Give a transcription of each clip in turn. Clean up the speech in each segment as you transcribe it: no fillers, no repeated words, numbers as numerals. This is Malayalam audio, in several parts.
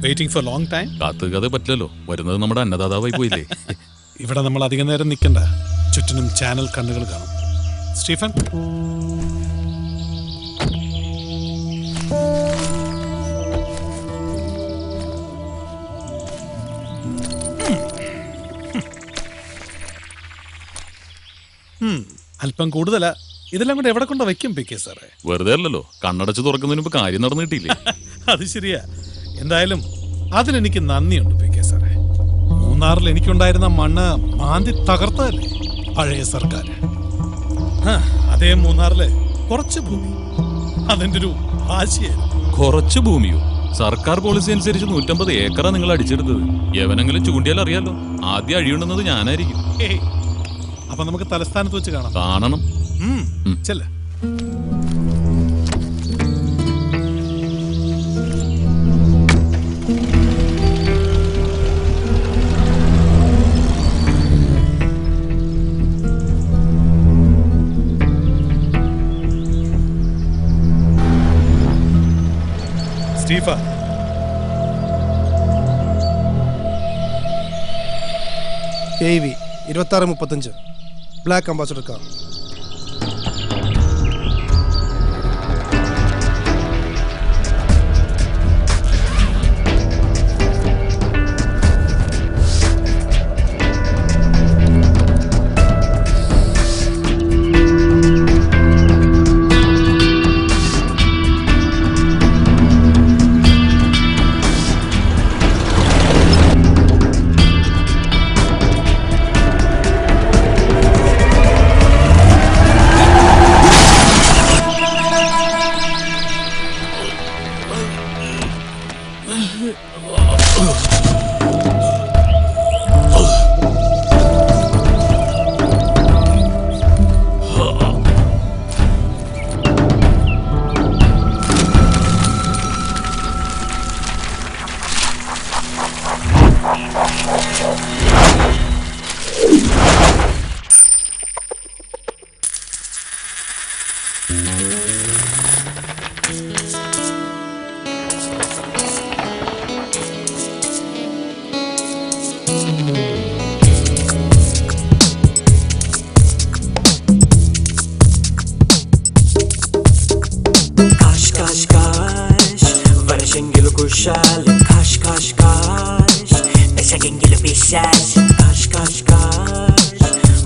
Waiting for long time. കാത്തുകതെ പറ്റില്ലല്ലോ, വരുന്നത് നമ്മുടെ അന്നദാതാവായി പോയില്ലേ. ഇവിടെ നമ്മൾ അധികം നേരം നിൽക്കണ്ട, ചുറ്റിനും ചാനൽ കണ്ണുകൾ കാണും. സ്റ്റീഫൻ, അല്പം കൂടുതലാ. ഇതെല്ലാം കൂടെ എവിടെ കൊണ്ട് വയ്ക്കും പിക്കെ സാറേ? വെറുതെ അല്ലല്ലോ, കണ്ണടച്ച് തുറക്കുന്നതിന് മുമ്പ് കാര്യം നടന്നു കിട്ടിയില്ലേ. അത് ശരിയാ. എന്തായാലും അതിലെനിക്ക് നന്ദിയുണ്ട് പിക്കെ സാറേ. മൂന്നാറിൽ എനിക്കുണ്ടായിരുന്ന മണ്ണ് മാന്തി തകർത്തതല്ലേ പഴയ സർക്കാർ. അതേ മൂന്നാറില് കുറച്ച് ഭൂമി അതിന്റെ ഒരു ആശയായിരുന്നു. കുറച്ച് ഭൂമിയോ? സർക്കാർ പോളിസി അനുസരിച്ച് 150 ഏക്കറാ നിങ്ങൾ അടിച്ചെടുത്തത്. എവനെങ്കിലും ചൂണ്ടിയാൽ അറിയാലോ, ആദ്യം അഴിയുണ്ടെന്നത് ഞാനായിരിക്കും. അപ്പൊ നമുക്ക് തലസ്ഥാനത്ത് വെച്ച് കാണണം. ചെല്ല. സ്റ്റീഫ, AV 2635 black ambassador car. Kaş kaş kaş Beşegengili pişaş Kaş kaş kaş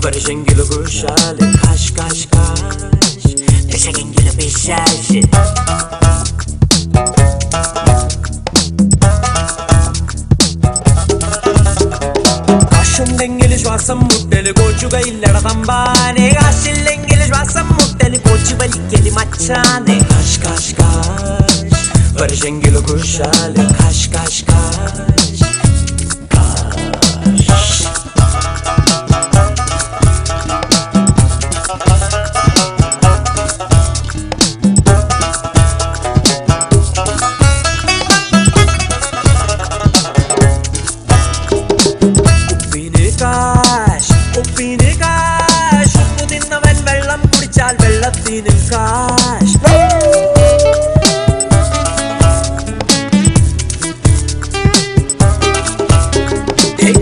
Varışengili kuşal Kaş kaş kaş Beşegengili pişaş കാശുണ്ടെങ്കിൽ ശ്വാസം മുട്ടല് കോച്ചുകയില്ലട തമ്പാനെ കാശില്ലെങ്കിൽ ശ്വാസം മുട്ടല് കോച്ചു വലിക്കല് മച്ചാനെ കാശ് കാശ് കാശ് വർഷെങ്കില് കുശാല് കാശ് കാശ് കാശ് ഉപ്പിന് കാശ് ഉപ്പു തിന്നവൻ വെള്ളം കുടിച്ചാൽ വെള്ളത്തിന് കാശ്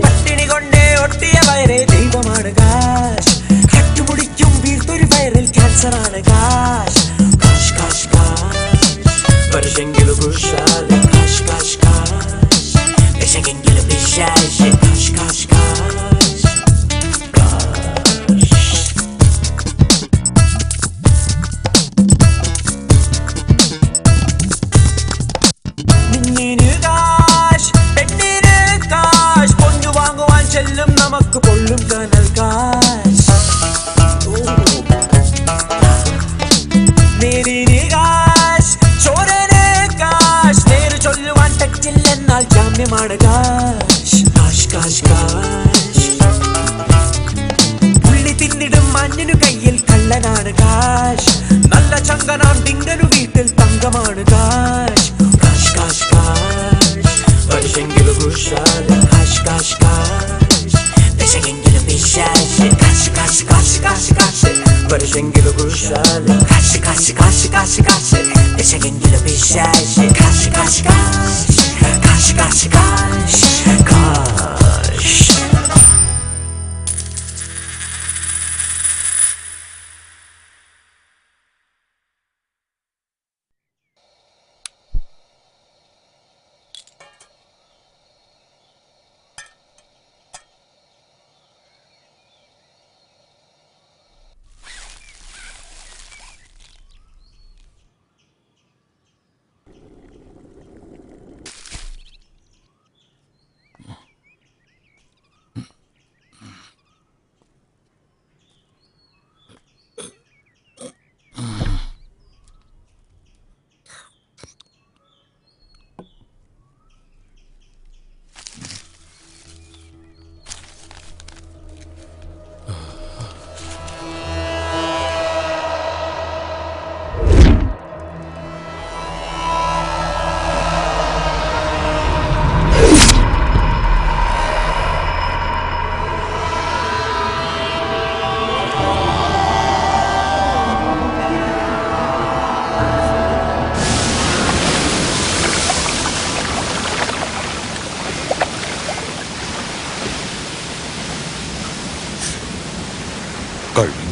പട്ടിണി കൊണ്ടേ ഒട്ടിയ വയറേ ദൈവമാണ് കാശ് കട്ടുപിടിക്കും വീർത്തൊരു വയറിൽ ക്യാൻസറാണ് കാശ് കാശ് കാശ് കാശ് വർഷെങ്കിലും കുശാല് കാശ് കാശ് കാശ് വിശകെങ്കിലും വിശാശ് കാശ് കാശ് കാശ് ചെല്ലും നമുക്ക് കൊള്ളും കനൽ കാശ് നേരിന് കാശ് ചോരന് കാശ് നേര് ചൊല്ലുവാൻ തെറ്റില്ലെന്നാൽ ജാമ്യമാണ് കാശ് കാശ് കാശ് കാശ് പുള്ളി തിന്നിടും മഞ്ഞിനു കയ്യിൽ കള്ളനാണ് കാശ് നല്ല ചങ്കനാം ഡിങ്കനു വീട്ടിൽ തങ്കമാണ് കാശ് കാശ് കാശ് കാശ് വർഷെങ്കിലും കുശാല് കാശ് കാശ് കാശ് വിശകെങ്കിലും വിശാശ് കാശ് കാശ് കാശ് കാശ് കാശ് വർഷെങ്കിലും കുശാല് കാശ് കാശ് കാശ് കാശ് കാശ് വിശകെങ്കിലും വിശാശ് കാശ് കാശ് കാശ് കാശ് കാശ്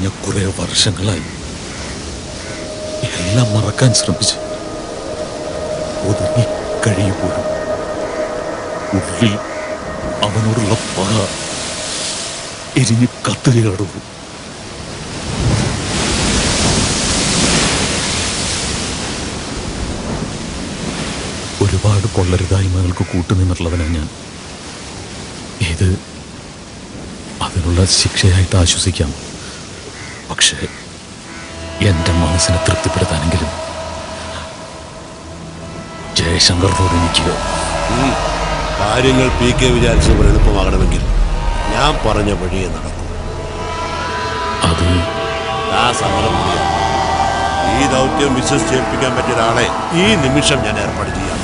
കഴിഞ്ഞ കുറെ വർഷങ്ങളായി എല്ലാം മറക്കാൻ ശ്രമിച്ച് ഒതുങ്ങി കഴിയുമ്പോഴും ഉള്ളിൽ അവനോടുള്ള പക എരിഞ്ഞു കത്തുകയാടുന്നു. ഒരുപാട് കൊള്ളരുതായ്മകൾക്ക് കൂട്ടുനിന്നിട്ടുള്ളവനാണ് ഞാൻ. ഇത് അതിനുള്ള ശിക്ഷയായിട്ട് ആശ്വസിക്കാം. പക്ഷേ എന്റെ മനസ്സിനെ തൃപ്തിപ്പെടുത്താനെങ്കിലും ജയശങ്കറിനോട് എനിക്ക് കാര്യങ്ങൾ PK വിചാരിച്ചവർ എളുപ്പമാകണമെങ്കിൽ ഞാൻ പറഞ്ഞ വഴിയെ നടക്കും. അത് ആ സമരം ചെയ്യാം. ഈ ദൗത്യം വിശ്വസിച്ചേൽപ്പിക്കാൻ പറ്റിയ ഒരാളെ ഈ നിമിഷം ഞാൻ ഏർപ്പാട് ചെയ്യാം.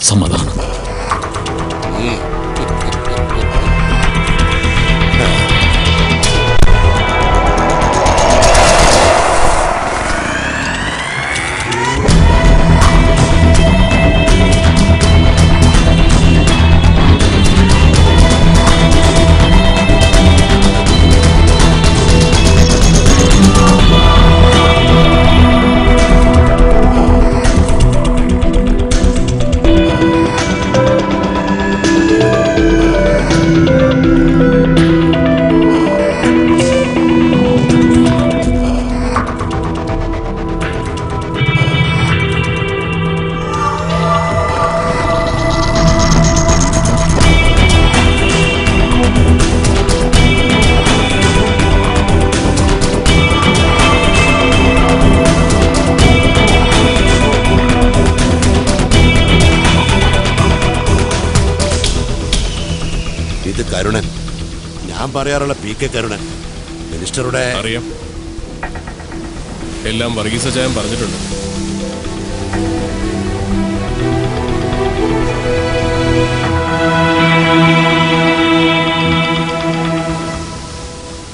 സമാധാനം. ഇത് കരുണൻ, ഞാൻ പറയാറുള്ള PK കരുണൻ, മിനിസ്റ്ററുടെ. അറിയാം, എല്ലാം വർഗീസ് അച്ചായൻ പറഞ്ഞിട്ടുണ്ട്.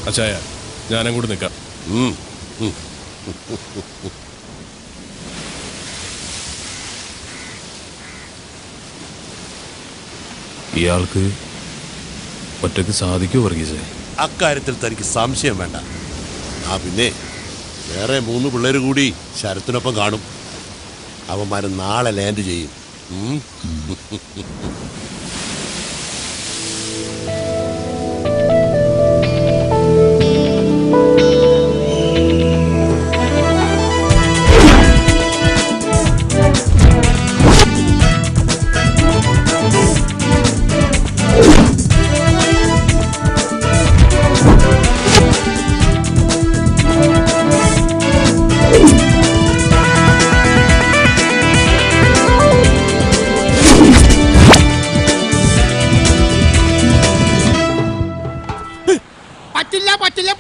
അച്ചായ, ഞാനും കൂടി നിൽക്കാം. ഇയാൾക്ക് ഒറ്റയ്ക്ക് സാധിക്കുമോ വർഗീസേ? അക്കാര്യത്തിൽ തനിക്ക് സംശയം വേണ്ട. പിന്നെ വേറെ 3 പിള്ളേർ കൂടി ശരത്തിനൊപ്പം കാണും. അവന്മാർ നാളെ ലാൻഡ് ചെയ്യും.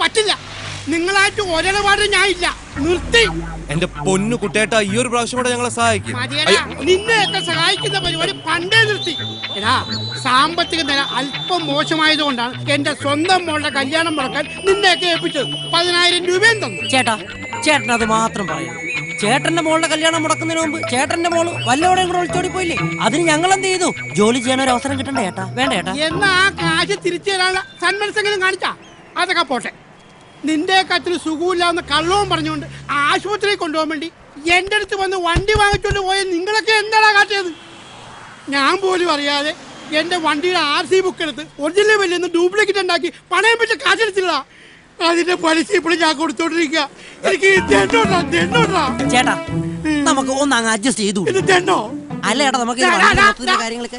പറ്റില്ല. നിങ്ങളായിട്ട് ഒരിടപാട് ഞാൻ ഇല്ല. നിർത്തി. എന്റെ പൊന്നു കുട്ടേട്ട, ഈ ഒരു പ്രാവശ്യം കൂടെ ഞങ്ങളെ സഹായിക്കും. നിന്നെയൊക്കെ സഹായിക്കുന്ന പരിപാടി പണ്ടേ നിർത്തി. എടാ, സാമ്പത്തിക നില അല്പം മോശമായതുകൊണ്ടാണ് എന്റെ സ്വന്തം മോളുടെ കല്യാണം മുടക്കാൻ നിന്നെയൊക്കെ ഏൽപ്പിച്ചത്. 10,000 രൂപയും തന്നു. ചേട്ടാ, ചേട്ടൻ അത് മാത്രം പറയാം. ചേട്ടന്റെ മോളുടെ കല്യാണം മുടക്കുന്നതിന് മുമ്പ് ചേട്ടന്റെ മോള് വല്ലവടെയും കൂടെ ഒളിച്ചോടി പോയില്ലേ? അതിന് ഞങ്ങൾ എന്ത് ചെയ്തു? ജോലി ചെയ്യാൻ ഒരു അവസരം കിട്ടണ്ടേ ചേട്ടാ? വേണ്ട ചേട്ടാ. എന്നാ ആ കാശ് തിരിച്ചു തരാനുള്ള സന്മനസ്സെങ്കിലും കാണിച്ചാ? അതൊക്കെ പോട്ടെ. നിന്റെ കത്തിൽ സുഖമില്ലാന്ന് കള്ളവും പറഞ്ഞുകൊണ്ട് ആശുപത്രിയിൽ കൊണ്ടുപോകാൻ വേണ്ടി എന്റെ അടുത്ത് വന്ന് വണ്ടി വാങ്ങിച്ചോണ്ട് പോയ നിങ്ങളൊക്കെ എന്താണ് കാട്ടിയത്? ഞാൻ പോലും അറിയാതെ എന്റെ വണ്ടിയുടെ RC ബുക്ക് എടുത്ത് ഒറിജിനൽ വലിയ ഡ്യൂപ്ലിക്കേറ്റ് ഉണ്ടാക്കി പണയം വെച്ച കാശെടുത്തില്ല. അതിന്റെ പലിശ ഇപ്പോഴും ഞാൻ കൊടുത്തോണ്ടിരിക്കുക. എനിക്ക് ചേട്ടാ, നമുക്ക് ഒന്നങ്ങ് അഡ്ജസ്റ്റ് ചെയ്തു. അല്ല ചേട്ടാ, നമുക്ക് കാര്യങ്ങളൊക്കെ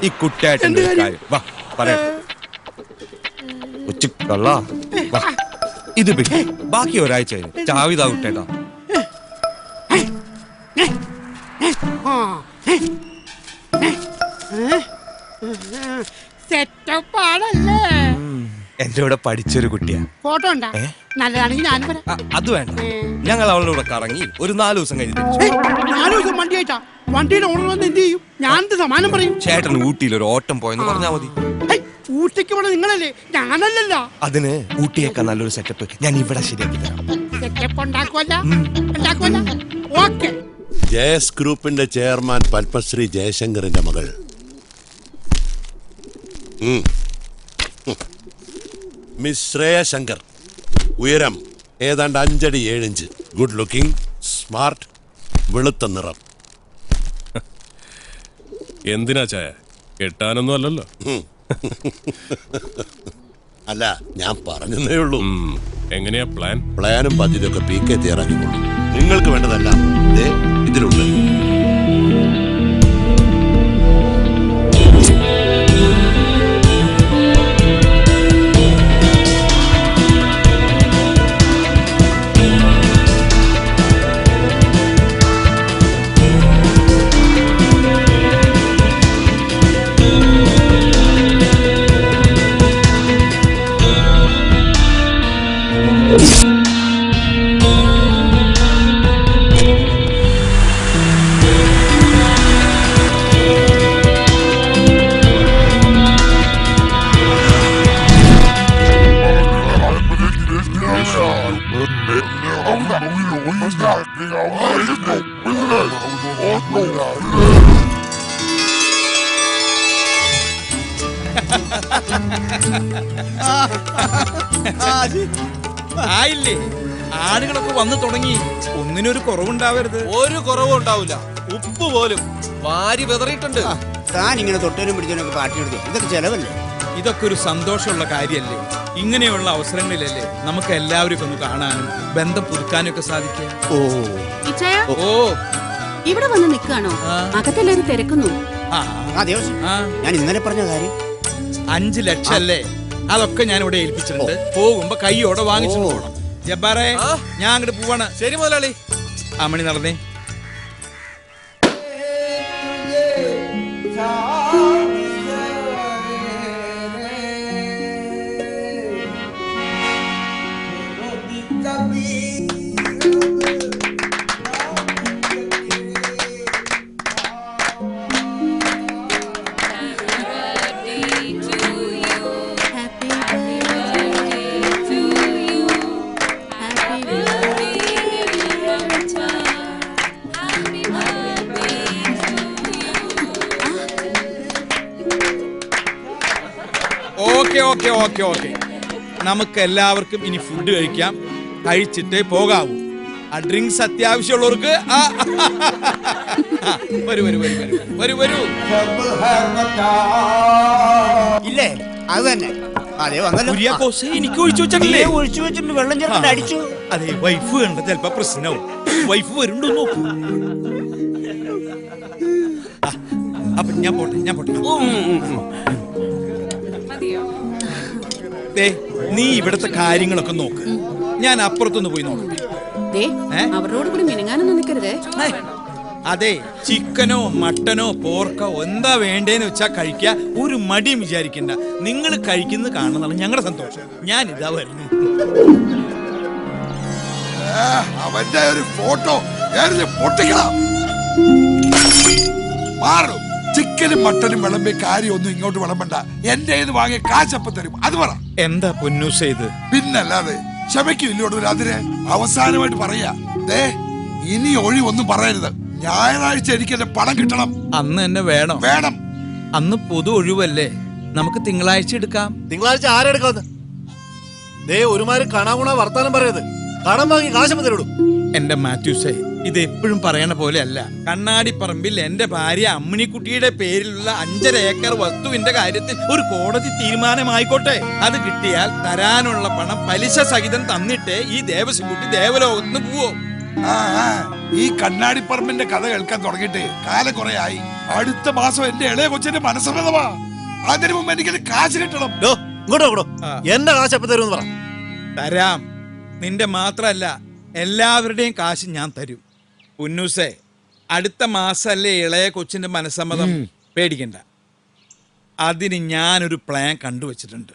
ഈ കുട്ടേട്ടന്റെ കാര്യം വാ പറയാം. ഇത് ബാക്കി ഒരാഴ്ച ചാവിതാ കുട്ടേട്ടാ. സെറ്റപ്പാണല്ലേ? എന്റെ കൂടെ പഠിച്ചൊരു കുട്ടിയാ. ഫോട്ടോ ഉണ്ടാ? നല്ലതാണെങ്കിൽ ഞാൻ അത് വേണ്ട, ഞങ്ങൾ അവളുടെ കൂടെ കറങ്ങി ഒരു 4 ദിവസം കഴിഞ്ഞ് തിരിച്ചു. 4 ദിവസം ദിവസം വണ്ടി അയച്ചാ വണ്ടിയുടെ ഓണർ വന്ന് എന്ത് ചെയ്യും? ഞാനെന്ത് സമാനം പറയും? ചേട്ടൻ ഊട്ടിയിൽ ഒരു ഓട്ടം പോയെന്ന് പറഞ്ഞാൽ മതി. ഹൈ, ഊട്ടിക്ക് പോണ നിങ്ങളല്ലേ, ഞാനല്ലല്ലോ. അതിന് ഊട്ടിയേക്കാൾ നല്ലൊരു സെറ്റപ്പ് ഞാൻ ഇവിടെ ശരിയാക്കി തരാം. സെറ്റപ്പ് ഉണ്ടാക്കുവല്ല. ഓക്കെ. ജയസ് ഗ്രൂപ്പിന്റെ ചെയർമാൻ പത്മശ്രീ ജയശങ്കറിന്റെ മകൾ മിസ് ശ്രേയ ശങ്കർ. ഉയരം ഏതാണ്ട് 5 അടി 7 ഇഞ്ച്. ഗുഡ് ലുക്കിംഗ്, സ്മാർട്ട്, വെളുത്ത നിറം. എന്തിനാ ചായ? കെട്ടാനൊന്നും അല്ലല്ലോ. അല്ല, ഞാൻ പറഞ്ഞതേ ഉള്ളൂ. എങ്ങനെയാ പ്ലാൻ? പ്ലാനും പദ്ധതിയൊക്കെ PK തയ്യാറാക്കിക്കൊള്ളു. നിങ്ങൾക്ക് വേണ്ടതെല്ലാം ഇതിലുണ്ട്. ആയില്ലേ, ആളുകളൊക്കെ വന്നു തുടങ്ങി. ഒന്നിനൊരു കുറവുണ്ടാവരുത്. ഒരു കുറവും ഉണ്ടാവില്ല. ഉപ്പ് പോലും വാരി വിതറിയിട്ടുണ്ട്. താൻ ഇങ്ങനെ തൊട്ടനും പിടിച്ചതിനൊക്കെ പാട്ടിയെടുത്തു. ഇതൊക്കെ ചെലവല്ലേ? ഇതൊക്കെ ഒരു സന്തോഷമുള്ള കാര്യല്ലേ? ഇങ്ങനെയുള്ള അവസരങ്ങളിലല്ലേ നമുക്ക് എല്ലാവരും ഒന്ന് കാണാനും ബന്ധം പുതുക്കാനും ഒക്കെ സാധിക്കുക. ഓ ഇവിടെ വന്ന് നിൽക്കാണോ? അകത്തെല്ലാരും തിരക്കുന്നു. ഞാൻ ഇന്നലെ പറഞ്ഞ കാര്യം 5 ലക്ഷം അല്ലേ? അതൊക്കെ ഞാൻ ഇവിടെ ഏൽപ്പിച്ചിട്ടുണ്ട്. പോകുമ്പോ കൈയോടെ വാങ്ങിച്ചിട്ട് പോകണം. ജബ്ബാറേ, ഞാൻ അങ്ങോട്ട് പോവാണ്. ശരി മുതലാളി. മണി നടന്നേ. ഓക്കെ, നമുക്ക് എല്ലാവർക്കും ഇനി ഫുഡ് കഴിക്കാം. കഴിച്ചിട്ടേ പോകാവൂ. ആ ഡ്രിങ്ക്സ് അത്യാവശ്യമുള്ളവർക്ക് വരൂ. ഇല്ലേ? അത് തന്നെ. അതെ, വന്നല്ലോ. എനിക്ക് ഒഴിച്ചു വെച്ചിട്ടില്ലേ? ഒഴിച്ചു വെച്ചിട്ട് വെള്ളം ചേർത്ത് അടിച്ചു. അതെ, വൈഫ് കണ്ട ചിലപ്പോ പ്രശ്നവും. വൈഫ് വരുന്നുണ്ടോ നോക്കൂ. അപ്പൊ ഞാൻ പോട്ടെ. നീ ഇവിടത്തെ കാര്യങ്ങളൊക്കെ നോക്ക്. ഞാൻ അപ്പുറത്തൊന്ന് പോയി നോക്കട്ടെ. അവരോട് കൂടി മിനുങ്ങാനൊന്നും നിൽക്കരുതേ. അതെ, ചിക്കനോ മട്ടനോ പോർക്കോ എന്താ വേണ്ടേന്ന് വെച്ചാ കഴിക്കുക. ഒരു മടിയും വിചാരിക്കണ്ട. നിങ്ങൾ കഴിക്കുന്നത് കാണുന്നതാണ് ഞങ്ങളുടെ സന്തോഷം. ഞാൻ ഇതാ വരുന്നു. അവന്റെ ഒരു ഫോട്ടോ പൊട്ടിക്കണം. മാറും. ചിക്കനും മട്ടനും വിളമ്പി കാര്യമൊന്നും ഇങ്ങോട്ട് വിളമ്പണ്ട. എന്റെ വാങ്ങിയ കാശപ്പം തരും. അത് പറ. എന്താ പൊന്നൂസ ഇത്? പിന്നല്ലാതെ ക്ഷമയ്ക്കില്ലോട് അതിന് അവസാനമായിട്ട് പറയാ. ഇനി ഒഴിവൊന്നും പറയരുത്. ഞായറാഴ്ച എനിക്ക് എന്റെ പണം കിട്ടണം. അന്ന് തന്നെ വേണം. അന്ന് പൊതു ഒഴിവല്ലേ? നമുക്ക് തിങ്കളാഴ്ച എടുക്കാം. തിങ്കളാഴ്ച ആരെടുക്കാന്ന്? ഒരുമാതിരി കണാകുണ വർത്താനം പറയത്. കടം വാങ്ങി കാശപ്പം തരുള്ളൂ. എന്റെ മാത്യൂസേ, ഇത് എപ്പോഴും പറയണ പോലെ അല്ല. കണ്ണാടിപ്പറമ്പിൽ എന്റെ ഭാര്യ അമ്മിണിക്കുട്ടിയുടെ പേരിലുള്ള 5.5 ഏക്കർ വസ്തുവിന്റെ കാര്യത്തിൽ ഒരു കോടതി തീരുമാനമായിക്കോട്ടെ. അത് കിട്ടിയാൽ തരാനുള്ള പണം പലിശ സഹിതം തന്നിട്ടേ ഈ ദേവസ്വകുട്ടി ദേവലോകത്തിന് പോവോ. ഈ കണ്ണാടിപ്പറമ്പിന്റെ കഥ കേൾക്കാൻ തുടങ്ങിയിട്ട് കാലം കുറെ ആയി. അടുത്ത മാസം എന്റെ ഇളയ കൊച്ചിന്റെ മനസ്സമ്മതമാ. അതിനു മുമ്പ് എനിക്ക് കാശ് കിട്ടണം. എന്റെ കാശ് എപ്പോ തരും? തരാം. നിന്റെ മാത്രല്ല, എല്ലാവരുടെയും കാശ് ഞാൻ തരും. പുന്നൂസേ, അടുത്ത മാസല്ലേ ഇളയ കൊച്ചിന്റെ മനസ്സമ്മതം? പേടിക്കണ്ട. അതിന് ഞാനൊരു പ്ലാൻ കണ്ടുവച്ചിട്ടുണ്ട്.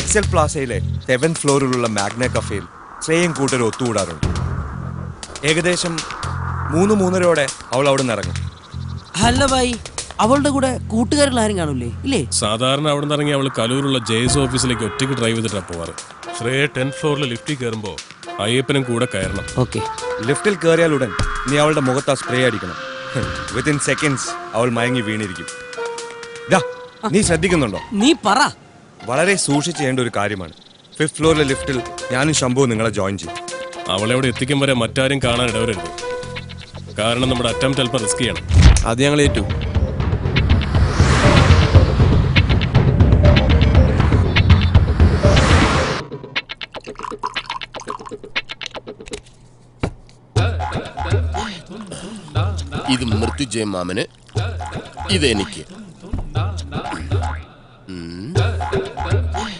എക്സൽ പ്ലാസയിലെ 7th ഫ്ലോറിലുള്ള മാഗ്ന കഫേയിൽ ശ്രേയം കൂട്ടർ ഒത്തുകൂടാറുണ്ട്. ഏകദേശം 3-3:30 അവൾ അവിടെ നിന്ന് ഇറങ്ങും. അല്ല ഭായി, അവളുടെ കൂടെ കൂട്ടുകാരിൽ ആരും കാണൂലേ? ഇല്ലേ? സാധാരണ അവിടെ നിന്ന് ഇറങ്ങി അവൾ കലൂരുള്ള ജെയ്സ് ഓഫീസിലേക്ക് ഒറ്റയ്ക്ക് ഡ്രൈവ് ചെയ്തിട്ടാണ് പോവാറ്. ശ്രേയ 10th ഫ്ലോറിൽ ലിഫ്റ്റിൽ കയറുമ്പോൾ അയ്യപ്പനും കൂടെ കയറണം. ഓക്കെ. ലിഫ്റ്റിൽ കയറിയാൽ ഉടൻ നീ അവളുടെ മുഖത്ത് ആ സ്പ്രേ അടിക്കണം. വിത്തിൻ സെക്കൻഡ്സ് അവൾ മയങ്ങി വീണിരിക്കും. നീ ശ്രദ്ധിക്കുന്നുണ്ടോ? നീ പറ. വളരെ സൂക്ഷിച്ച് ചെയ്യേണ്ട ഒരു കാര്യമാണ്. 5th ഫ്ലോറിലെ ലിഫ്റ്റിൽ ഞാനും ശംഭുവും നിങ്ങളെ ജോയിൻ ചെയ്യും. അവളെ അവിടെ എത്തിക്കും വരെ മറ്റാരും കാണാൻ ഇടവരരുത്. കാരണം നമ്മുടെ അറ്റംപ്റ്റ് അല്പം റിസ്ക് ചെയ്യണം. അത് ഞങ്ങൾ ഏറ്റു. ഇത് മൃത്യുജയ മാമന്, ഇതെനിക്ക്.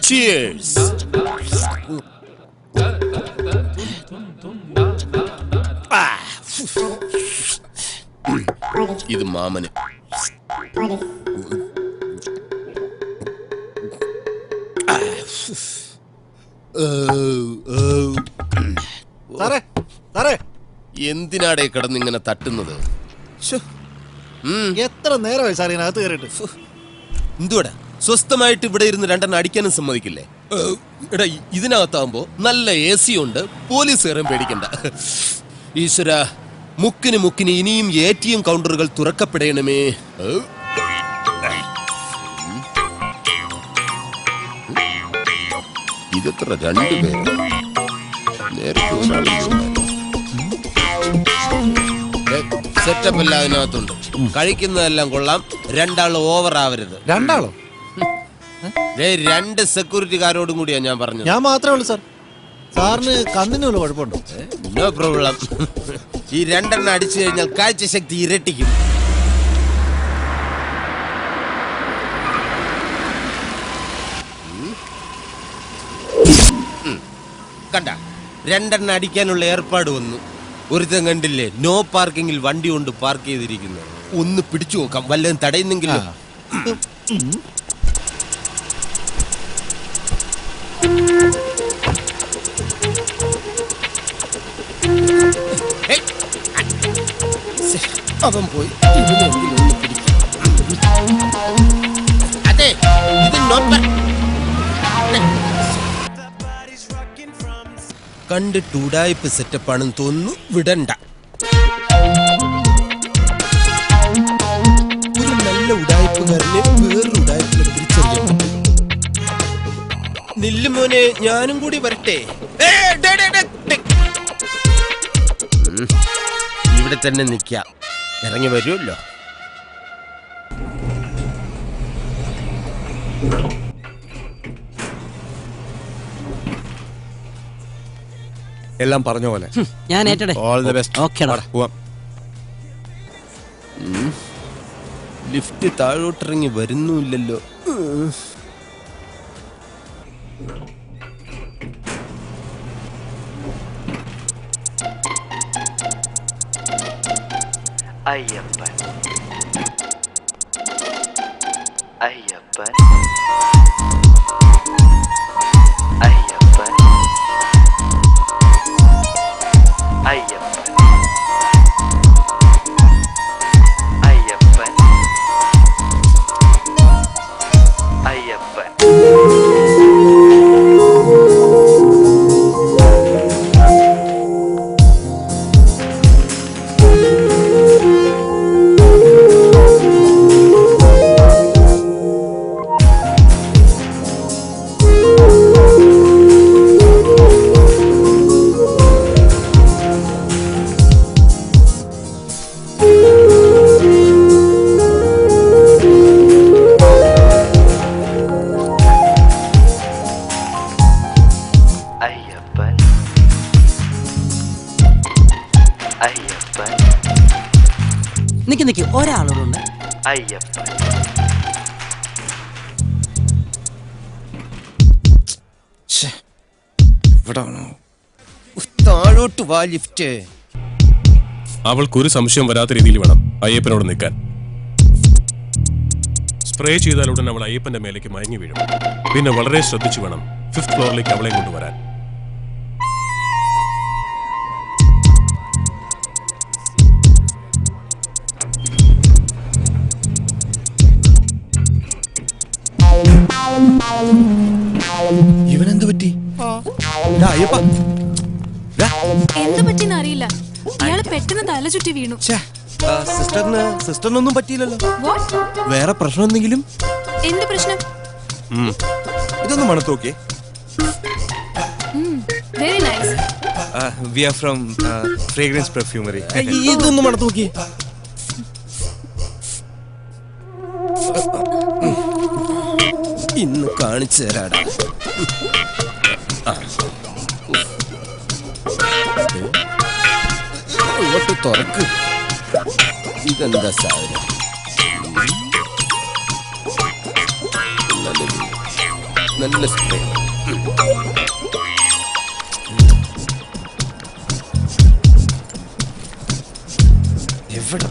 Cheers. ഇത് മാമന്. സാറേ സാറേ, എന്തിനാടേ കിടന്നിങ്ങനെ തട്ടുന്നത്? എത്ര നേരമായി സാർ ഇതിനകത്ത് കയറിയിട്ട്? എന്തുവാടാ സ്വസ്ഥമായിട്ട് ഇവിടെ ഇരുന്ന് രണ്ടെണ്ണം അടിക്കാനും സമ്മതിക്കില്ലേ? എടാ, ഇതിനകത്താകുമ്പോ നല്ല AC ഉണ്ട്, പോലീസുകാരൻ പേടിക്കണ്ട. ഈശ്വര, മുക്കിന് മുക്കിന് ഇനിയും ATM കൗണ്ടറുകൾ തുറക്കപ്പെടണമേ. ഇതെത്ര 2 പേര്? നേരത്തെ സെറ്റപ്പ് എല്ലാം അതിനകത്തുണ്ട്. കഴിക്കുന്നതെല്ലാം കൊള്ളാം. 2 ആൾ ഓവർ ആവരുത്. 2 ആളോ? 2 സെക്യൂരിറ്റിക്കാരോടും കൂടിയാ ഞാൻ പറഞ്ഞത്. ഞാൻ മാത്രമേ ഉള്ളൂ സാർ. സാറിന് കണ്ണിന് വല്ല കുഴപ്പമുണ്ടോ? No problem. ഈ 2 എണ്ണം അടിച്ചു കഴിഞ്ഞാൽ കാഴ്ചശക്തി ഇരട്ടിക്കും. കണ്ട, 2 എണ്ണം അടിക്കാനുള്ള ഏർപ്പാട് വന്നു. ഒരുത്തൻ കണ്ടില്ലേ, നോ പാർക്കിങ്ങിൽ വണ്ടി കൊണ്ട് പാർക്ക് ചെയ്തിരിക്കുന്നു. ഒന്ന് പിടിച്ചു നോക്കാം, വല്ലതും തടയുന്നെങ്കിലും. അവൻ പോയി. അതെ, ഇത് കണ്ടിട്ട് ഉടായ്പ സെറ്റപ്പാണെന്ന് തോന്നുന്നു. വിടണ്ട. ഒരു നല്ല ഉടായ്പുകാരനെ വേറൊരു ഉടായ്പിനെ തിരിച്ചറിയാൻ പറ്റും. നില്ലുമോനെ, ഞാനും കൂടി വരട്ടെ. ഇവിടെ തന്നെ നിൽക്കാം, ഇറങ്ങി വരുമല്ലോ. എല്ലാം പറഞ്ഞ പോലെ. ഞാൻ ഏറ്റടെ. All the best. ഓക്കേടാ. പോവാം. ലിഫ്റ്റ് താഴോട്ടിറങ്ങി വരുന്നുമില്ലല്ലോ. അയ്യപ്പൻ അയ്യപ്പൻ അയ്യപ്പൻ അയ്യപ്പൻ അയ്യപ്പൻ അയ്യപ്പൻ. നിക്ക് ഒരാളോടുണ്ട്. അയ്യപ്പൻ താഴോട്ട് വാ ലിഫ്റ്റ്. അവൾക്കൊരു സംശയം വരാത്ത രീതിയിൽ വേണം അയ്യപ്പനോട് നിൽക്കാൻ. സ്പ്രേ ചെയ്താലുടൻ അവൾ അയ്യപ്പന്റെ മേലേക്ക് മയങ്ങി വീഴും. പിന്നെ വളരെ ശ്രദ്ധിച്ചു വേണം 5th ഫ്ലോറിലേക്ക് അവളെ കൊണ്ടുവരാൻ. ഇവനെന്ത് പറ്റി? എന്ത് പറ്റിന്ന് അറിയില്ല. ഇയാള് പെട്ടെന്ന് തല ചുറ്റി വീണു. സിസ്റ്ററിനൊന്നും പറ്റിയില്ലല്ലോ. What? വേറെ പ്രശ്നം എന്തെങ്കിലും? എന്ത് പ്രശ്നം? ഇതൊന്ന് മണത്തോക്കെ. Very nice. We are from fragrance perfumery. ഇതൊന്ന് മണത്തോക്കി. ഇന്ന് കാണിച്ചു തരാടാ. അങ്ങോട്ട് തുറക്ക്. ഇതെന്താ സാധനം? നല്ല സ്പ്രേ. എവിടെ?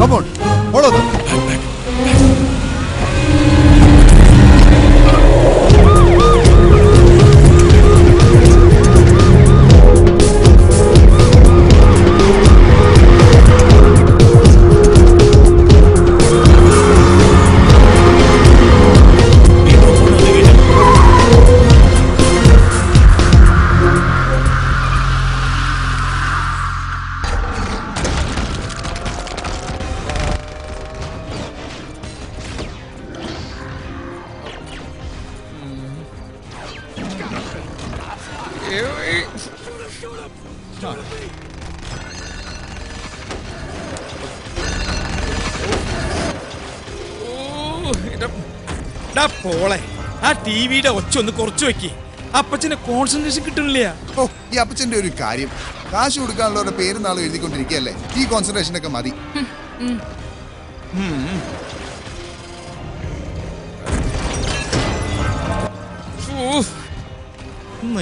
Come on, follow them. പോളെ ആ ടിവിയുടെ ഒച്ച ഒന്ന് കുറച്ച് വെക്കി. അപ്പച്ചനെ കോൺസെൻട്രേഷൻ കിട്ടുന്നില്ല. ഓ, ഈ അപ്പച്ചന്റെ ഒരു കാര്യം, കാശ് കൊടുക്കാനുള്ളവരുടെ പേരും നാളും എഴുതിക്കൊണ്ടിരിക്കുകയല്ലേ. ഈ കോൺസെൻട്രേഷൻ ഒക്കെ മതി.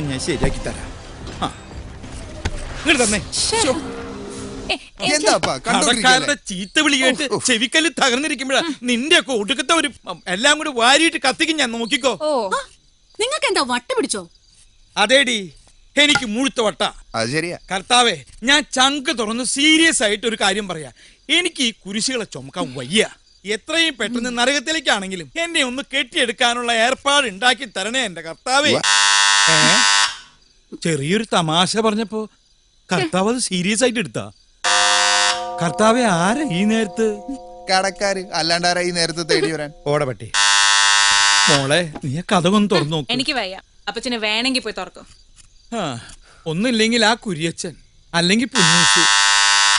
ഞാൻ ശരിയാക്കി തരാം. ഇങ്ങോട്ട് തന്നെ. കടക്കാരുടെ ചീത്ത വിളി കേട്ട് ചെവിക്കല്ല് തകർന്നിരിക്കുമ്പോഴാ നിന്റെ ഒക്കെ ഒടുക്കത്തെ ഒരു എല്ലാം കൂടി വാരിയിട്ട് കത്തിക്കും ഞാൻ. നോക്കിക്കോ. നിങ്ങൾക്ക് എന്താ വട്ട പിടിച്ചോ? അതേടി, എനിക്ക് മുഴുത്ത വട്ട. അത് ശരിയാ കർത്താവേ, ഞാൻ ചങ്ക് തുറന്ന് സീരിയസ് ആയിട്ട് ഒരു കാര്യം പറയാ. എനിക്ക് ഈ കുരിശുകളെ ചുമക്കാൻ വയ്യ. എത്രയും പെട്ടെന്ന് നരകത്തിലേക്കാണെങ്കിലും എന്നെ ഒന്ന് കെട്ടിയെടുക്കാനുള്ള ഏർപ്പാട് ഉണ്ടാക്കി തരണേ എന്റെ കർത്താവേ. ചെറിയൊരു തമാശ പറഞ്ഞപ്പോ കർത്താവ് അത് സീരിയസ് ആയിട്ട് എടുത്താ. കർത്താവെ, ആരാ ഈ നേരത്ത്? കടക്കാര്, അല്ലാണ്ടാരാ ഈ നേരത്തെ തേടി വരാൻ? ഓടപട്ടി മോളെ, നീ കഥ ഒന്ന് തുറന്നു നോക്ക്. എനിക്ക് വയ്യ. അപ്പച്ചന് വേണമെങ്കിൽ പോയി തുറക്കും. ഒന്നില്ലെങ്കിൽ ആ കുരിയച്ചൻ, അല്ലെങ്കിൽ പുന്നൂസ്.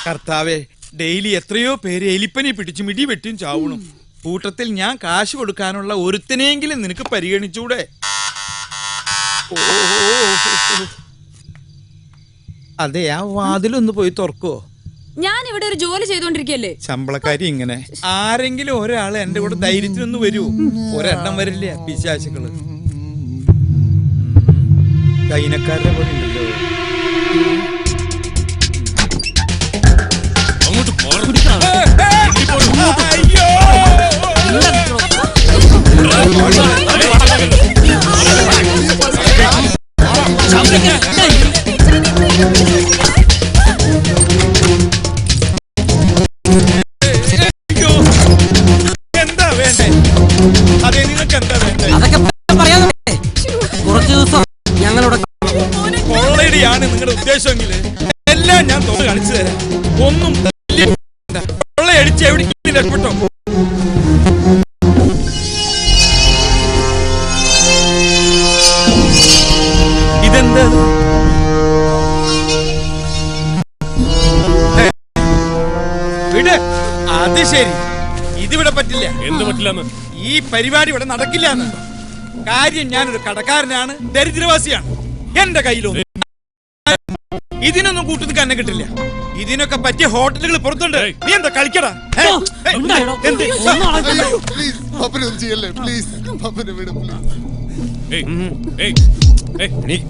കർത്താവെ, ഡെയിലി എത്രയോ പേര് എലിപ്പനി പിടിച്ച് മിടി വെട്ടിയും ചാവണം. കൂട്ടത്തിൽ ഞാൻ കാശ് കൊടുക്കാനുള്ള ഒരുത്തനെങ്കിലും നിനക്ക് പരിഗണിച്ചൂടെ? അതെ, ആ വാതിലൊന്ന് പോയി തുറക്കോ. ഞാൻ ഇവിടെ ഒരു ജോലി ചെയ്തോണ്ടിരിക്കല്ലേ. ശമ്പളക്കാരി ഇങ്ങനെ ആരെങ്കിലും ഒരാള് എന്റെ കൂടെ ധൈര്യത്തിനൊന്ന് വരൂ. ഒരെണ്ണം വരില്ല പിശാചുക്കള്. കൈനക്കാരുടെ പോലെ ഉണ്ടല്ലോ. എന്താ വേണ്ടേ? അതെ, നിങ്ങൾക്ക് എന്താ വേണ്ടേ? കുറച്ച് ദിവസം ഞങ്ങളുടെ കൊള്ളടിയാണ് നിങ്ങളുടെ ഉദ്ദേശമെങ്കിൽ എല്ലാം ഞാൻ കാണിച്ചു തരാം. ഒന്നും കൊള്ളയടിച്ച് എവിടെ രക്ഷപ്പെട്ടോ. വിട്. അത് ശരി, ഇതിവിടെ പറ്റില്ല. എന്ത് പറ്റില്ലെന്ന്? ഈ പരിപാടി ഇവിടെ നടക്കില്ല. കാര്യം ഞാനൊരു കടക്കാരനാണ്, ദരിദ്രവാസിയാണ്. എന്റെ കയ്യിലൊന്നും ഇതിനൊന്നും കൂട്ടു നിൽക്കാൻ എന്നെ കിട്ടില്ല. ഇതിനൊക്കെ പറ്റിയ ഹോട്ടലുകൾ പുറത്തുണ്ട്. നീ എന്താ കളിക്കടാ? പ്ലീസ് പപ്പനൊന്നും ചെയ്യല്ലേ, പ്ലീസ് പപ്പനെ വിടും പ്ലീസ്.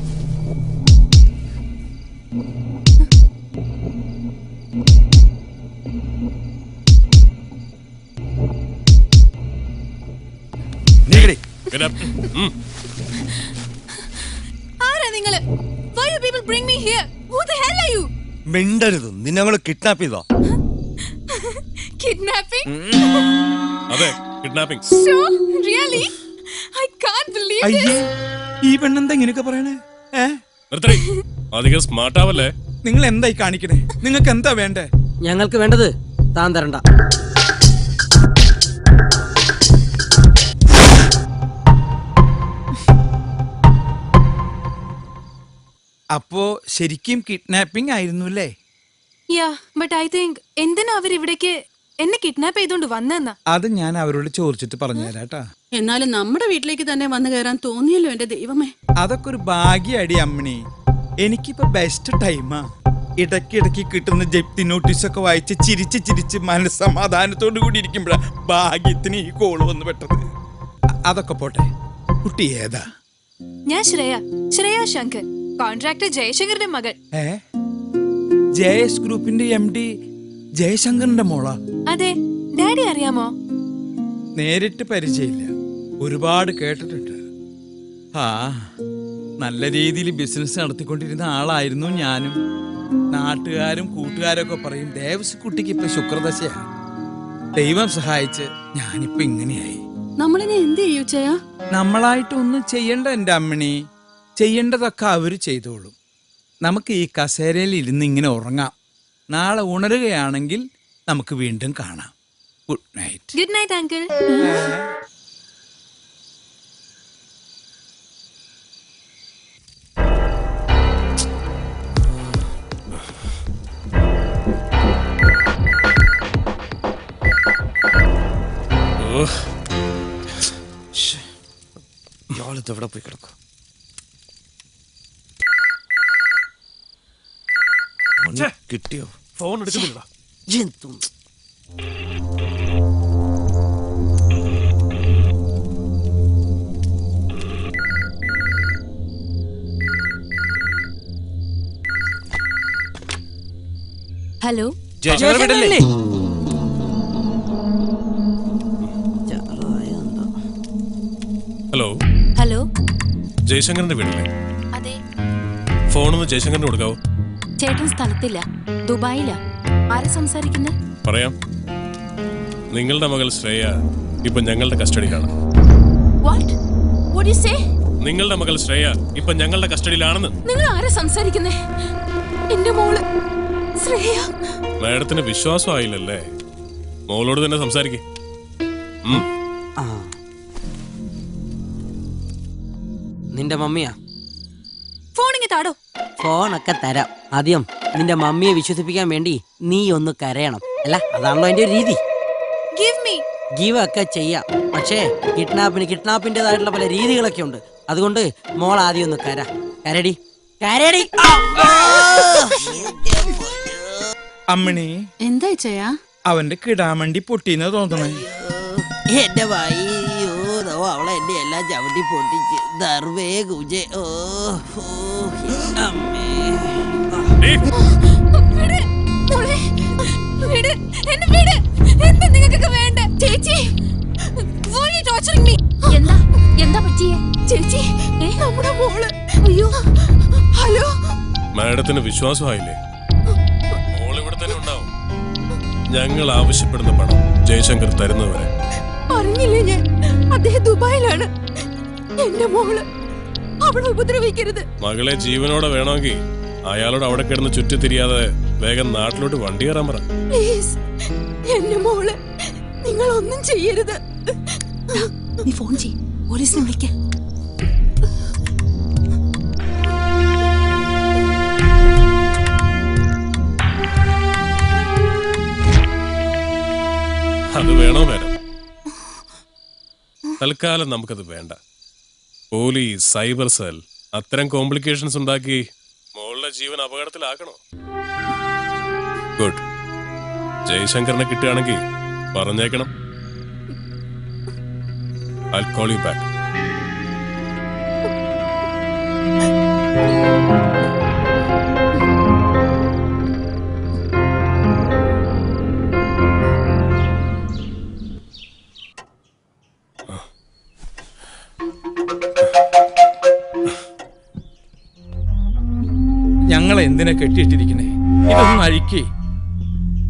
ആരാ നിങ്ങള്? Why you people bring me here? Who the hell are you? മിണ്ടരുത്, നിന്നെ ഞങ്ങൾ കിഡ്നാപ്പ് ചെയ്തോ? Kidnapping? അതെ, kidnapping. Sure? Really? I can't believe അയ്യേ, this. ഈ പെണ്ണെന്താ ഇങ്ങനെയൊക്കെ പറയണേ? അധികം സ്മാർട്ട് ആവല്ലേ? നിങ്ങൾ എന്തായി കാണിക്കണേ? നിങ്ങൾക്ക് എന്താ വേണ്ടേ? ഞങ്ങൾക്ക് വേണ്ടത് താൻ തരണ്ട. അപ്പോ ശരിക്കും കിഡ്നാപ്പിംഗ് ആയിരുന്നു അല്ലേ? Yeah, but I think എന്തിനാ അവർ ഇവിടേക്ക് എന്നെ കിഡ്നാപ്പ് ചെയ്തോണ്ട് വന്നെന്നാ? അത് ഞാൻ അവരോട് ചോദിച്ചിട്ട് പറഞ്ഞുതരാട്ടാ. എന്നാലും നമ്മുടെ വീട്ടിലേക്ക് തന്നെ വന്നു കയറാൻ തോന്നിയല്ലോ എന്റെ ദൈവമേ. അതൊക്കെ ഒരു ഭാഗ്യടി അമ്മണി. എനിക്കിപ്പോ ബെസ്റ്റ് ടൈമാ. ഇടയ്ക്കിടയ്ക്ക് കിട്ടുന്ന ജപ്തി നോട്ടീസൊക്കെ വായിച്ച് ചിരിച്ച് മനസ്സമാധാനത്തോടു കൂടി ഇരിക്കുമ്പോഴാ ഭാഗ്യത്തിന് ഈ കോള് വന്ന് പെട്ടത്. അതൊക്കെ പോട്ടെ, കുട്ടി ഏതാ? ഞാൻ ശ്രേയ ശങ്കർ, കോൺട്രാക്ടർ ജയശങ്കറിന്റെ മകൾ. ജയസ് ഗ്രൂപ്പിന്റെ MD ജയശങ്കറിന്റെ മോളാ? അതെ. ഡാഡി അറിയാമോ? നേരിട്ട് പരിചയമില്ല, ഒരുപാട് കേട്ടിട്ടുണ്ട്. നല്ല രീതിയിൽ ബിസിനസ് നടത്തിക്കൊണ്ടിരുന്ന ആളായിരുന്നു ഞാനും. നാട്ടുകാരും കൂട്ടുകാരൊക്കെ പറയും ദേവസ് കുട്ടിക്ക് ഇപ്പൊ ശുക്രദശയാണ്. ദൈവം സഹായിച്ച് ഞാനിപ്പോ ഇങ്ങനെയായി. നമ്മളിനെ എന്ത് ചെയ്യൂ ചെയ്യാ? നമ്മളായിട്ടൊന്നും ചെയ്യണ്ട എന്റെ അമ്മണി, ചെയ്യേണ്ടതൊക്കെ അവര് ചെയ്തോളും. നമുക്ക് ഈ കസേരയിൽ ഇരുന്ന് ഇങ്ങനെ ഉറങ്ങാം. നാളെ ഉണരുകയാണെങ്കിൽ നമുക്ക് വീണ്ടും കാണാം. Good night. Good night uncle. ഇയാളിതെവിടെ പോയി കിടക്കും? കിട്ടിയോ? ഫോൺ എടുക്കുന്നില്ല. ഹലോ, ജയശങ്കരല്ലേ? ഹലോ ഹലോ, ജയശങ്കറിന്റെ വീടല്ലേ? അതെ. ഫോണൊന്ന് ജയശങ്കറിന് കൊടുക്കാവോ? ചേട്ടൻ സ്ഥലത്തില്ല, ദുബായിലാ. ആരാ സംസാരിക്കുന്നേ? പറയാം. നിങ്ങളുടെ മകൾ ശ്രേയ ഇപ്പൊ ഞങ്ങളുടെ കസ്റ്റഡിയിലാണ്. What? What do you say? നിങ്ങളുടെ മകൾ ശ്രേയ ഇപ്പൊ ഞങ്ങളുടെ കസ്റ്റഡിയിലാണെന്ന്. നിങ്ങൾ ആരാ സംസാരിക്കുന്നേ? എന്റെ മോള് ശ്രേയ. മാഡത്തിന് വിശ്വാസമായില്ലല്ലേ? മോളോട് തന്നെ സംസാരിക്കേ. നിന്റെ മമ്മിയാ? ഫോണിങ്ങി താടോ. ഫോണൊക്കെ തരാം. ആദ്യം നിന്റെ മമ്മിയെ വിശ്വസിപ്പിക്കാൻ വേണ്ടി നീ ഒന്ന് കരയണം. അല്ല, അതാണല്ലോ അതിന്റെ ഒരു രീതി. ഗീവ് ഒക്കെ ചെയ്യാം, പക്ഷേ കിഡ്നാപ്പിന്റേതായിട്ടുള്ള പല രീതികളൊക്കെ ഉണ്ട്. അതുകൊണ്ട് മോൾ ആദ്യം ഒന്ന് കരടി. അമ്മണി, എന്താ ചെയ്യാ? അവന്റെ കിടാമണ്ടി പൊട്ടിന്ന് തോന്നണേ. എന്റെ വയ്യോ, അവളെ എന്റെ എല്ലാം ചവിട്ടി പൊട്ടിച്ച് ദർവേ കുജേ. ഓ അമ്മേ. എന്താ പറ്റിയേ ചേച്ചി? നമ്മുടെ മോള്. അയ്യോ, ഹലോ. മാഡത്തിന് വിശ്വാസമായില്ലേ? മോൾ ഇവിടെ തന്നെ ഉണ്ടാവും. ഞങ്ങൾ ആവശ്യപ്പെടുന്ന പണം ജയശങ്കർ തരുന്നവരെ. അറിഞ്ഞില്ലേ ഞാൻ? അദ്ദേഹം ദുബായിലാണ്. എന്റെ മോള് അവളെ ഉപദ്രവിക്കരുത്. മകളെ ജീവനോടെ വേണമെങ്കിൽ അയാളോട് അവിടെ കിടന്ന് ചുറ്റിത്തിരിയാതെ വേഗം നാട്ടിലോട്ട് വണ്ടി കയറാൻ പറ. പ്ലീസ്, എന്റെ മോള് നിങ്ങൾ ഒന്നും ചെയ്യരുത്. നീ ഫോൺ ചെയ്യ്, പോലീസിനെ വിളിക്ക. തൽക്കാലം നമുക്കത് വേണ്ട. പോലീസ്, സൈബർ സെൽ അത്തരം കോംപ്ലിക്കേഷൻസ് ഉണ്ടാക്കി മോളുടെ ജീവൻ അപകടത്തിലാക്കണോ? ഗുഡ്. ജയശങ്കറിനെ കിട്ടുകയാണെങ്കിൽ പറഞ്ഞേക്കണം. I'll call you back. ഞങ്ങളെ എന്തിനാ കെട്ടിയിട്ടിരിക്കണേ? ഇതൊന്നും അഴിക്കേ.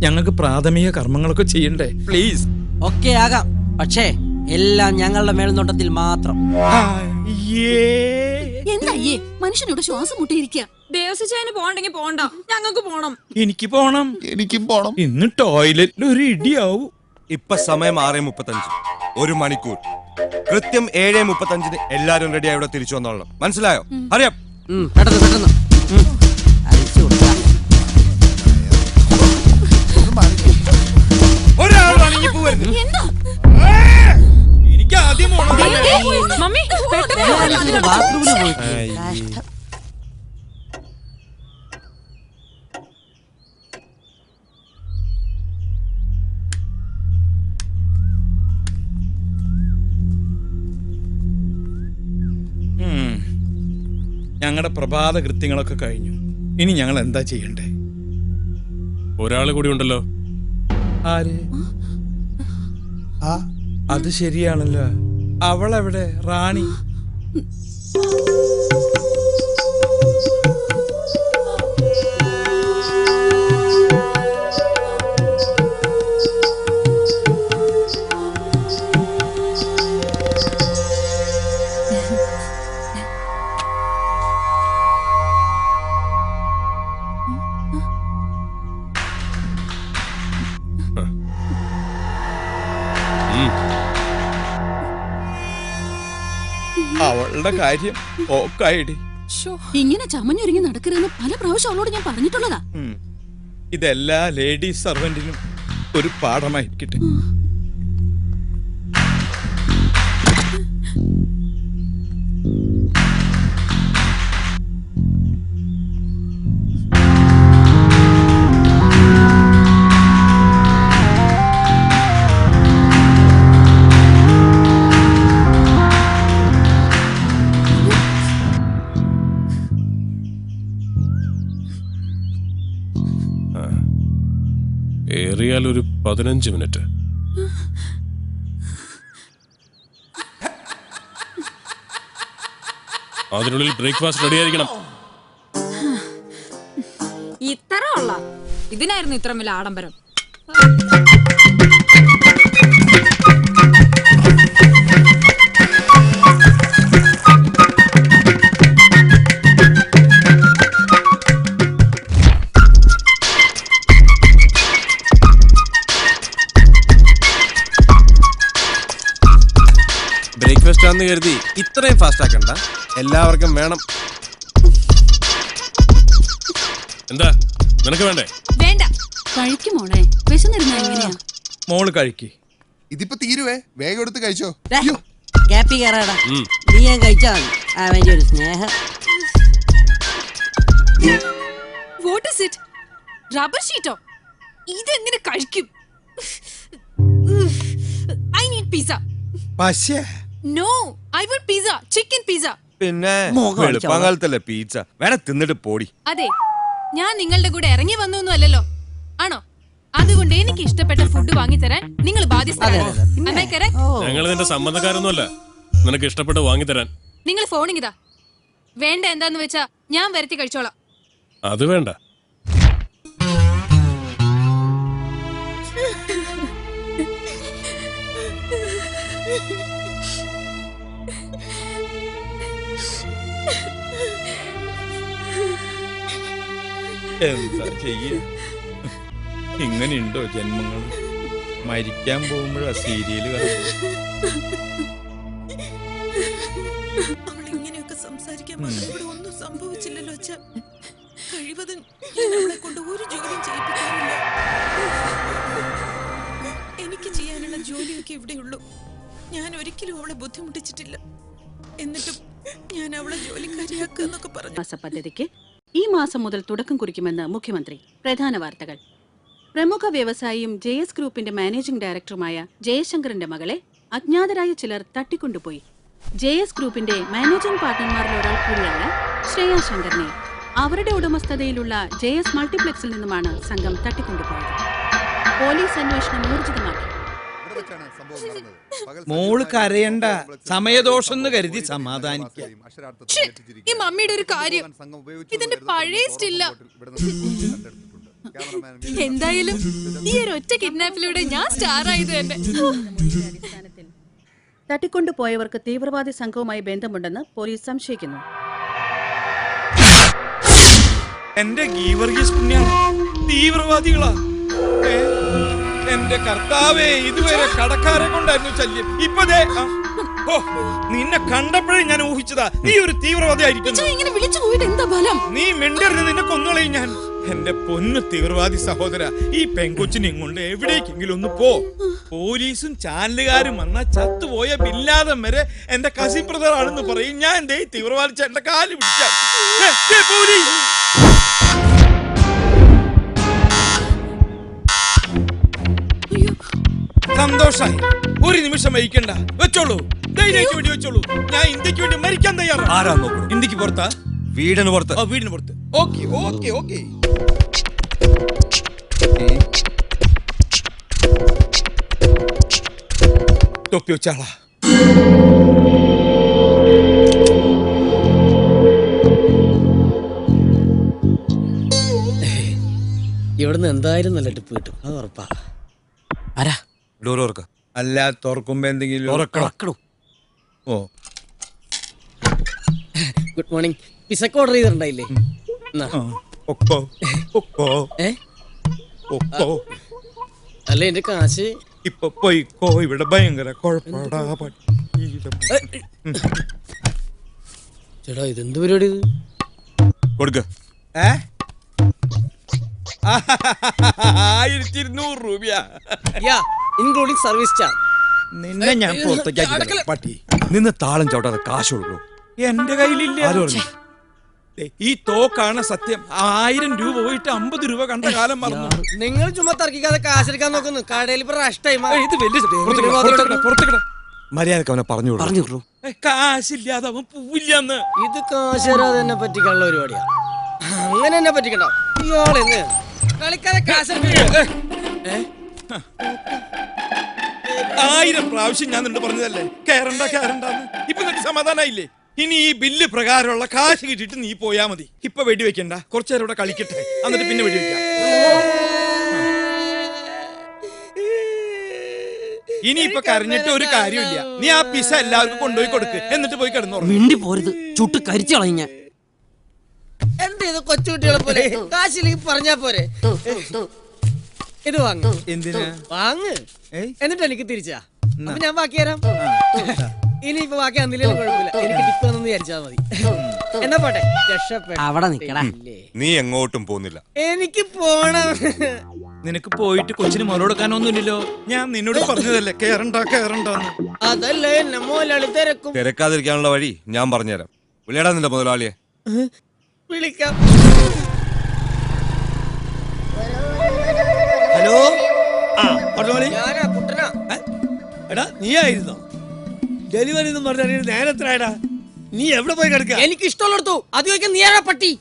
ഞങ്ങൾക്ക് പ്രാഥമിക കർമ്മങ്ങളൊക്കെ ചെയ്യണ്ടേ? പ്ലീസ്. ഒക്കെ ആകാം, പക്ഷേ എല്ലാം ഞങ്ങളുടെ മേൽനോട്ടത്തിൽ മാത്രം. എന്തായേ മനുഷ്യനോട് ശ്വാസം മുട്ടിയിരിക്കുക. ദേവസ്വന് പോണ്ടെങ്കിൽ പോണ്ട, ഞങ്ങൾക്ക് പോണം. എനിക്ക് പോണം. എനിക്കും പോണം. ഇന്ന് ടോയ്ലറ്റിൽ ഒരു ഇടിയാവൂ. ഇപ്പൊ സമയം 6:35. 1 മണിക്കൂർ. കൃത്യം 7:35 എല്ലാരും റെഡിയായി ഇവിടെ തിരിച്ചു വന്നോളണം. മനസ്സിലായോ? അറിയാം. പെട്ടെന്ന് പെട്ടെന്ന് അഴിച്ചു കൊടുക്കാം. ഒരാളാണ് ഈ പോവരുത്. എനിക്ക് ആദ്യം മമ്മി ബാത്റൂമിൽ പോയി. കഷ്ടം. ഞങ്ങളുടെ പ്രഭാത കൃത്യങ്ങളൊക്കെ കഴിഞ്ഞു. ഇനി ഞങ്ങൾ എന്താ ചെയ്യണ്ടേ? ഒരാള് കൂടി ഉണ്ടല്ലോ. ആര്? അത് ശരിയാണല്ലോ. അവളെവിടെ? റാണി. അവളുടെ കാര്യം ഓക്കായിടി. ഇങ്ങനെ ചമഞ്ഞൊരുങ്ങി നടക്കരുതെന്ന് പല പ്രാവശ്യം അവളോട് ഞാൻ പറഞ്ഞിട്ടുള്ളതാ. ഇതെല്ലാ ലേഡീസ് സർവന്റിനും ഒരു പാഠമായിരിക്കട്ടെ. ഏറിയാൽ ഒരു 15 മിനിറ്റ്. അതിനുള്ളിൽ ബ്രേക്ക്ഫാസ്റ്റ് റെഡി ആയിരിക്കണം. ഇത്ര ഉള്ള ഇതിനായിരുന്നു ഇത്ര വലിയ ആഡംബരം. ബ്രേക്ക്ഫാസ്റ്റ് ആണെന്ന് കരുതി ഇത്രയും ഫാസ്റ്റ് ആക്കണ്ട. എല്ലാവർക്കും വേണം. എന്താ നിനക്ക് വേണ്ടേ? വേണ്ട, കഴിക്കും മോളെ. വിശന്നിരുന്ന എങ്ങനെയാ? മോള് കഴിക്ക്. ഇതിപ്പോ തീരുവേ. വേഗം എടുത്ത് കഴിച്ചോ. ക്യാപ്പി കയറാടാ. നീ ഞാൻ കഴിച്ചാ മതി. അവന്റെ ഒരു സ്നേഹം. What is it? റബ്ബർ ഷീറ്റോ? ഇതെങ്ങനെ കഴിക്കും? I need pizza. പക്ഷേ no, I want pizza, chicken pizza. പിന്നെ വെളുപ്പാങ്കാലത്തല്ലേ പീച്ച. വേണേ തിന്നിട്ട് പോടി. അതെ, ഞാൻ നിങ്ങളുടെ കൂടെ ഇറങ്ങി വന്നൊന്നും അല്ലല്ലോ, ആണോ? അതുകൊണ്ട് എനിക്ക് ഇഷ്ടപ്പെട്ട ഫുഡ് വാങ്ങിത്തരാൻ നിങ്ങൾ ബാധ്യസ്ഥരാണ്. ഞങ്ങൾ നിന്റെ സംബന്ധക്കാരൊന്നുമല്ല. നിനക്ക് ഇഷ്ടപ്പെട്ട് വാങ്ങിത്തരാൻ. നിങ്ങൾ ഫോണിങ്ങിതാ. വേണ്ട എന്താന്ന് വെച്ചാ ഞാൻ വരുത്തി കഴിച്ചോളാം. അത് വേണ്ട. എന്താ ചെയ്യ? ഇങ്ങനെയുണ്ടോ ജന്മങ്ങൾ? മരിക്കാൻ പോകുമ്പോഴാ സീരിയല് അവളിങ്ങനെയൊക്കെ സംസാരിക്കാൻ ഇവിടെ ഒന്നും സംഭവിച്ചില്ലല്ലോ അച്ഛാ. കഴിവതും ഞാൻ അവളെ കൊണ്ട് ഒരു ജോലിയും ചെയ്യിപ്പിക്കാറില്ല. എനിക്ക് ചെയ്യാനുള്ള ജോലിയൊക്കെ ഇവിടെയുള്ളൂ. ഞാൻ ഒരിക്കലും അവളെ ബുദ്ധിമുട്ടിച്ചിട്ടില്ല. എന്നിട്ടും ഞാൻ അവളെ ജോലിക്കാരിയാക്കുക എന്നൊക്കെ പറഞ്ഞു. മാസ പദ്ധതിക്ക് ഈ മാസം മുതൽ തുടക്കം കുറിക്കുമെന്ന് മുഖ്യമന്ത്രി. പ്രധാന വാർത്തകൾ. പ്രമുഖ വ്യവസായിയും JS ഗ്രൂപ്പിന്റെ മാനേജിംഗ് ഡയറക്ടറുമായ ജയശങ്കറിന്റെ മകളെ അജ്ഞാതരായ ചിലർ തട്ടിക്കൊണ്ടുപോയി. JS ഗ്രൂപ്പിന്റെ മാനേജിംഗ് പാർട്ണർമാരിൽ ഒരാൾ കൂടിയായ ശ്രേയ ശങ്കറിനെ അവരുടെ ഉടമസ്ഥതയിലുള്ള JS മൾട്ടിപ്ലക്സിൽ നിന്നുമാണ് സംഘം തട്ടിക്കൊണ്ടുപോയത്. പോലീസ് അന്വേഷണം ഊർജിതമാക്കി. മോള് കരയണ്ട, സമയദോഷം എന്ന് കരുതി സമാധാനിക്കാം. ഈ മമ്മിയുടെ ഒരു കാര്യം, ഇതിന്റെ പഴയ സ്റ്റില്ല. എന്തായാലും ഈ ഒരു ഒറ്റ കിഡ്നാപ്പിലൂടെ ഞാൻ സ്റ്റാർ ആയത് തന്നെ. തട്ടിക്കൊണ്ടുപോയവർക്ക് തീവ്രവാദി സംഘവുമായി ബന്ധമുണ്ടെന്ന് പോലീസ് സംശയിക്കുന്നു. എന്റെ ഗീവർഗീസ് പുണ്യാണ് തീവ്രവാദികളാ. എന്റെ കർത്താവേ, ഇതുവരെ കടക്കാരെ കൊണ്ടായിരുന്നു ശല്യം. ഇപ്പൊ നിന്നെ കണ്ടപ്പോഴേ ഞാൻ ഊഹിച്ചതാ നീ ഒരു തീവ്രവാദി ആയിരിക്കും. നീ മിണ്ടരുത്, നിന്നെ കൊന്നുകളയും ഞാൻ. എന്റെ പൊന്നു തീവ്രവാദി സഹോദര, ഈ പെങ്കൊച്ചിനെ കൊണ്ട് എവിടേക്കെങ്കിലും ഒന്ന് പോ. പോലീസും ചാനലുകാരും വന്ന ചത്തുപോയ ബില്ലാദം വരെ എന്റെ കസി ബ്രദർ ആണെന്ന് പറയും. ഞാൻ ദേ തീവ്രവാദി എന്റെ കാല് പിടിച്ച സന്തോഷായി. ഒരു നിമിഷം വഹിക്കണ്ട, വെച്ചോളൂ, ധൈര്യമായിട്ട് വേണ്ടി വെച്ചോളൂ. ഞാൻ ഇന്ത്യക്ക് വേണ്ടി മരിക്കാൻ തയ്യാറാണ്. ആരാ നോക്കൂ? ഇന്ത്യക്ക് പുറത്താ? വീടിന് പുറത്ത്. വീടിന് പുറത്ത്. Okay okay okay. തൊപ്പി വെച്ചാളാ. ഇവിടുന്ന് എന്തായാലും നല്ല ടിപ്പ് കിട്ടും, അത് ഉറപ്പാ. ആരാ? ഡോർ തുറക്ക. അല്ല, തുറക്കുമ്പോ എന്തെങ്കിലും ഓ. Good morning. പിസക്ക് ഓർഡർ ചെയ്തിട്ടുണ്ടായില്ലേ? അല്ല, എന്റെ കാശ് ഇപ്പൊ പോയിക്കോ, ഇവിടെ ഭയങ്കര കുഴപ്പടാ. ചേട്ടാ, ഇതെന്ത് പരിപാടി ഇത്? കൊടുക്ക. 1200 രൂപയാ, ഇൻക്ലൂഡിംഗ് സർവീസ് ചാർജ്. നിന്നെ ഞാൻ പുറത്തേക്ക് പട്ടി. നിന്ന് താളം ചവിട്ടാതെ കാശ് കൊടുക്കൂ. എന്റെ കയ്യിലില്ല. ഈ തോക്കാണ് സത്യം. 1000 രൂപ പോയിട്ട് 50 രൂപ കണ്ട കാലം മറന്നു. നിങ്ങൾ ചുമ്മാ തർക്കിക്കാതെ കാശെടുക്കാൻ നോക്കുന്നു. കടയിൽ മര്യാദക്ക് അവനെ പറഞ്ഞു. കാശില്ലാതെ അവൻ പോവില്ലെന്ന്. ഇത് കാശ് തരാതെ തന്നെ പറ്റിക്കാനുള്ള പരിപാടിയാ. അങ്ങനെ തന്നെ പറ്റിക്കണ്ട. ഇയാളെന്ന് കളിക്കാതെ കാശ് 1000 പ്രാവശ്യം ഞാൻ നിന്നോട് പറഞ്ഞതല്ലേ കേറണ്ടെന്ന്. ഇപ്പൊ നിനക്ക് സമാധാനായില്ലേ? ഇനി ഈ ബില്ല് പ്രകാരമുള്ള കാശ് കിട്ടിയിട്ട് നീ പോയാ മതി. ഇപ്പൊ വെടിവെക്കണ്ട, കുറച്ചേരം ഇവിടെ കളിക്കട്ടെ, എന്നിട്ട് പിന്നെ വെടിവെക്കാം. ഇനി ഇപ്പൊ കരഞ്ഞിട്ട് ഒരു കാര്യമില്ല. നീ ആ പിസ എല്ലാവർക്കും കൊണ്ടുപോയി കൊടുക്ക്, എന്നിട്ട് പോയി കിടന്നു. മിണ്ടി പോരുത്, ചുട്ട് കരിച്ചു കളയും ഞാൻ. എന്ത് ചെയ്ത് കൊച്ചുകുട്ടികളെ പോലെ കാശിലേക്ക് പറഞ്ഞാ പോരെ? ഇത് വാങ്ങ്. എന്തിനാ വാങ്ങ്? എന്നിട്ട് എനിക്ക് തിരിച്ചാ. അപ്പൊ ഞാൻ ബാക്കി തരാം. ഇനി ഇപ്പൊ ബാക്കി തന്നില്ലേലും കുഴപ്പമില്ല, എനിക്ക് ടിപ്പ് തന്നു വിചാരിച്ചാ മതി. എന്നാ പോട്ടെ, അവിടെ നിക്കടാ. നീ എങ്ങോട്ടും പോകുന്നില്ല. എനിക്ക് പോണം. നിനക്ക് പോയിട്ട് കൊച്ചിന് മറുകൊടുക്കാനൊന്നുമില്ലല്ലോ. ഞാൻ നിന്നോട് പറഞ്ഞതല്ലേ കേറണ്ടെന്ന്. അതല്ലേ എന്നെ മോലാളി തിരക്കും. തിരക്കാതിരിക്കാനുള്ള വഴി ഞാൻ പറഞ്ഞുതരാം. വിളിയടാ നിന്റെ മുതലാളിയെ. വിളിക്കാം. ഹലോ, ഞാനാ കുട്ടനാ. എടാ, നീ ആയിരുന്നോ? ഡെലിവറി എന്ന് പറഞ്ഞ നേരത്തിലായടാ. നീ എവിടെ പോയി കിടക്ക? എനിക്ക് ഇഷ്ടമുള്ളടത്തു. അത് ചോദിക്കാൻ നീ ആരാ പട്ടി?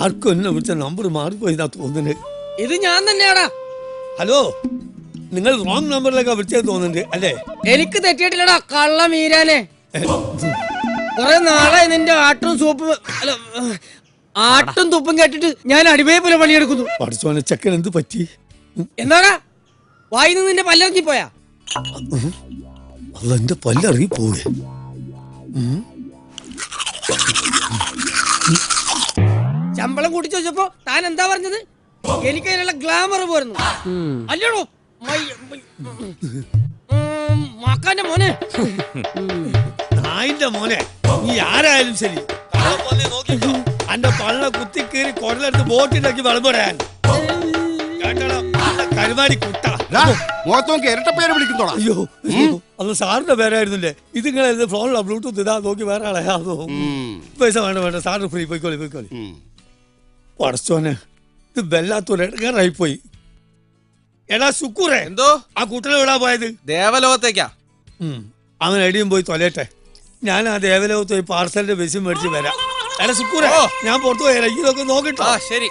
ആർക്കും എന്നെ വിളിച്ച നമ്പർ മാറിപ്പോയിന്നാ തോന്നുന്നത്. ഇത് ഞാൻ തന്നെയാടാ. ഹലോ, നിങ്ങൾ റോങ് നമ്പറിലൊക്കെ വിളിച്ചത് തോന്നുന്നുണ്ട് അല്ലേ? എനിക്ക് തെറ്റിയിട്ടില്ലടാ കള്ള മീരാനെ. കുറെ നാളെ നിന്റെ ആട്ടും സൂപ്പും അല്ല ആട്ടും തുപ്പും കേട്ടിട്ട് ഞാൻ അടിമയെ പോലെ പണിയെടുക്കുന്നു. പഠിച്ചോനെ, ചെക്കൻ എന്ത് പറ്റി? എന്താടാ വായിന്ന് നിന്റെ പല്ലിറങ്ങി പോയാ? അതെന്റെ പല്ലിറങ്ങി പോവേ. ശമ്പളം കൂട്ടി ചോദിച്ചപ്പോ താൻ എന്താ പറഞ്ഞത്? എനിക്ക് അതിനുള്ള ഗ്ലാമർ പോരുന്നു അല്ലടോ മക്കാന്റെ മോനെ. നായിന്റെ മോനെ, നീ ആരായാലും ശരി അന്റെ പള്ള കുത്തിക്കേറി കുടലെടുത്ത് ബോട്ടിലാക്കി വളർന്നു പറയാൻ കേട്ടണം. കരുമാടി കുട്ട. മുഖത്തോക്ക് ഇരട്ട പേര് വിളിക്കുന്നോടാ. അയ്യോ അത് സാറിന്റെ പേരായിരുന്നില്ലേ? ഇത് നിങ്ങളെ ഫോണിലാ ബ്ലൂടൂത്ത് ഇതാ നോക്കി വേറെ ആളെ അതോ പൈസ വേണ്ട സാറിന് ഫ്രീ പോയിക്കോളി. പടച്ചോനെ ഇത് വല്ലാത്തൊരു ഇടങ്ങാറായി പോയി. എടാ സുക്കൂറേ, എന്തോ ആ കുട്ടനെ വിടാൻ പോയത് ദേവലോകത്തേക്കാ. അവൻ എടിയും പോയി തൊലയട്ടെ. ഞാൻ ആ ദേവലോകത്ത് പോയി പാർസലിന്റെ ബസ് മേടിച്ച് വരാം. എടാ സുക്കൂറേ, ഞാൻ പുറത്തു പോയാലോ, ഇതൊക്കെ നോക്കിട്ടോ. ശരി.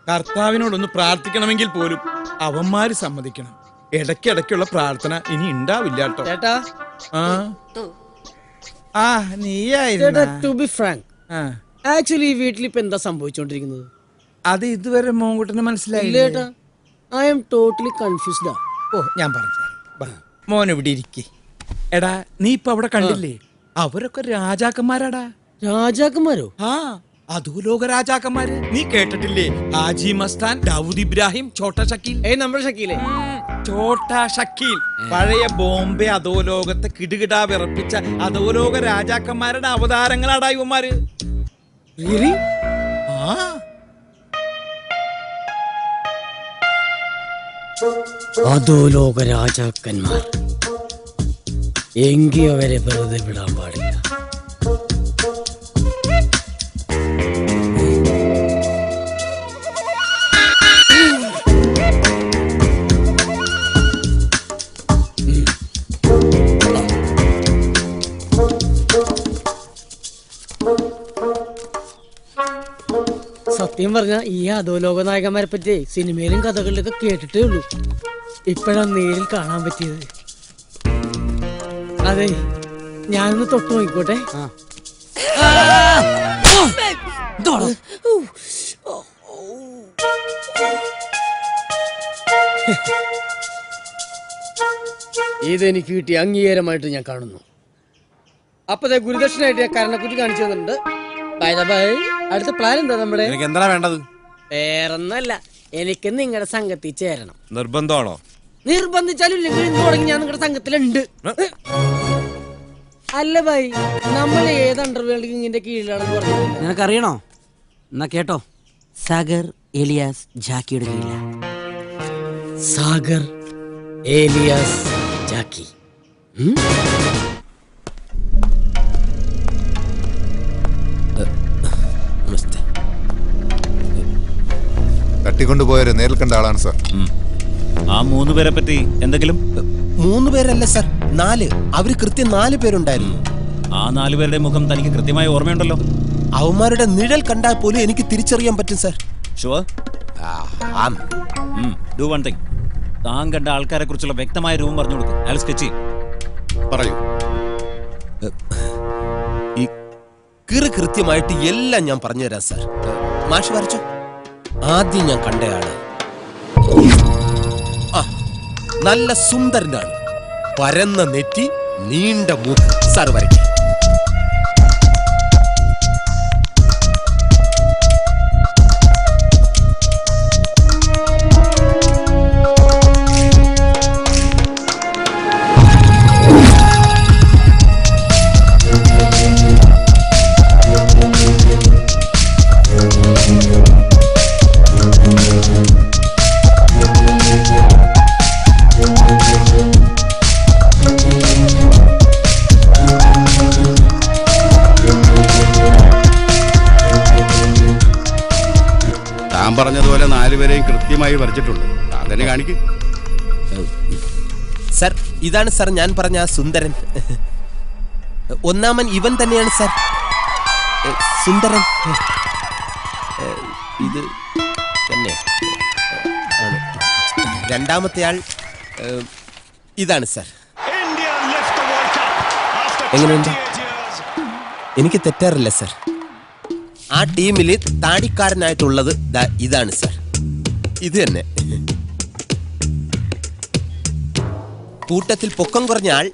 കർത്താവിനോടൊന്ന് പ്രാർത്ഥിക്കണമെങ്കിൽ പോലും അവന്മാര് സമ്മതിക്കണം. ഇടയ്ക്കിടയ്ക്കുള്ള പ്രാർത്ഥന ഇനി ഉണ്ടാവില്ല കേട്ടോ. ചേട്ടാ, നീയായിരുന്നു. ആക്ച്വലി ഈ വീട്ടിൽ ഇപ്പൊ എന്താ സംഭവിച്ചോണ്ടിരിക്കുന്നത്? അത് ഇതുവരെ മോങ്കുട്ടന് മനസ്സിലായില്ല. I am totally confused. ഓ, ഞാൻ പറഞ്ഞു മോൻ ഇവിടെ ഇരിക്കേ. എടാ, നീ ഇപ്പൊ അവിടെ കണ്ടില്ലേ? അവരൊക്കെ രാജാക്കന്മാരാടാ. രാജാക്കന്മാരോ? ആ, അധോലോക രാജാക്കന്മാര്. നീ കേട്ടിട്ടില്ലേ? ഹാജി മസ്താൻ, ദാവൂദ് ഇബ്രാഹിം, ഛോട്ടാ ഷക്കീൽ. നമ്മുടെ ഷക്കീലേ? ഛോട്ടാ ഷക്കീൽ പഴയ ബോംബെ അധോലോകത്തെ കിടുകിടാ വിറപ്പിച്ച അധോലോക രാജാക്കന്മാരുടെ അവതാരങ്ങളാടാ ഇവന്മാര്. അധോലോക രാജാക്കന്മാർ എങ്കി അവരെ വെറുതെ വിടാൻ പാടില്ല. സത്യം പറഞ്ഞ ഈ അധോലോക നായകന്മാരെ പറ്റി സിനിമയിലും കഥകളിലൊക്കെ കേട്ടിട്ടേ ഉള്ളൂ. ഇപ്പോഴാണ് നേരിൽ കാണാൻ പറ്റിയത്. അതെ, ഞാനൊന്ന് തൊട്ടു നോക്കിക്കോട്ടെ. ഇതെനിക്ക് കിട്ടിയ അംഗീകാരമായിട്ട് ഞാൻ കാണുന്നു. അപ്പതേ ഗുരുദക്ഷിണായിട്ട് ഞാൻ കരണക്കുറ്റി കാണിച്ചു തന്നിട്ടുണ്ട്. അടുത്ത പ്ലാൻ എന്താ നമ്മുടെ? എന്താ വേണ്ടത്? വേറൊന്നല്ല, എനിക്ക് നിങ്ങളുടെ സംഘത്തിൽ ചേരണം. നിർബന്ധമാണോ? നിർബന്ധിച്ചാലും ഇല്ലെങ്കിൽ ഇന്ന് തുടങ്ങി ഞാൻ നിങ്ങളുടെ സംഘത്തിലുണ്ട്. അല്ല ഭായി, നമ്മൾ ഏത് അണ്ടർവേൾഡ് കിങ്ങിന്റെ കീഴിലാണെന്ന് പറഞ്ഞില്ല. നിനക്കറിയണോ? എന്നാ കേട്ടോ, സാഗർ ഏലിയാസ് ജാക്കിയുടെ കീഴില. സാഗർ ഏലിയാസ് ജാക്കി. തട്ടിക്കൊണ്ടുപോയവരെ നേരിൽ കണ്ട ആളാണ് സാർ. ആ 3 പേരെ പറ്റി എന്തെങ്കിലും? 3 പേരല്ല സാർ, 4. അവര് കൃത്യം 4 പേരുണ്ടായിരുന്നു. ആ 4 പേരുടെ മുഖം തനിക്ക് കൃത്യമായി ഓർമ്മയുണ്ടല്ലോ. അവന്മാരുടെ നിഴൽ കണ്ടാൽ പോലും എനിക്ക് തിരിച്ചറിയാൻ പറ്റും sir. Sure? Do one thing. താൻ കണ്ട ആൾക്കാരെ കുറിച്ചുള്ള വ്യക്തമായ രൂപം പറഞ്ഞു കൊടുക്കും. അയാൾ സ്കെച്ച് പറയൂ. ഈ കൃത്യമായിട്ട് എല്ലാം ഞാൻ പറഞ്ഞുതരാം സാർ. മാഷ് വരച്ചോ. ആദ്യം ഞാൻ കണ്ടയാള് നല്ല സുന്ദരനാണ്. പരന്ന നെറ്റി, നീണ്ട മൂക്ക്. സാർ വരയ്ക്കും. പറഞ്ഞതുപോലെ 4 പേരെയും കൃത്യമായി വരച്ചിട്ടുണ്ട്. തന്നെ കാണിക്ക് സർ. ഇതാണ് സർ ഞാൻ പറഞ്ഞ ആ സുന്ദരൻ. ഒന്നാമൻ ഇവൻ തന്നെയാണ് സർ, സുന്ദരൻ. ഇത് തന്നെ ആണ്. രണ്ടാമത്തെ ആൾ ഇതാണ് സർ. എങ്ങനെയുണ്ട്? എനിക്ക് തെറ്റാറില്ല സർ. ആ ടീമിൽ താടിക്കാരനായിട്ടുള്ളത് ഇതാണ് സർ. ഇത് തന്നെ. കൂട്ടത്തിൽ പൊക്കം കുറഞ്ഞ ആൾ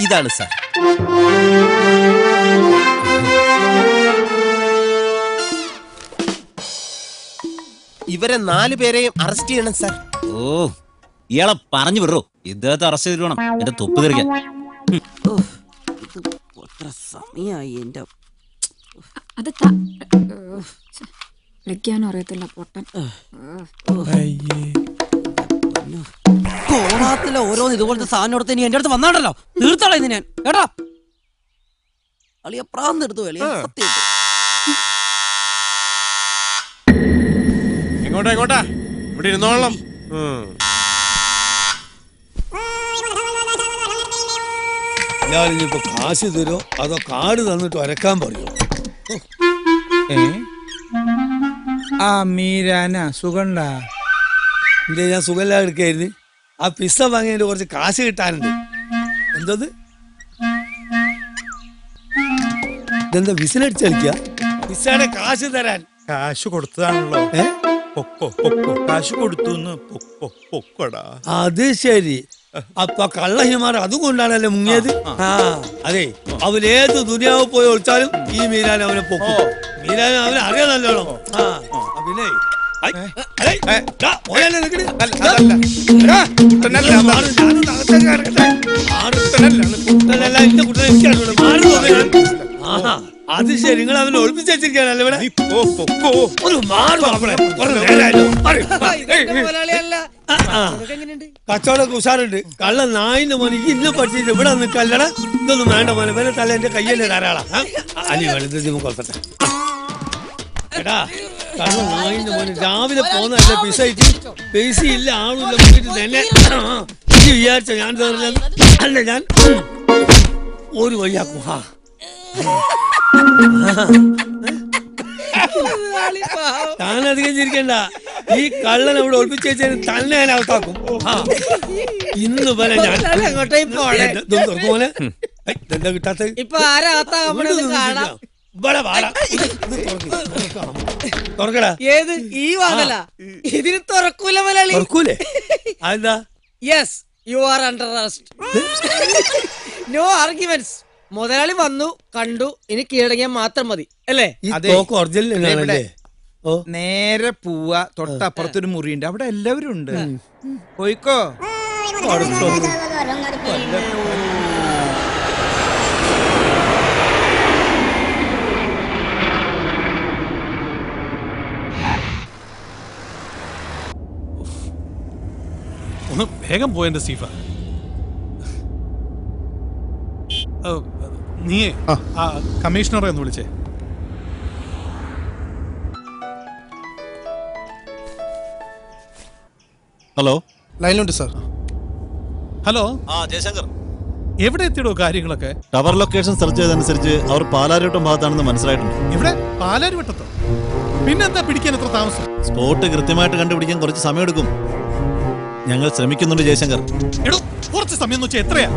ഇതാണ് സർ. ഇവരെ 4 പേരെയും അറസ്റ്റ് ചെയ്യണം സർ. ഓ, ഇയാളെ പറഞ്ഞു വിടറോ. ഇദ്ദേഹത്തെ അറസ്റ്റ് ചെയ്തിട്ട് വേണം എന്റെ തൊപ്പ് തെറിക്കാൻ. സമയായി എന്റെ. വിളിക്കാനും അറിയത്തില്ല പൊട്ടൻ. കോണാത്തിലെ ഓരോന്ന് ഇതുപോലത്തെ സാധനം എടുത്ത് ഇനി എന്റെ അടുത്ത് വന്നാണ്ടല്ലോ തീർത്തോളാം ഇത് ഞാൻ കേട്ടോ. അളിയ പ്രാന്തെടുത്തു അളിയ സത്യം. എങ്ങോട്ടാ എങ്ങോട്ടാ? ഇവിടെ ഇരുന്നോളാം. ഞാനിപ്പോ കാശ് തരോ അതോ കാർഡ് തന്നിട്ട് വരക്കാൻ പറയോ? ആ മീരാന സുഖണ്ട? ഇവിടെ ഞാൻ സുഖമില്ലാതെ എടുക്കായിരുന്നു. ആ പിസ്സ വാങ്ങിയതിന്റെ കുറച്ച് കാശ് കിട്ടാനുണ്ട്. എന്തത്? ഇതെന്താ വിസിലടിച്ച് കളിക്കുക? പിസ്സയുടെ കാശ് തരാൻ കാശ് കൊടുത്തതാണല്ലോ. പൊക്കോ പൊക്കോ കാശ് കൊടുത്തു പൊക്കോടാ. അത് ശരി. അപ്പൊ കള്ളഹിമാർ അതുകൊണ്ടാണല്ലേ മുങ്ങിയത്. ആ അതെ, അവനേത് ദുനിയാവ് പോയി ഒളിച്ചാലും ഈ മീരാൻ അവനെ പൊക്കും. മീരാൻ അവനെ അറിയാൻ നല്ലോണം. പിന്നെ അത് ശരി, നിങ്ങൾ അവനെ ഒളിപ്പിച്ച് വെച്ചിരിക്കാനല്ലേ ഇവിടെ? ഒരു കച്ചവടം ഉഷാറുണ്ട്. കള്ള നായിന്റെ മോനെ ഇന്ന് പഠിച്ചിട്ട് ഇവിടെ നിൽക്കല്ലട. ഇതൊന്നും വേണ്ട മോനെ, വേറെ തല എന്റെ കയ്യല്ലേ ധാരാളം. അനി വേണം കൊടുക്കട്ടെ. എടാ കള്ള നായിന്റെ മോനെ രാവിലെ പോന്നല്ലേ പിസൈറ്റ് പൈസ ഇല്ല ആളില്ല മുന്നിട്ട് തന്നെ വിചാരിച്ച ഞാൻ അല്ല ഞാൻ ഒരു വഴിയാക്കും. താനധികം ചിരിക്കണ്ട. ഈ കള്ളൻ അവിടെ ഒളിപ്പിച്ച് വെച്ചതിന് തന്നെ ഞാൻ അവത്താക്കും. ഇന്ന് പോലെ ഞാൻ പോലെ എന്താ കിട്ടാത്ത ഇപ്പൊ തുറക്കടാ. ഏത് ഈ വാങ്ങല ഇതിന് തുറക്കൂല മലയാളി. തുറക്കൂലേ? അതെന്താ? Yes, you are under arrest. No arguments. മുതലാളി വന്നു കണ്ടു, ഇനി കീഴടങ്ങിയാൽ മാത്രം മതി അല്ലേ? നേരെ പോവാ. തൊട്ടപ്പുറത്തൊരു മുറിയുണ്ട്, അവിടെ എല്ലാവരും ഉണ്ട്. പോയിക്കോ. ഒന്ന് വേഗം പോയെന്റെ സ്റ്റീഫ. നീ കമ്മീഷണറെ ഒന്ന് വിളിച്ചേ. ഹലോ, ലൈനിലുണ്ട് സാർ. ഹലോ ജയശങ്കർ, എവിടെ എത്തിയിടോ കാര്യങ്ങളൊക്കെ? ടവർ ലൊക്കേഷൻ സെർച്ച് ചെയ്തതനുസരിച്ച് അവർ പാലാരിവട്ടം ഭാഗത്താണെന്ന് മനസ്സിലായിട്ടുണ്ട്. ഇവിടെ പാലാരിവട്ടത്തോ? പിന്നെന്താ പിടിക്കാൻ എത്ര താമസം? സ്പോട്ട് കൃത്യമായിട്ട് കണ്ടുപിടിക്കാൻ കുറച്ച് സമയമെടുക്കും. ഞങ്ങൾ ശ്രമിക്കുന്നുണ്ട് ജയശങ്കർ. എടോ, കുറച്ച് സമയം എന്ന് വെച്ചാൽ എത്രയാ?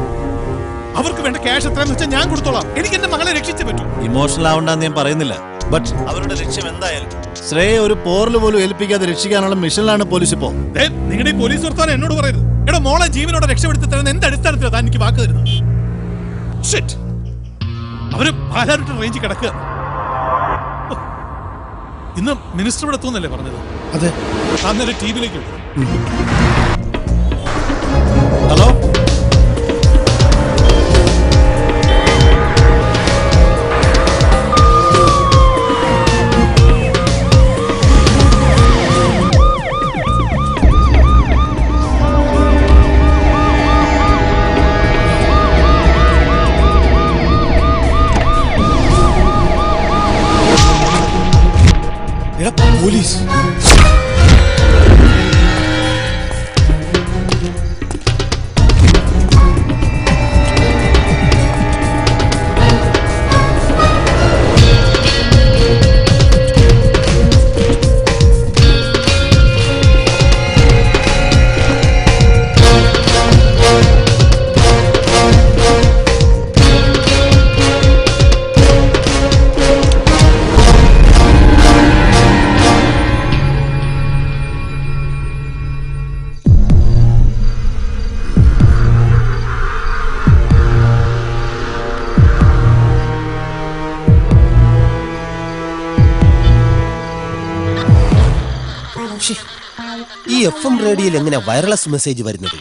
അവർക്ക് വേണ്ട ക്യാഷ് എത്രയെന്ന് വെച്ചാൽ ഞാൻ കൊടുത്തോളാം. എനിക്ക് എന്റെ മകളെ രക്ഷിച്ചേ പറ്റൂ. ഇമോഷണൽ ആവണ്ടെന്ന് ഞാൻ പറയുന്നില്ല, ബട്ട് അവരുടെ ലക്ഷ്യം എന്തായാലും ശ്രേയെ ഒരു പോറിൽ പോലും ഏൽപ്പിക്കാതെ രക്ഷിക്കാനുള്ള മിഷനിലാണ് പോലീസ് ഇപ്പോ. നിങ്ങളുടെ ഈ പോലീസ് വർത്താനം എന്നോട് പറയരുത്. എടോ, മോളെ ജീവനോടെ രക്ഷപ്പെടുത്തി തരുന്ന എന്ത് അടിസ്ഥാനത്തിലാണ് താൻ എനിക്ക് വാക്ക് തരുന്നത്? അവര് പാലാരിവട്ടം റേഞ്ചിൽ കിടക്കുക. ഇന്ന് മിനിസ്റ്റർ ഇവിടെ എത്തുന്നല്ലേ പറഞ്ഞത്? അതെ, അന്നേരം ടിവിയിലേക്ക്. Hello, police. ഈ FM റേഡിയോയിൽ എങ്ങനെ വയർലെസ് മെസ്സേജ് വരുന്നത്?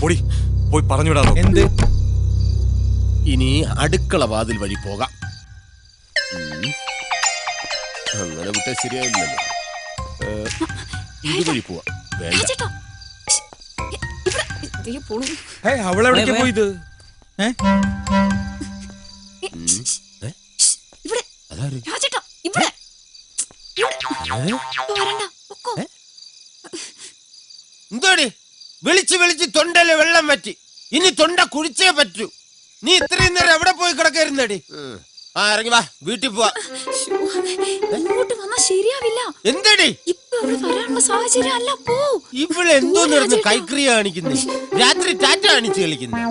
ഓടി പോയി പറഞ്ഞുവിടാറോ എന്ത്? ഇനി അടുക്കള വാതിൽ വഴി പോകാം. അങ്ങനെ വിട്ടാ ശരിയാവില്ലല്ലോ. ഇതുവഴി പോവാം. വേണ്ട. അവളെവിടേക്ക് പോയത്? എന്തോടി വിളിച്ച് വിളിച്ച് തൊണ്ടയില് വെള്ളം വറ്റി. ഇനി തൊണ്ട കുഴിച്ചേ പറ്റൂ. നീ ഇത്രയും നേരം എവിടെ പോയി കിടക്കായിരുന്നടി? ആ ഇറങ്ങി വാ, വീട്ടിൽ പോവാ. ശരിയാവില്ല. എന്തടി ഇവിടെ എന്തോ നടന്ന് കൈക്രിയ കാണിക്കുന്നേ? രാത്രി ടാറ്റ കാണിച്ച് കളിക്കുന്നേ?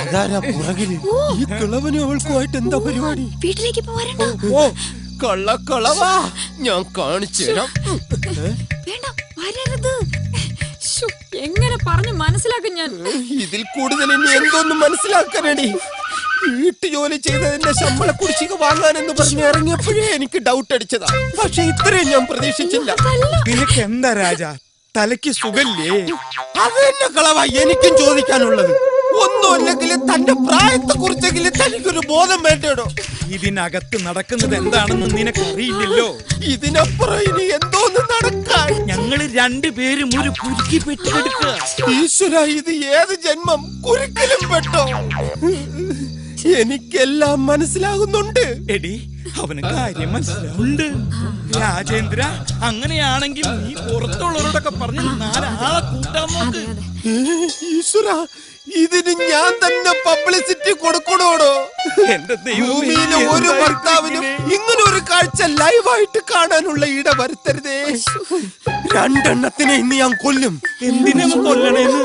അതാരാ പുറകില്? ഈ കിളവനും അവൾക്കുമായിട്ട് എന്താ പരിപാടി? വീട്ടിലേക്ക് ഓ കള്ളക്കളവാ, ഞാൻ കാണിച്ചു തരാം. വേണ്ട, വരരുത്. എങ്ങനെ പറഞ്ഞു മനസ്സിലാക്കും ഞാൻ? ഇതിൽ കൂടുതൽ ഇനി എന്തോന്നും മനസ്സിലാക്കാനടി? വീട്ടു ജോലി ചെയ്തതിന്റെ ശമ്പള കുടിശ്ശിക വാങ്ങാനെന്ന് പറഞ്ഞ് ഇറങ്ങിയപ്പോഴേ എനിക്ക് ഡൗട്ട് അടിച്ചതാ. പക്ഷെ ഇത്രയും ഞാൻ പ്രതീക്ഷിച്ചില്ല. നിനക്ക് എന്താ രാജ, തലയ്ക്ക് സുഖല്ലേ? അത് തന്നെ കളവാ എനിക്കും ചോദിക്കാനുള്ളത്. ഒന്നുമല്ലെങ്കിൽ തന്റെ പ്രായത്തെ കുറിച്ചെങ്കിലും തനിക്കൊരു ബോധം വേണ്ടോ? ഇതിനകത്ത് നടക്കുന്നത് എന്താണെന്ന് നിനക്കറിയില്ലല്ലോ. ഇതിനപ്പുറം ഇനി എന്തോന്ന് നടക്കാൻ? ഞങ്ങള് രണ്ടുപേരും ഒരു കുരുക്കി പെട്ടെടുക്കുക. ഈശ്വര, ഇത് ഏത് ജന്മം? കുരുക്കിലും പെട്ടോ? എനിക്കെല്ലാം മനസ്സിലാകുന്നുണ്ട്. എടി, അവന് കാര്യം മനസ്സിലാവുന്നുണ്ട്. രാജേന്ദ്ര, അങ്ങനെയാണെങ്കിൽ നീ പുറത്തുള്ളവരോടൊക്കെ പറഞ്ഞ് 4 ആളെ കൂട്ടാൻ നോക്ക്. ഈശ്വര, ഇതിന് ഞാൻ തന്നെ പബ്ലിസിറ്റി കൊടുക്കണോടോ? എന്റെ ഭൂമിയിലെ ഒരു ഭർത്താവിനും ഇങ്ങനെ ഒരു കാഴ്ച ലൈവായിട്ട് കാണാനുള്ള ഇട വരുത്തരുതേ. 2 എണ്ണത്തിനെ ഇന്ന് ഞാൻ കൊല്ലും. എന്തിനാ കൊല്ലണേന്ന്?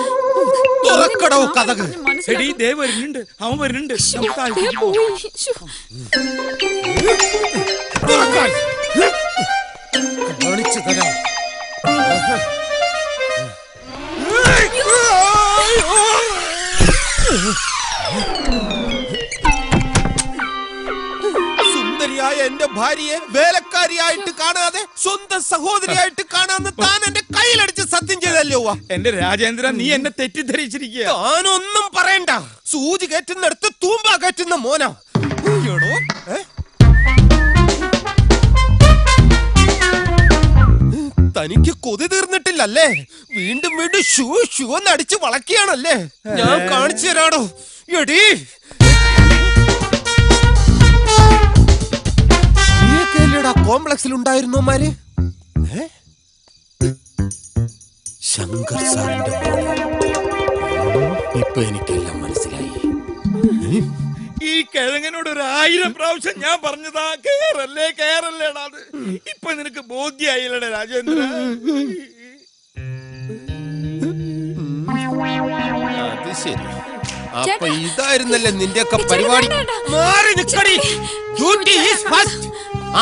തുറക്കടോ കഥകൾ. എടി, ദേ വരുന്നുണ്ട്, അവൻ വരുന്നുണ്ട്. കാണിച്ചു തരാം. സുന്ദരിയായ എന്റെ ഭാര്യയെ വേലക്കാരിയായിട്ട് കാണാതെ സ്വന്തം സഹോദരിയായിട്ട് കാണാന്ന് താൻ എന്റെ കയ്യിലടിച്ച് സത്യം ചെയ്തല്ലോ. എന്റെ രാജേന്ദ്ര, നീ എന്നെ തെറ്റിദ്ധരിച്ചിരിക്കുക. താനൊന്നും പറയണ്ട. സൂചി കയറ്റുന്നിടത്ത് തൂമ്പ കയറ്റുന്ന മോനാ. തനിക്ക് കൊതി തീർന്നിട്ടില്ലല്ലേ? വീണ്ടും വീണ്ടും ഷൂ നടിച്ച് വളക്കിയാണല്ലേ? ഞാൻ കാണിച്ചു തരാടോ. എടീ, കോംപ്ലക്സിൽ ഉണ്ടായിരുന്നോമാര്? ശങ്കർ സാറിന്റെ ഇപ്പൊ എനിക്കെല്ലാം മനസ്സിലായി. ഈ കിഴങ്ങനോട് 1000 പ്രാവശ്യം ഞാൻ പറഞ്ഞതാ, കേറല്ലേ കേറല്ലേടാ. ഇപ്പൊ നിനക്ക് ബോധ്യായില്ലടേ രാജേന്ദ്ര. അത് ശരി. അപ്പൊ ഇതായിരുന്നല്ലേ നിന്റെയൊക്കെ പരിപാടി? മാറി നിക്കടി. Duty is first.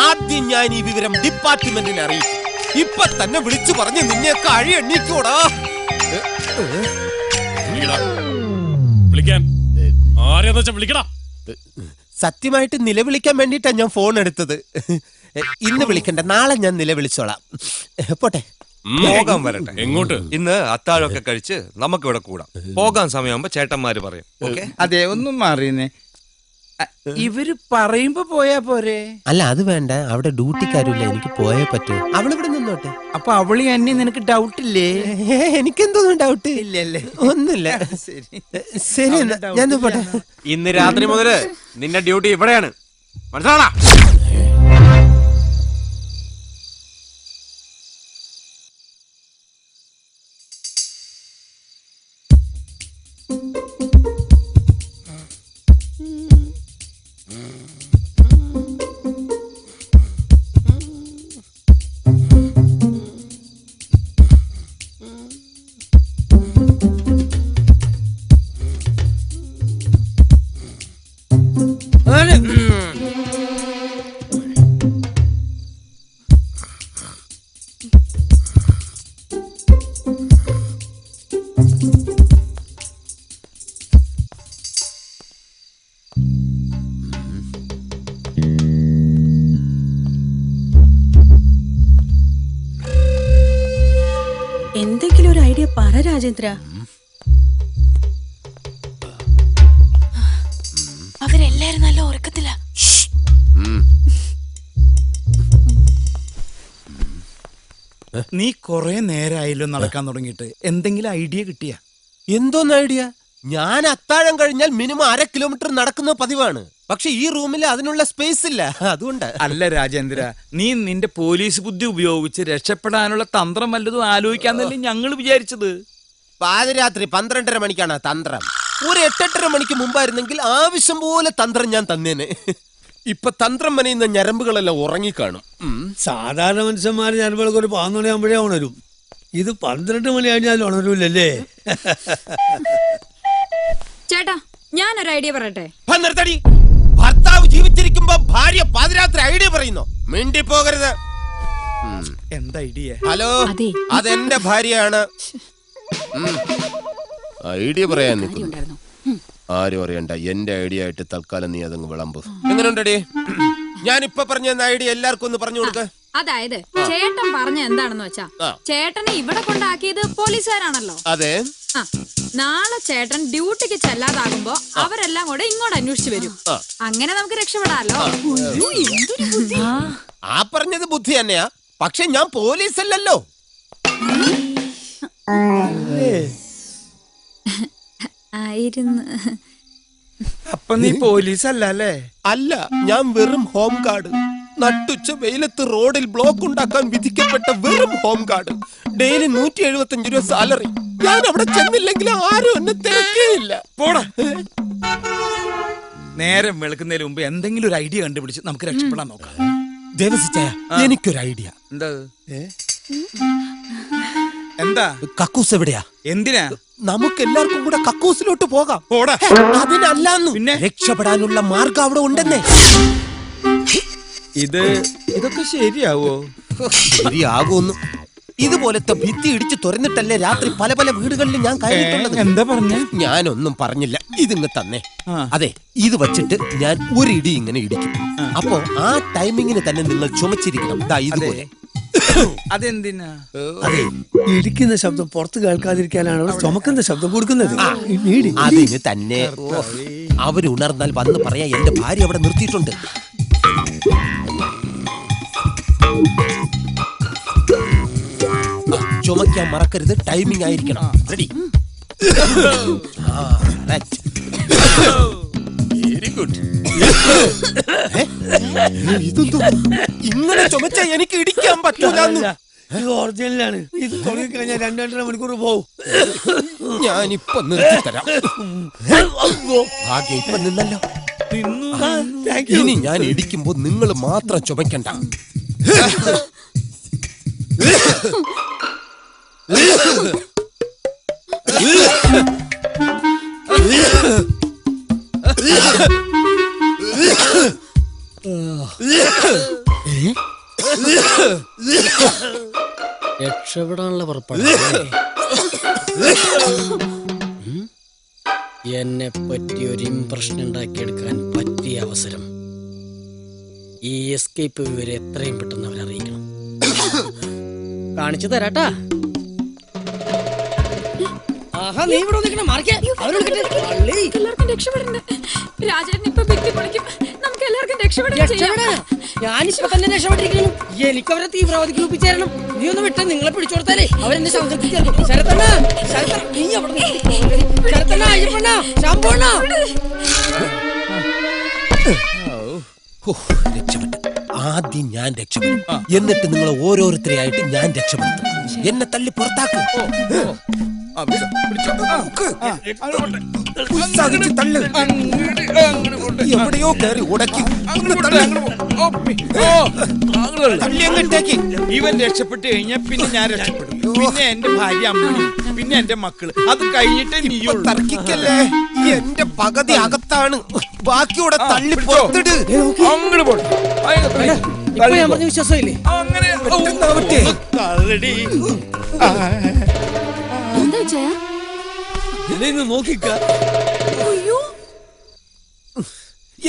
ആദ്യം ഞാൻ ഈ വിവരം ഡിപ്പാർട്ട്മെന്റിനെ അറിയിക്കും. ഇപ്പൊ തന്നെ വിളിച്ചു പറഞ്ഞ് നിന്നെയൊക്കെ അഴി എണ്ണിക്കൂടാ. സത്യമായിട്ട് നിലവിളിക്കാൻ വേണ്ടിട്ടാ ഞാൻ ഫോൺ എടുത്തത്. ഇന്ന് വിളിക്കണ്ട, നാളെ ഞാൻ നിലവിളിച്ചോളാം. പോട്ടെ. പോകാൻ വരട്ടെ. എങ്ങോട്ട്? ഇന്ന് അത്താഴമൊക്കെ കഴിച്ച് നമുക്ക് ഇവിടെ കൂടാം. പോകാൻ സമയമാകുമ്പോ ചേട്ടന്മാര് പറയും. ഓക്കെ? അതെ, ഒന്നും മാറിയെന്നേ. ഇവര് പറയുമ്പോ പോയാ പോരെ? അല്ല, അത് വേണ്ട. അവിടെ ഡ്യൂട്ടിക്കാരില്ല, എനിക്ക് പോയേ പറ്റൂ. അവളിവിടെ നിന്നോട്ടെ. അപ്പൊ അവളി എന്നെ നിനക്ക് ഡൗട്ടില്ലേ? എനിക്കെന്തോന്നും ഡൗട്ട് ഇല്ലല്ലേ? ഒന്നുമില്ല. ശരി, ഞാൻ പോട്ടെ. ഇന്ന് രാത്രി മുതല് നിന്റെ ഡ്യൂട്ടി ഇവിടെയാണ്, മനസ്സിലാണോ? എന്തെങ്കിലും ഒരു ഐഡിയ പറ രാജേന്ദ്ര. നീ കൊറേ നേരമായല്ലോ നടക്കാൻ തുടങ്ങിയിട്ട്, എന്തെങ്കിലും ഐഡിയ കിട്ടിയ? എന്തോന്ന് ഐഡിയ? ഞാൻ അത്താഴം കഴിഞ്ഞാൽ മിനിമം 1/2 കിലോമീറ്റർ നടക്കുന്ന പതിവാണ്. പക്ഷെ ഈ റൂമിൽ അതിനുള്ള സ്പേസ് ഇല്ല, അതുകൊണ്ട്. അല്ല രാജേന്ദ്ര, നീ നിന്റെ പോലീസ് ബുദ്ധി ഉപയോഗിച്ച് രക്ഷപ്പെടാനുള്ള തന്ത്രം വല്ലതും ആലോചിക്കാന്നല്ലേ ഞങ്ങൾ വിചാരിച്ചത്. പാതിരാത്രി 12:30 മണിക്കാണ് തന്ത്രം. ഒരു 8-8:30 മണിക്ക് മുമ്പായിരുന്നെങ്കിൽ ആവശ്യം പോലെ തന്ത്രം ഞാൻ തന്നേനെ. ഇപ്പൊ തന്ത്രം മനയുന്ന ഞരമ്പുകളെല്ലാം ഉറങ്ങിക്കാണും. സാധാരണ മനുഷ്യന്മാർ ഞരമ്പുകളൊക്കെ ഒരു 11 മണിയാകുമ്പോഴേ ഉണരും. ഇത് 12 മണി കഴിഞ്ഞാൽ ഉണരൂലല്ലേ? ചേട്ടാ, ഞാനൊരു ഐഡിയ പറയട്ടെ. നിർത്തടി. ഭർത്താവ് ജീവിച്ചിരിക്കുമ്പോ ഭാര്യ പാതിരാത്രി ഐഡിയ പറയുന്നു. മിണ്ടി പോകരുത്. എന്താ ഐഡിയ? ഹലോ, അതെന്റെ ഭാര്യയാണ്. ഐഡിയ പറയാൻ നിൽക്കുന്നു. ആരും അറിയണ്ട, എന്റെ ഐഡിയ ആയിട്ട് തൽക്കാലം നീ അതങ്ങ് വിളമ്പ്. എങ്ങനെയുണ്ടടി? ഞാൻ ഇപ്പൊ പറഞ്ഞ ഐഡിയ എല്ലാവർക്കും ഒന്ന് പറഞ്ഞു കൊടുക്ക. അതായത് ചേട്ടൻ പറഞ്ഞ എന്താണെന്ന് വെച്ചാ, ചേട്ടനെ ഇവിടെ കൊണ്ടാക്കിയത് പോലീസുകാരാണല്ലോ. അതെ. നാളെ ചേട്ടൻ ഡ്യൂട്ടിക്ക് ചെല്ലാതാകുമ്പോ അവരെല്ലാം കൂടെ ഇങ്ങോട്ട് അന്വേഷിച്ചു വരും. അങ്ങനെ നമുക്ക് രക്ഷപ്പെടാലോ. ആ പറഞ്ഞത് ബുദ്ധി തന്നെയാ, പക്ഷെ ഞാൻ പോലീസ് അല്ലല്ലോ. അപ്പൊ നീ പോലീസ് അല്ലേ? അല്ല, ഞാൻ വെറും ഹോം ഗാർഡ്. നട്ടുച്ച വെയിലത്ത് റോഡിൽ ബ്ലോക്ക് ഉണ്ടാക്കാൻ വിധിക്കപ്പെട്ട വെറും ഹോം ഗാർഡ്. ഡെയിലി 175 രൂപ സാലറി. ഞാൻ അവിടെ ചെന്നില്ലെങ്കിൽ ആരും എന്നെ തിരക്കേയില്ല. പോടാ. നേരം വെളുക്കുന്നതിന് മുമ്പ് എന്തെങ്കിലും ഒരു ഐഡിയ കണ്ടുപിടിച്ച് നമുക്ക് രക്ഷപ്പെടാൻ നോക്കാം. ദേവസിച്ചായ, എനിക്കൊരു ഐഡിയ. എന്താ? കക്കൂസ് എവിടെയാ? എന്തിനാ? നമുക്ക് എല്ലാവർക്കും കൂടെ കക്കൂസിലോട്ട് പോകാം. അതിനല്ലാന്ന്, പിന്നെ രക്ഷപ്പെടാനുള്ള മാർഗം അവിടെ ഉണ്ടെന്നേ. ഇതൊക്കെ ശരിയാവോ? ശരിയാകുന്നു. ഇതുപോലത്തെ ഭിത്തി ഇടിച്ച് തുറന്നിട്ടല്ലേ രാത്രി പല പല വീടുകളിൽ ഞാൻ കയറിയിട്ടുള്ളത്. എന്താ പറഞ്ഞ? ഞാനൊന്നും പറഞ്ഞില്ല, ഇതിങ്ങ് തന്നെ. അതെ, ഇത് വച്ചിട്ട് ഞാൻ ഒരു ഇടി ഇങ്ങനെ ഇടിക്കും. അപ്പോ ആ ടൈമിങ്ങിന് തന്നെ നിങ്ങൾ ചുമച്ചിരിക്കണം. ഇതുപോലെ. അതെന്തിനാ? അതെ, ഇടിക്കുന്ന ശബ്ദം പുറത്ത് കേൾക്കാതിരിക്കാനാണ് അവർ ചുമക്കുന്ന ശബ്ദം കൊടുക്കുന്നത്. അതിന് തന്നെ. അവരുണർന്നാൽ വന്ന് പറയാ, എന്റെ ഭാര്യ അവിടെ നിർത്തിയിട്ടുണ്ട്. ചുമക്കാൻ മറക്കരുത്, ടൈമിംഗ് ആയിരിക്കണം. റെഡി? Very good. ഇതൊന്നും ഇങ്ങനെ ചുമച്ച എനിക്ക് ഇടിക്കാൻ പറ്റൂല. ഒറിജിനലാണ്. ഇത് തുടങ്ങിക്കഴിഞ്ഞാൽ 2-2.5 മണിക്കൂർ പോവും. ഞാനിപ്പൊ നിർത്തിത്തരാം. ഭാഗ്യം ഇപ്പൊ നിന്നല്ലോ. ഇനി ഞാൻ ഇടിക്കുമ്പോ നിങ്ങൾ മാത്രം ചുമക്കണ്ട. രക്ഷപ്പെടാനുള്ള പുറപ്പാട്. എന്നെ പറ്റി ഒരു ഇംപ്രഷൻ ഉണ്ടാക്കിയെടുക്കാൻ പറ്റിയ അവസരം. ഈ എസ്കേപ്പ് വിവരം എത്രയും പെട്ടെന്ന് അവരറിയിക്കണം. കാണിച്ചു തരാട്ടാ. നീ ഇവിടെ ഞാനിപ്പോ തന്നെ രക്ഷപ്പെട്ടിരിക്കുന്നു. എനിക്ക് അവരെ തീവ്രവാദിക്ക് ഒപ്പിച്ചേരണം. നീ ഒന്ന് വിട്ട് നിങ്ങളെ പിടിച്ചു കൊടുത്താലേ അവരെന്നെ ശബ്ദിക്കും. ശരത്തണ്ണ, നീ അവിടെ ശരത്തണ്ണ, അയ്യപ്പണ്ണ, ശാമ്പോണ്ണ. രക്ഷപ്പെട്ടു. ആദ്യം ഞാൻ രക്ഷപ്പെടും, എന്നിട്ട് നിങ്ങൾ ഓരോരുത്തരെയായിട്ട് ഞാൻ രക്ഷപ്പെടുത്തും. എന്നെ തള്ളി പുറത്താക്കും. എവിടെയോ കയറി ഉടക്കി. ഇവൻ രക്ഷപ്പെട്ട് കഴിഞ്ഞാൽ പിന്നെ ഞാൻ രക്ഷപ്പെടും. പിന്നെ എന്റെ ഭാര്യ അമ്മണി, പിന്നെ എന്റെ മക്കള്. അത് കഴിഞ്ഞിട്ട് നീ തർക്കിക്കല്ലേ. എന്റെ പകുതി അകത്താണ്, ബാക്കിയോടെ തള്ളി പുറത്തിട്. അങ്ങോട്ട് പോട്ടെ. വിശ്വാസമില്ലേ? അങ്ങനെ നോക്കിക്ക.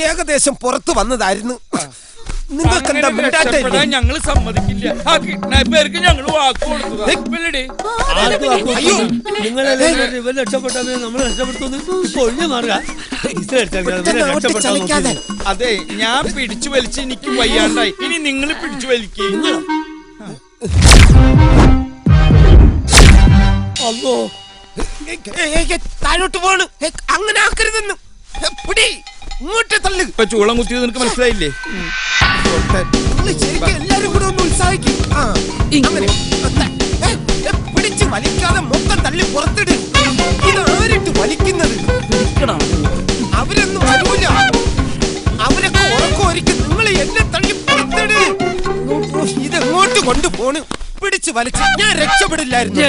ഏകദേശം പുറത്തു വന്നതായിരുന്നു. നിങ്ങൾക്ക് ഞങ്ങൾ സമ്മതിക്കില്ല. ആ കിഡ്നാപ്പേർക്ക് ഞങ്ങൾ വാക്ക് കൊടുത്തത്. ഇവൻ രക്ഷപ്പെട്ടാൽ നമ്മൾ രക്ഷപ്പെടുത്തുന്നു. അതെ, ഞാൻ പിടിച്ചു വലിച്ച് എനിക്ക് വയ്യാണ്ടായി. ഇനി നിങ്ങൾ പിടിച്ചു വലിക്കുക. അല്ലോ താഴോട്ട് പോണ്. അങ്ങനെ ആക്കരുതെന്ന്. പിടി, ഇങ്ങോട്ട് തള്ളു. ഇപ്പൊ ചൂളം കുത്തിയത് നിനക്ക് മനസ്സിലായില്ലേ? നിങ്ങൾ ശരിക്കും എല്ലാരും കൂടെ ഒന്ന് ഉത്സാഹിക്കും. അങ്ങനെ പിടിച്ച് വലിക്കാതെ മൊത്തം തള്ളി പുറത്തിട്. ഇത് ആരിട്ട് വലിക്കുന്നത്? അവരൊന്നും വരൂല. അവരൊക്കെ ഉറക്കമായിരിക്കും. നിങ്ങൾ എന്നെ തള്ളി പുറത്തിട്. ഇതെങ്ങോട്ട് കൊണ്ടുപോണ്? പിടിച്ച് വലിച്ച് ഞാൻ രക്ഷപ്പെടില്ലായിരുന്നു.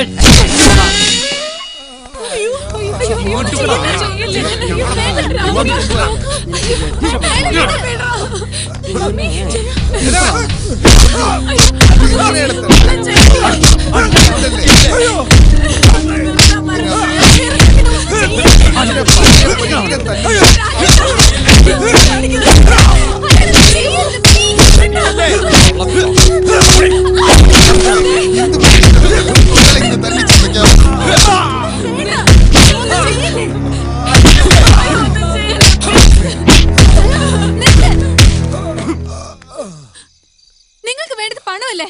നിങ്ങൾക്ക് വേണ്ടത് പണമല്ലേ?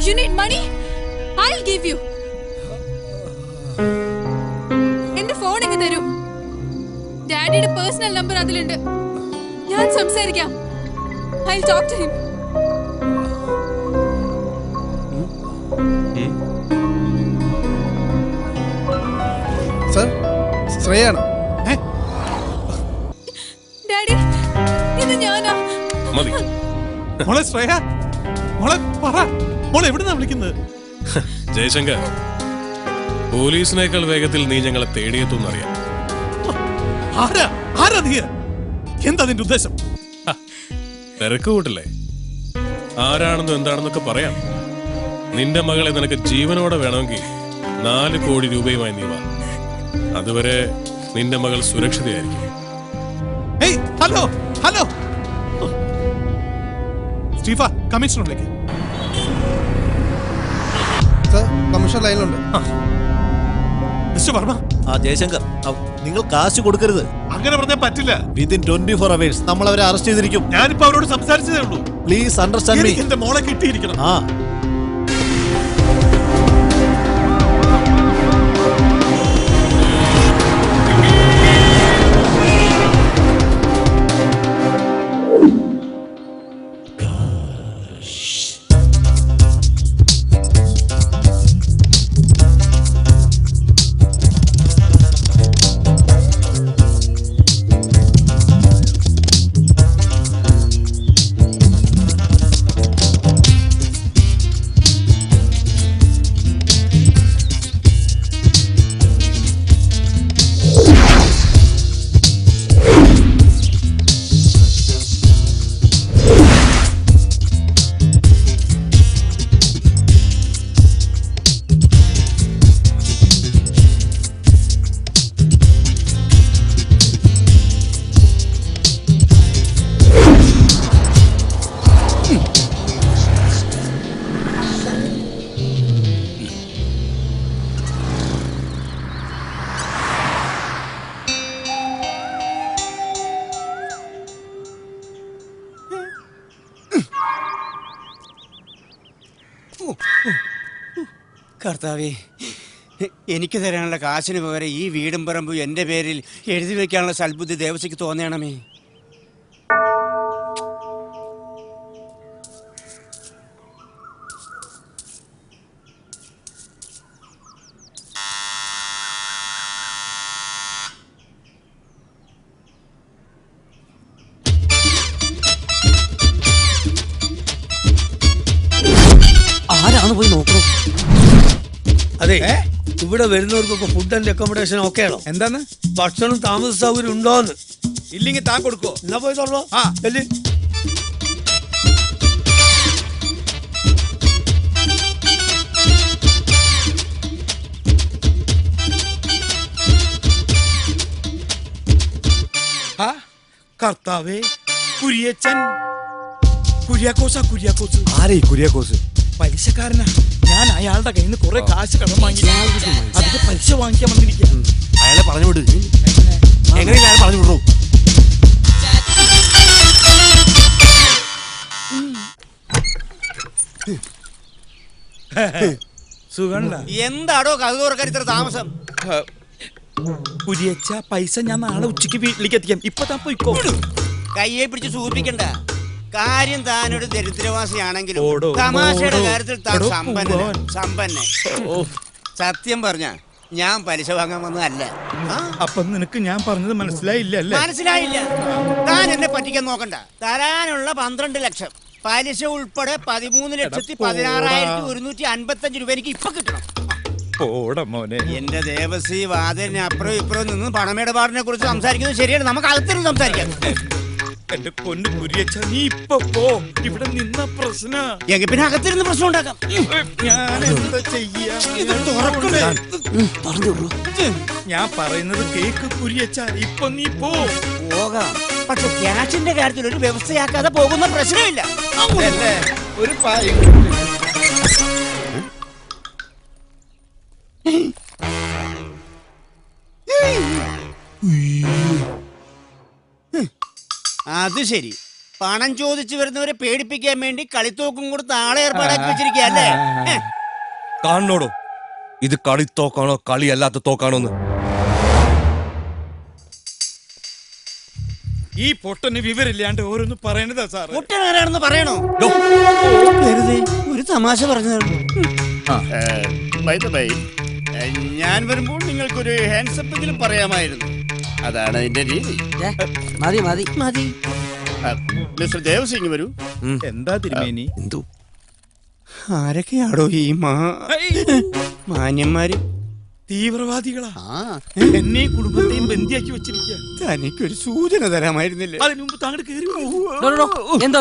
You need money? I'll give you. എന്റെ ഫോൺ എങ്ങ് തരൂ. ഡാഡിയുടെ പേഴ്സണൽ നമ്പർ അതിലുണ്ട്. ഞാൻ സംസാരിക്കാം. I'll talk to him. Sir, ശ്രേയാണ്. ഡാഡി, ഇത് ഞാനാ. മതി. മോളെ ശ്രേയ, മോളെ പറ, മോളെ എവിടുന്നാ വിളിക്കുന്നത്? ജയശങ്കർ, പോലീസിനേക്കാൾ വേഗത്തിൽ നീ ഞങ്ങളെ തേടിയെത്തുന്നറിയാം. ആരാ നീ? എന്താ നിന്റെ ഉദ്ദേശം? തിരക്ക് കൂട്ടില്ലേ? ആരാണെന്നും എന്താണെന്നൊക്കെ പറയാം. നിന്റെ മകളെ നിനക്ക് ജീവനോടെ വേണമെങ്കിൽ 4 കോടി രൂപയുമായി നീ വാ. അതുവരെ നിന്റെ മകൾ സുരക്ഷിതയായിരിക്കും. ഹലോ ഹലോ സ്റ്റീഫ, കമ്മീഷണറിലേക്ക്. സർ, കമ്മീഷണർ ലൈനിലുണ്ട്. മിസ്റ്റർ വർമ്മ. ജയശങ്കർ, നിങ്ങൾ കാശ് കൊടുക്കരുത്. അങ്ങനെ പറഞ്ഞാൽ പറ്റില്ല. വിത്തിൻ 24 hours നമ്മൾ അവരെ അറസ്റ്റ് ചെയ്തിരിക്കും. ഞാനിപ്പോ അവരോട് സംസാരിച്ചതേ ഉള്ളൂ. Please understand me. എന്റെ മോളെ കിട്ടിയിരിക്കണം. കർത്താവേ, എനിക്ക് തരാനുള്ള കാശിന് പകരം ഈ വീടും പറമ്പും എൻ്റെ പേരിൽ എഴുതി വെക്കാനുള്ള സൽബുദ്ധി ദേവസ്വയ്ക്ക് തോന്നണമേ. ആരാണ് പോയി നോക്കണം? അതെ, ഇവിടെ വരുന്നവർക്കൊക്കെ ഫുഡ് ആൻഡ് അക്കോമഡേഷൻ ഓക്കെ ആണോ? എന്താന്ന്? ഭക്ഷണം താമസ സൗകര്യം ഉണ്ടോന്ന്? ഇല്ലെങ്കിൽ താൻ കൊടുക്കോ? എന്നാ പോയി തുറന്നോ. ചെല്ല്. കർത്താവേ, കുര്യച്ചൻ. കുര്യാക്കോസാ, കുര്യാക്കോസ്. ആരേ കുര്യാക്കോസ്? പലിശക്കാരനാ. ഞാൻ അയാളുടെ കയ്യിൽ നിന്ന് കുറെ കാശ് കടം വാങ്ങി. അതിന്റെ പലിശ വാങ്ങിക്കാൻ വന്നിരിക്കുക. അയാളെ പറഞ്ഞു വിട്. എങ്ങനെയും അയാളെ പറഞ്ഞു വിടൂ. സുഖണ്ട എന്താടോ കഥ തുറക്കാൻ ഇത്ര താമസം? കുരിയച്ച പൈസ ഞാൻ നാളെ ഉച്ചക്ക് വീട്ടിലേക്ക് എത്തിക്കാം. ഇപ്പൊ താൻ പോയിക്കോ. കയ്യെ പിടിച്ച് സൂചിപ്പിക്കണ്ട. കാര്യം താനൊരു ദരിദ്രവാസിയാണെങ്കിലും തമാശയുടെ കാര്യത്തിൽ താൻ സമ്പന്നെ. സത്യം പറഞ്ഞ ഞാൻ പലിശ വാങ്ങാൻ വന്നതല്ല. അപ്പൊ നിനക്ക് ഞാൻ പറഞ്ഞത് മനസ്സിലായില്ല? മനസ്സിലായില്ല. താൻ എന്നെ പറ്റിക്കാൻ നോക്കണ്ട. തരാനുള്ള 12 ലക്ഷം പലിശ ഉൾപ്പെടെ 13,16,155 രൂപ എനിക്ക് ഇപ്പൊ കിട്ടണം. എന്റെ ദേവസി വാതിലിന് അപ്പുറം ഇപ്പുറം നിന്ന് പണമിടപാടിനെ കുറിച്ച് സംസാരിക്കുന്നത് ശരിയാണ്. നമുക്ക് അകത്തിരുന്ന് സംസാരിക്കാം. എന്റെ പൊന്നു കുരിയച്ച, നീ ഇപ്പൊ പോ. ഇവിടെ നിന്ന പ്രശ്ന എങ്കിൽ പിന്നെ അകത്തിരുന്ന് പ്രശ്നം ഉണ്ടാക്കാം. ഞാൻ എന്താ ചെയ്യാ? ഞാൻ പറയുന്നത് കേക്ക് കുരിയച്ച. ഇപ്പൊ നീ പോകാം, പക്ഷെ ക്യാഷിന്റെ കാര്യത്തിൽ ഒരു വ്യവസ്ഥയാക്കാതെ പോകുന്ന പ്രശ്നമില്ല. ഒരു അത് ശരി, പണം ചോദിച്ചു വരുന്നവരെ പേടിപ്പിക്കാൻ വേണ്ടി കളിത്തോക്കും കൊടുത്ത് ആളെ ഏർപ്പാടാക്കി വെച്ചിരിക്കല്ലേ? കാണണോടോ, ഇത് കളിത്തോക്കാണോ കളിയല്ലാത്ത തോക്കാണോന്ന്? ഈ പൊട്ടന് വിവരില്ലാണ്ട് ഓരോന്ന് പറയണതാ സാർ. പൊട്ടനാരാണെന്ന് പറയണോ? വെറുതെ ഒരു തമാശ പറഞ്ഞതാണ്. ഞാൻ വരുമ്പോൾ നിങ്ങൾക്കൊരു ഹാൻഡ്സപ്പ് എങ്കിലും പറയാമായിരുന്നു. അതാണ് അതിന്റെ രീതി. മതി മതി മതി. മിസ്റ്റർ ദേവസിംഗ് വരൂ. എന്താ തിരുമേനി? എന്തോ ആരൊക്കെയാടോ ഈ മാന്യന്മാര്? തീവ്രവാദികളാ. എന്നെ കുടുംബത്തെയും ബന്ദിയാക്കി വെച്ചിരിക്കുക. തനിക്കൊരു സൂചന തരാമായിരുന്നില്ലേ? അതിനു മുമ്പ് താങ്കൾ കേറി. എന്താ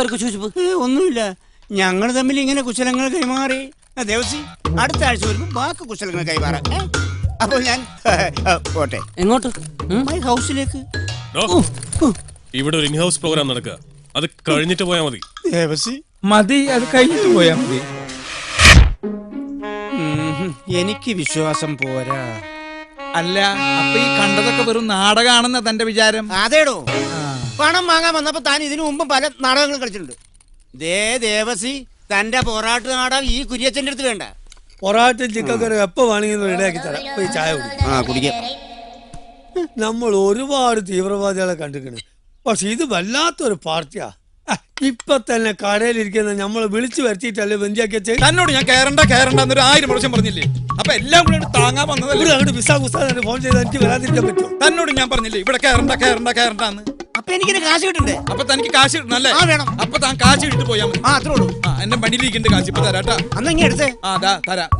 ഒന്നുമില്ല, ഞങ്ങൾ തമ്മിൽ ഇങ്ങനെ കുശലങ്ങൾ കൈമാറി. ദേവസി, അടുത്ത ആഴ്ച വരുമ്പോൾ ബാക്കി കുശലങ്ങൾ കൈമാറാം. അപ്പോൾ ഞാൻ പോട്ടെ. എങ്ങോട്ട്? മൈ ഹൗസിലേക്ക്. ഇവിടെ ഒരു ഇൻഹൗസ് പ്രോഗ്രാം നടക്കുക. അത് കഴിഞ്ഞിട്ട് പോയാൽ മതി. ദേവസി മതി, അത് കഴിഞ്ഞിട്ട് പോയാ മതി. എനിക്ക് വിശ്വാസം പോരാ. അല്ല, അപ്പൊ ഈ കണ്ടതൊക്കെ വെറും നാടകമാണെന്ന തന്റെ വിചാരം? അതേടോ, പണം വാങ്ങാൻ വന്നപ്പോ താൻ ഇതിനു മുമ്പ് പല നാടകങ്ങൾ കളിച്ചിട്ടുണ്ട്. ദേവസി, തന്റെ പൊറാട്ട് നാടകം ഈ കുര്യച്ചന്റെ അടുത്ത് വേണ്ട. പൊറാട്ടും ചിക്കൻ കറി എപ്പോ വേണമെങ്കിൽ റെഡിയാക്കി തരാം. പോയി ചായ കുടിക്കാം. നമ്മൾ ഒരുപാട് തീവ്രവാദികളെ കണ്ടിരിക്കണ്, പക്ഷെ ഇത് വല്ലാത്തൊരു പാർട്ടിയാ. ഇപ്പൊ തന്നെ കടയിലിരിക്കുന്ന നമ്മളെ വിളിച്ചു വരുത്തിയിട്ടല്ലേ ബന്ധിയാക്കി വെച്ചത്. തന്നോട് ഞാൻ കയറണ്ട എന്നൊരു 1000 പ്രാവശ്യം പറഞ്ഞില്ലേ? അപ്പൊ എല്ലാം കൂടെ താങ്ങാൻ വന്നതല്ലേ? അങ്ങോട്ട് വിസാ ഫോൺ ചെയ്ത് എനിക്ക് വരാതിരിക്കാൻ പറ്റുമോ? തന്നോട് ഞാൻ പറഞ്ഞില്ലേ ഇവിടെ കയറണ്ടെന്ന്? അപ്പൊ എനിക്ക് കാശ് കിട്ടണ്ടേ? അപ്പൊ തനിക്ക് കാശ് കിട്ടണല്ലേ? വേണം. അപ്പൊ താൻ കാശ് ഇട്ട് പോയാ മതി. അത്രേ ഉള്ളൂ. എന്റെ വണ്ടിയിലിരിക്കേണ്ട കാശ് ഇപ്പൊ തരാട്ടാ. അന്ന് ഇങ്ങനെ എടുത്തേ. തരാം.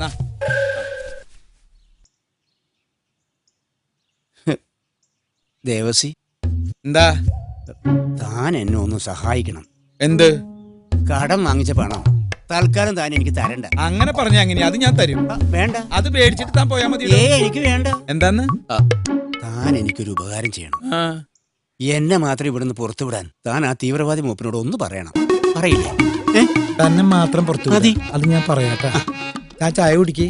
ദേവസി, എന്താ? താൻ എന്നെ ഒന്ന് സഹായിക്കണം. എന്ത്? കടം വാങ്ങിച്ച പണം തൽക്കാലം താൻ എനിക്ക് തരണ്ട. അങ്ങനെ പറഞ്ഞ അങ്ങനെ അത് ഞാൻ തരും. വേണ്ട, അത് പേടിച്ചിട്ട് താൻ പോയാ മതി. എനിക്ക് വേണ്ട. എന്താന്ന്? താൻ എനിക്കൊരു ഉപകാരം ചെയ്യണം. എന്നെ മാത്രം ഇവിടുന്ന് പുറത്തു വിടാൻ താൻ ആ തീവ്രവാദി മൂപ്പനോട് ഒന്ന് പറയണം. പറയില്ലേ? തന്നെ മാത്രം പുറത്തു മതി. അത് ഞാൻ പറയാട്ടാ. ഞാൻ ചായ കുടിക്ക്.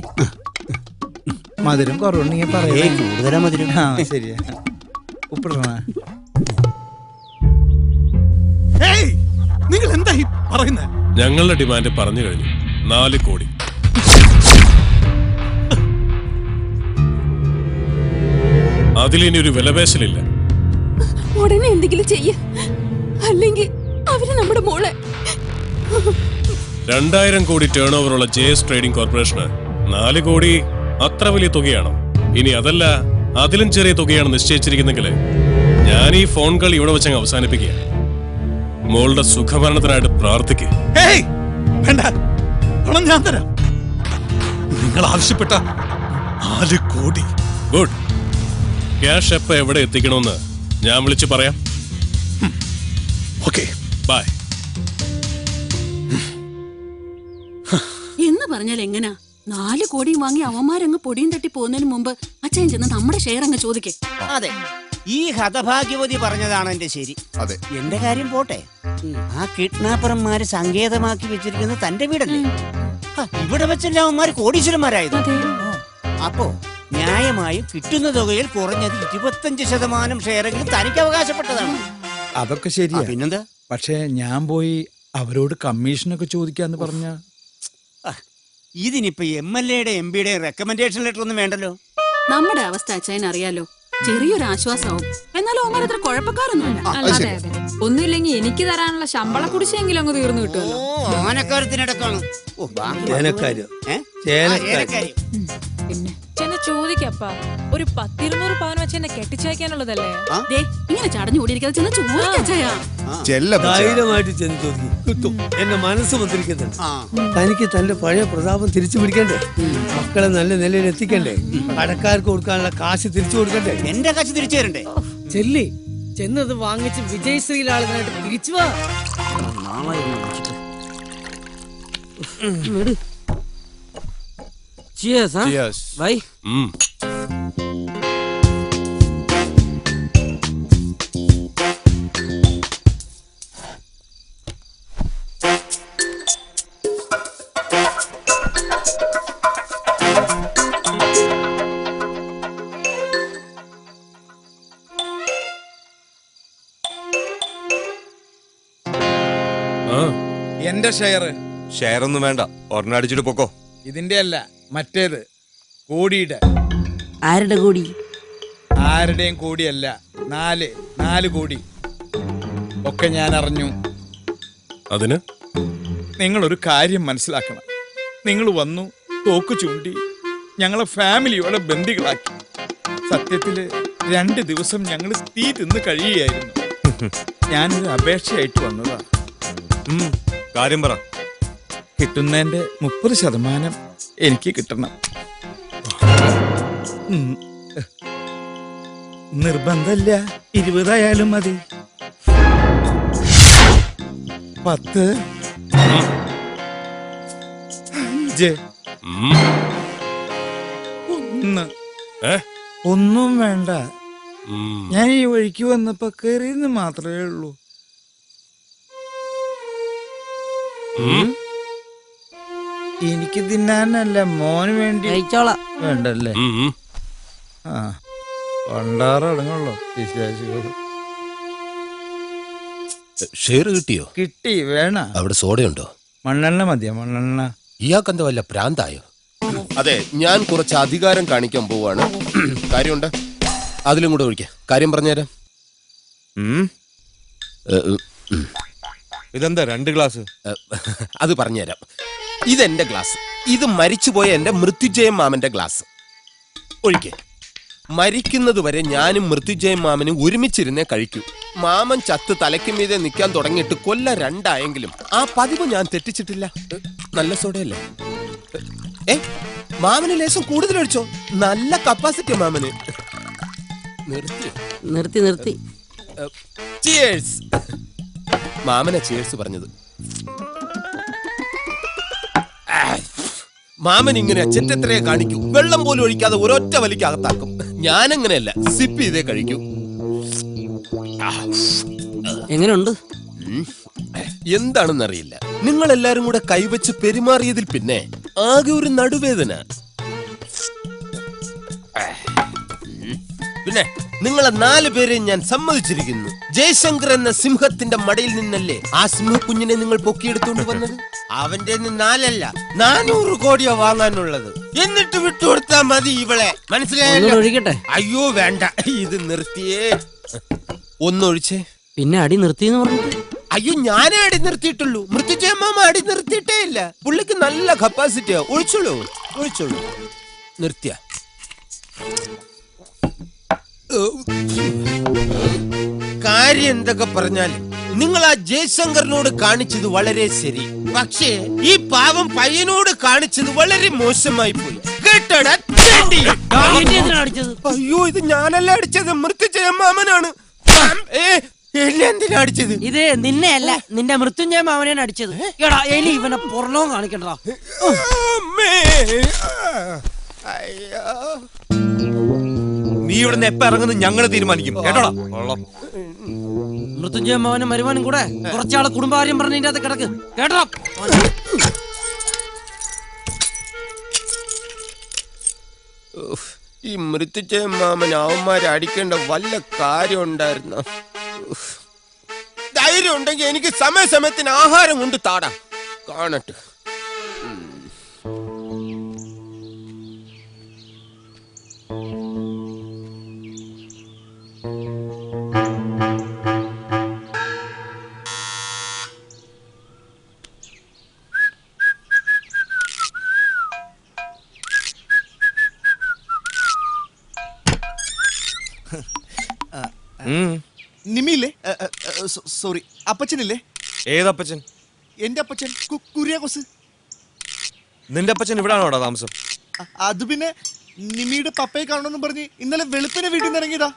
മധുരം കുറവുണ്ടെങ്കിൽ പറയേ. കൂടുതലാ മധുരം. ശരിയാ. ഉപ്പിടണ. നിങ്ങൾ എന്താ ഈ പറയുന്നത്? ഞങ്ങളുടെ ഡിമാൻഡ് പറഞ്ഞു കഴിഞ്ഞു. 4 കോടി. അതിലിനി ഒരു വിലപേശലില്ല. ഉടനെ എന്തെങ്കിലും ചെയ്യ, അല്ലെങ്കിൽ അവര് നമ്മുടെ മോളെ. 2000 കോടി ടേൺ ഓവറുള്ള JS ട്രേഡിംഗ് കോർപ്പറേഷന് 4 കോടി അത്ര വലിയ തുകയാണോ? ഇനി അതല്ല, അതിലും ചെറിയ തുകയാണ് നിശ്ചയിച്ചിരിക്കുന്നെങ്കിൽ ഞാൻ ഈ ഫോൺ കളി ഇവിടെ വെച്ചങ്ങ് അവസാനിപ്പിക്കുക. മോളുടെ സുഖഭരണത്തിനായിട്ട് പ്രാർത്ഥിക്കുക. വേണ്ട, പണം ഞാൻ തരാം. നിങ്ങൾ ആവശ്യപ്പെട്ട 4 കോടി. ഗുഡ്. ക്യാഷ് എപ്പോ എവിടെ എത്തിക്കണമെന്ന് ഞാൻ വിളിച്ചു പറയാം. Okay, bye. എന്ന് പറഞ്ഞാൽ എങ്ങനാ? 4 കോടി വാങ്ങി അവന്മാരങ്ങ് പൊടിയും തട്ടി പോകുന്നതിന് മുമ്പ് അച്ഛൻ ചെന്ന് നമ്മുടെ ഷെയർ അങ്ങ് ചോദിക്കേ. അതെ, ഈ ഹതഭാഗ്യവതി പറഞ്ഞതാണ് എന്റെ ശരി. അതെ, എന്റെ കാര്യം പോട്ടെ. ആ കിഡ്നാപ്പർമാര് സങ്കേതമാക്കി വെച്ചിരിക്കുന്നത് തന്റെ വീടല്ലേ? ഇവിടെ വെച്ചല്ലേ അവന്മാര് കോടീശ്വരന്മാരായത്. അപ്പോ ന്യായമായും കിട്ടുന്ന തുകയിൽ കുറഞ്ഞത് 25% ഷെയറെങ്കിലും തനിക്ക് അവകാശപ്പെട്ടതാണ്. അതൊക്കെ ശരിയാ. പിന്നെന്താ? പക്ഷെ ഞാൻ പോയി അവരോട് കമ്മീഷനൊക്കെ ചോദിക്കാന്ന് പറഞ്ഞ ഇതിനിപ്പോ MLA-യുടെ MP-യുടെ റെക്കമെൻഡേഷൻ ലെറ്റർ ഒന്നും വേണ്ടല്ലോ. നമ്മുടെ അവസ്ഥ അച്ഛൻ അറിയാലോ. ചെറിയൊരു ആശ്വാസവും. എന്നാലും അവന്മാർ അത്ര കുഴപ്പക്കാരൊന്നുമില്ല. ഒന്നുമില്ലെങ്കിൽ എനിക്ക് തരാനുള്ള ശമ്പള കുടിശ്ശെങ്കിലും അങ്ങ് തീർന്നു കിട്ടുമല്ലോ. ഓനക്കാര്യത്തിനടക്കാണ്. പിന്നെ ചെന്ന് ചോദിക്കപ്പാ, ഒരു 10-200 പവൻ വെച്ച് എന്നെ കെട്ടിച്ചയക്കാനുള്ളതല്ലേ? ഇങ്ങനെ ചടഞ്ഞു കൂടിയിരിക്കാതെ ചെന്ന് ചോദിക്കച്ചാ. ധൈര്യമായിട്ട് ചെന്ന് ചോദിക്കും, കിട്ടും. എന്റെ മനസ്സ് മന്ത്രിക്കുന്നുണ്ട്. തനിക്ക് തന്റെ പഴയ പ്രതാപം തിരിച്ചു പിടിക്കണ്ടേ? മക്കളെ നല്ല നിലയിൽ എത്തിക്കണ്ടേ? കടക്കാർക്ക് കൊടുക്കാനുള്ള കാശ് തിരിച്ചു കൊടുക്കണ്ടേ? എന്റെ കാശ് തിരിച്ചു തരണ്ടേ? ചെല്ലി ചെന്നത് വാങ്ങിച്ച് വിജയശ്രീലാളിനായിട്ട് തിരിച്ചു വാ. Cheers, huh? Cheers. Bye. എന്റെ ഷെയർ ഒന്നും വേണ്ട, ഒരെണ്ണം അടിച്ചിട്ട് പൊക്കോ. ഇതിന്റെ അല്ല, മറ്റേത് കോടിയുടെ. ആരുടെ കോടി? ആരുടെയും കോടിയല്ല, 4 കോടി ഒക്കെ ഞാൻ അറിഞ്ഞു. അതിന് നിങ്ങളൊരു കാര്യം മനസ്സിലാക്കണം. നിങ്ങൾ വന്നു, തോക്ക് ചൂണ്ടി ഞങ്ങളെ ഫാമിലിയോടെ ബന്ദികളാക്കി. സത്യത്തില് 2 ദിവസം ഞങ്ങൾ തീ തിന്ന് കഴിയുകയായിരുന്നു. ഞാനൊരു അപേക്ഷയായിട്ട് വന്നതാ. കാര്യം പറ. കിട്ടുന്നതിന്റെ 30% എനിക്ക് കിട്ടണം. നിർബന്ധമില്ല, 20 ആയാലും മതി. 10, 5, 1. ഒന്നും വേണ്ട. ഞാൻ ഈ വഴിക്ക് വന്നപ്പോ കയറിയെന്ന് മാത്രമേ ഉള്ളൂ. എനിക്ക് തിന്നാനല്ല, മോന് വേണ്ടി വേണ്ടല്ലേ? ആ, പണ്ടാറടങ്ങുള്ളൂ വിശേഷികൾ. ഷെയർ കിട്ടിയോ? കിട്ടി. വേണ? അവിടെ സോഡയുണ്ടോ? മണ്ണെണ്ണ മതിയോ? മണ്ണെണ്ണ. ഇയാൾക്കെന്താ വല്ല പ്രാന്തായോ? അതെ, ഞാൻ കുറച്ച് അധികാരം കാണിക്കാൻ പോവാണ്. കാര്യമുണ്ട്, അതിലും കൂടെ ഒഴിക്കാം. കാര്യം പറഞ്ഞുതരാം. ഇതെന്താ 2 ഗ്ലാസ്? അത് പറഞ്ഞുതരാം. ഇതെന്റെ ഗ്ലാസ്, ഇത് മരിച്ചുപോയ എന്റെ മൃത്യുജയ മാമന്റെ ഗ്ലാസ്. ഒഴിക്കേ. മരിക്കുന്നത് വരെ ഞാനും മൃത്യുജയ മാമനും ഒരുമിച്ചിരുന്നേ കഴിക്കൂ. മാമൻ ചത്ത് തലയ്ക്ക് മീതെ നിൽക്കാൻ തുടങ്ങിയിട്ട് കൊല്ലം 2 ആയെങ്കിലും ആ പതിവ് ഞാൻ തെറ്റിച്ചിട്ടില്ല. നല്ല സോഡയല്ലേ? മാമന് ലേശം കൂടുതൽ ഒഴിച്ചോ, നല്ല കപ്പാസിറ്റി മാമന്. നിർത്തി. ചിയേഴ്സ്. മാമനെ ചിയേഴ്സ് പറഞ്ഞത്. മാമൻ ഇങ്ങനെ ചെറ്റെത്രയെ കാണിക്കൂ, വെള്ളം പോലും ഒഴിക്കാതെ ഒരൊറ്റ വലിക്ക് അകത്താക്കും. ഞാനങ്ങനെയല്ല, സിപ്പ് ചെയ്തേ കഴിക്കൂ. എങ്ങനെയുണ്ട്? എന്താണെന്നറിയില്ല, നിങ്ങൾ എല്ലാരും കൂടെ കൈവച്ച് പെരുമാറിയതിൽ പിന്നെ ആകെ ഒരു നടുവേദന. പിന്നെ നിങ്ങളെ 4 പേരെയും ഞാൻ സമ്മതിച്ചിരിക്കുന്നു. ജയശങ്കർ എന്ന സിംഹത്തിന്റെ മടയിൽ നിന്നല്ലേ ആ സിംഹക്കുഞ്ഞിനെ നിങ്ങൾ പൊക്കിയെടുത്തോണ്ട് വന്നത്? അവന്റെ 4 അല്ല 400 കോടിയോ വാങ്ങാനുള്ളത്. എന്നിട്ട് വിട്ടുകൊടുത്താ മതി ഇവളെ. മനസ്സിലായല്ലോ? അയ്യോ വേണ്ട, ഇത് നിർത്തിയേ. ഒന്നൊഴിച്ചേ. പിന്നെ അടി നിർത്തിയെന്ന് പറഞ്ഞു. അയ്യോ, ഞാനേ അടി നിർത്തിയിട്ടുള്ളൂ. മൃത്യുജയമ്മ അടി നിർത്തിയിട്ടേ ഇല്ല. പുള്ളിക്ക് നല്ല കപ്പാസിറ്റിയാ. ഒഴിച്ചോളൂ. നിർത്തിയ കാര്യം എന്തൊക്കെ പറഞ്ഞാലും നിങ്ങൾ ആ ജയശങ്കറിനോട് കാണിച്ചത് വളരെ ശരി. പക്ഷേ ഈ പാവം പയ്യനോട് കാണിച്ചത് വളരെ മോശമായി പോയി. കേട്ടോടാ? അയ്യോ, ഇത് ഞാനല്ല അടിച്ചത്, മൃത്യുജയമാമനാണ്. എന്തിനാ അടിച്ചത്? ഇത് നിന്നെ അല്ല, നിന്റെ മൃത്യുഞ്ജയ മാമനെയാണ് അടിച്ചത്. എടാ എലി, ഇവനെ പുറലോം കാണിക്കണ്ടാ. നീ ഇവിടുന്ന് എപ്പ ഇറങ്ങുന്നത് ഞങ്ങൾ തീരുമാനിക്കും, കേട്ടോടാ. മൃത്യുഞ്ജയ മാമനും മരുമാനും കൂടെ കുറച്ചാളെ കുടുംബകാര്യം പറഞ്ഞ ഇതിന്റെ അകത്ത് കിടക്ക്, കേട്ടോ? ഈ മൃത്യുജയ മാമൻ അവന്മാരെ അടിക്കേണ്ട വല്ല കാര്യം ഉണ്ടായിരുന്നോ? ധൈര്യം ഉണ്ടെങ്കിൽ എനിക്ക് സമയസമയത്തിന് ആഹാരം കൊണ്ട് താടാ, കാണട്ടെ. നിമിയില്ലേ? സോറി, അപ്പച്ചനില്ലേ? ഏതപ്പച്ചൻ? എന്റെ അപ്പച്ചൻ കുര്യാക്കോസ്. നിന്റെ അപ്പച്ചൻ ഇവിടാണോടാ താമസം? അത് പിന്നെ നിമിയുടെ പപ്പയെ കാണണമെന്നും പറഞ്ഞ് ഇന്നലെ വെളുപ്പിനെ വീട്ടിൽ നിന്ന് ഇറങ്ങിയതാ.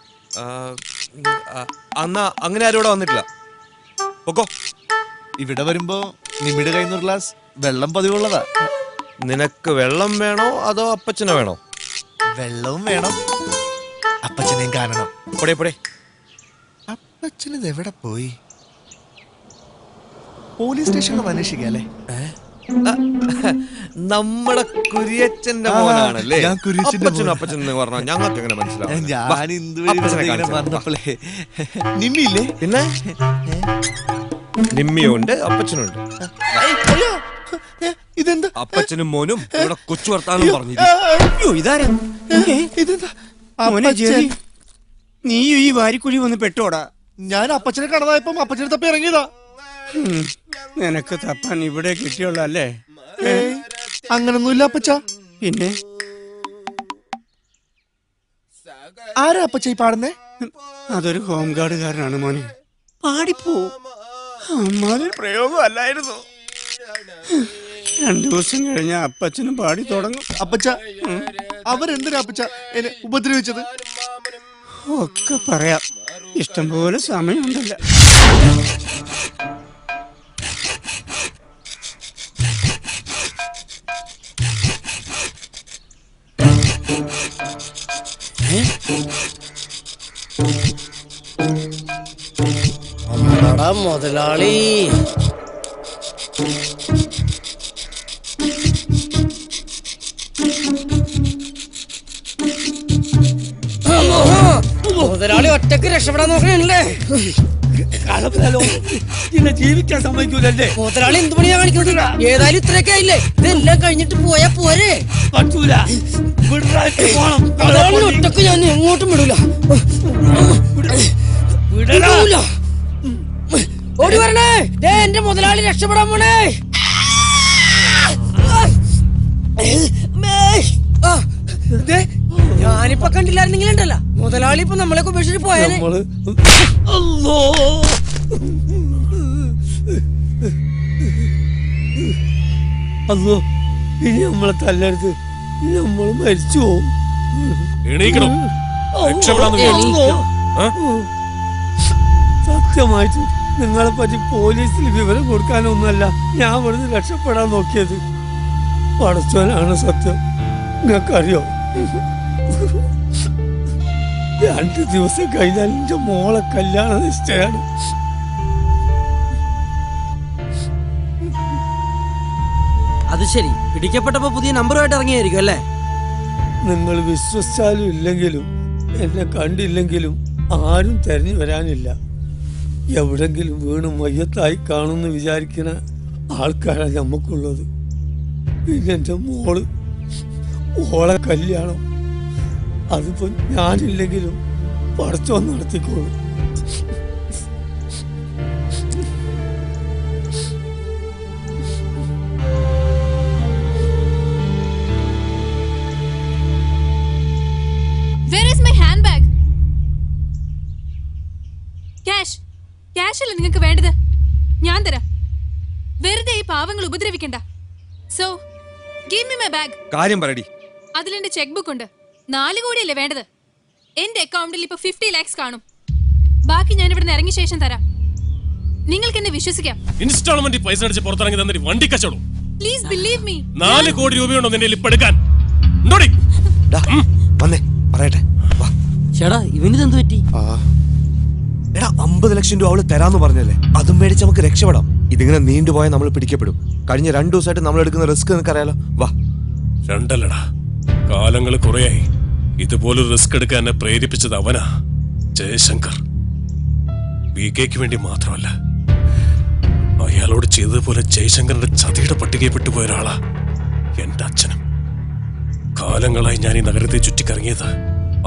അന്നാ അങ്ങനെ ആരും ഇവിടെ വന്നിട്ടില്ല. പൊക്കോ. ഇവിടെ വരുമ്പോ നിമിയുടെ കയ്യിൽ നിന്ന് ഗ്ലാസ് വെള്ളം പതിവുള്ളതാ. നിനക്ക് വെള്ളം വേണോ അതോ അപ്പച്ചനെ വേണോ? വെള്ളവും വേണം, അപ്പച്ചനെയും കാണണം. പൊടേ അപ്പച്ചനിത് എവിടെ പോയി? പോലീസ് സ്റ്റേഷനിൽ അന്വേഷിക്കല്ലേ? നമ്മുടെ കുര്യച്ചന്റെ മോനാണല്ലേ? ഞാൻ കുര്യച്ചന്റെ അപ്പച്ചനും അപ്പച്ചൻ എന്ന് പറഞ്ഞാൽ ഞങ്ങൾക്ക് എങ്ങനെ മനസ്സിലാവും? ഞാൻ പറഞ്ഞപ്പോഴേ നിമ്മിയില്ലേ? പിന്നെ നിമ്മിയുണ്ട്, അപ്പച്ചനുണ്ട്. ഇതെന്താ? അപ്പച്ചനും മോനും ഇവിടെ കൊച്ചു വർത്താനം പറഞ്ഞിരിക്കും. ഇതാരാ? നീ ഈ വാരിക്കുഴി വന്ന് പെട്ടോടാ? ഞാൻ അപ്പച്ചനെ കാണാതായപ്പം അപ്പച്ചനെ തപ്പി ഇറങ്ങിയതാ. നിനക്ക് തപ്പാൻ ഇവിടെ കിട്ടിയുള്ളല്ലേ? അങ്ങനൊന്നുമില്ല അപ്പച്ച. പിന്നെ ആരാ അപ്പച്ച ഈ പാടുന്നേ? അതൊരു ഹോം ഗാർഡുകാരനാണ് മോനെ. പാടിപ്പോ. അമ്മാതിരി പ്രയോഗം അല്ലായിരുന്നു. 2 ദിവസം കഴിഞ്ഞ അപ്പച്ചനും പാടി തുടങ്ങും. അപ്പച്ച അവരെന്തിനാ അപ്പച്ച എന്നെ ഉപദ്രവിച്ചത്? ഒക്കെ പറയാം, ഇഷ്ടംപോലെ സമയമുണ്ടല്ലോ. മുതലാളി മുതലാളി ഒറ്റക്ക് രക്ഷപ്പെടാൻ നോക്കണല്ലേ? ഇന്നെ ജീവിക്കാൻ സമ്മതിക്കൂലല്ലേ? മുതലാളി എന്ത് പണിയാ കാണിക്കുന്നില്ല? ഏതായാലും ഇത്രയൊക്കെ ആയില്ലേ, ഇതെല്ലാം കഴിഞ്ഞിട്ട് പോയാ പോരെ? പറ്റൂല. മുതലാളി ഒറ്റക്ക് ഞാൻ എങ്ങോട്ടും വിടൂല. ഓടി വരണേ, എന്റെ മുതലാളി രക്ഷപ്പെടാൻ പോണേ. ഞാനിപ്പൊ കണ്ടില്ലായിരുന്നെങ്കിലുണ്ടല്ല, മുതലാളി ഇപ്പൊ നമ്മളെ ഉപേക്ഷിച്ചിട്ട് പോയാലേ. അല്ലോ, ഇനി നമ്മളെ തല്ലരുത്, നമ്മള് മരിച്ചു പോവും. സത്യമായിട്ടും നിങ്ങളെ പറ്റി പോലീസിൽ വിവരം കൊടുക്കാനൊന്നുമല്ല ഞാൻ ഇവിടുന്ന് രക്ഷപ്പെടാൻ നോക്കിയത്. പടച്ചോനാണ് സത്യം. നിങ്ങൾക്കറിയോ, 2 ദിവസം കഴിഞ്ഞാൽ എന്റെ മോളെ കല്യാണ നിശ്ചയാണ്. അത് ശരി, പിടിക്കപ്പെട്ടപ്പോ പുതിയ നമ്പറുമായിട്ട് ഇറങ്ങിയായിരിക്കും അല്ലേ? നിങ്ങൾ വിശ്വസിച്ചാലും ഇല്ലെങ്കിലും എന്നെ കണ്ടില്ലെങ്കിലും ആരും തെരഞ്ഞു വരാനില്ല. എവിടെങ്കിലും വീണ് മയ്യത്തായി കാണുമെന്ന് വിചാരിക്കുന്ന ആൾക്കാരാണ് നമുക്കുള്ളത്. പിന്നെ എൻ്റെ മോള്, ഓളെ കല്യാണം അതിപ്പോ ഞാനില്ലെങ്കിലും പടച്ചോൻ നടത്തിക്കോളും. ക്യാഷല്ലേ നിങ്ങൾക്ക് വേണ്ടത്? ഞാൻ തരാം. വെറുതെ ഈ പാവങ്ങൾ ഉപദ്രവിക്കണ്ട. So give me my bag. കാര്യം പറയടി. അതിലെന്റെ ചെക്ക് ബുക്ക് ഉണ്ട്. 4 കോടിയല്ലേ വേണ്ടത്? എന്റെ അക്കൗണ്ടിൽ ഇപ്പൊ 50 lakhs കാണും. ബാക്കി ഞാൻ ഇവിടെ ഇറങ്ങിയ ശേഷം തരാം. നിങ്ങൾക്ക് എന്നെ വിശ്വസിക്കാം. ഇൻസ്റ്റാൾമെന്റ് പൈസ അടിച്ച് പുറത്തിറങ്ങി തന്നിട്ട് വണ്ടി കച്ചവടം. Please believe me. 4 കോടി രൂപയുണ്ടോ നിന്റെ ലിപ്പ് എടുക്കാൻ? പറയട്ടെ. ചേടാ, ഇവനിതെന്ത് പറ്റി? എടാ, 50 ലക്ഷം രൂപ അവള് തരാന്ന് പറഞ്ഞല്ലേ, അതും മേടിച്ച് നമുക്ക് രക്ഷപ്പെടാം. ഇതിങ്ങനെ നീണ്ടുപോയാൽ നമ്മൾ പിടിക്കപ്പെടും. കഴിഞ്ഞ 2 ദിവസമായിട്ട് നമ്മൾ എടുക്കുന്ന റിസ്ക് നിനക്കറിയാലോ. വാ. 2 അല്ലടാ, കാലങ്ങൾ കുറയായി ഇതുപോലൊരു റിസ്ക് എടുക്കാൻ എന്നെ പ്രേരിപ്പിച്ചത് അവനാ, ജയശങ്കർ. വികെക്ക് വേണ്ടി മാത്രമല്ല, അയാളോട് ചെയ്തതുപോലെ ജയശങ്കറിന്റെ ചതിയുടെ പട്ടികയിൽ പെട്ടുപോയ ഒരാളാ എന്റെ അച്ഛനും. കാലങ്ങളായി ഞാൻ ഈ നഗരത്തെ ചുറ്റിക്കറങ്ങിയത്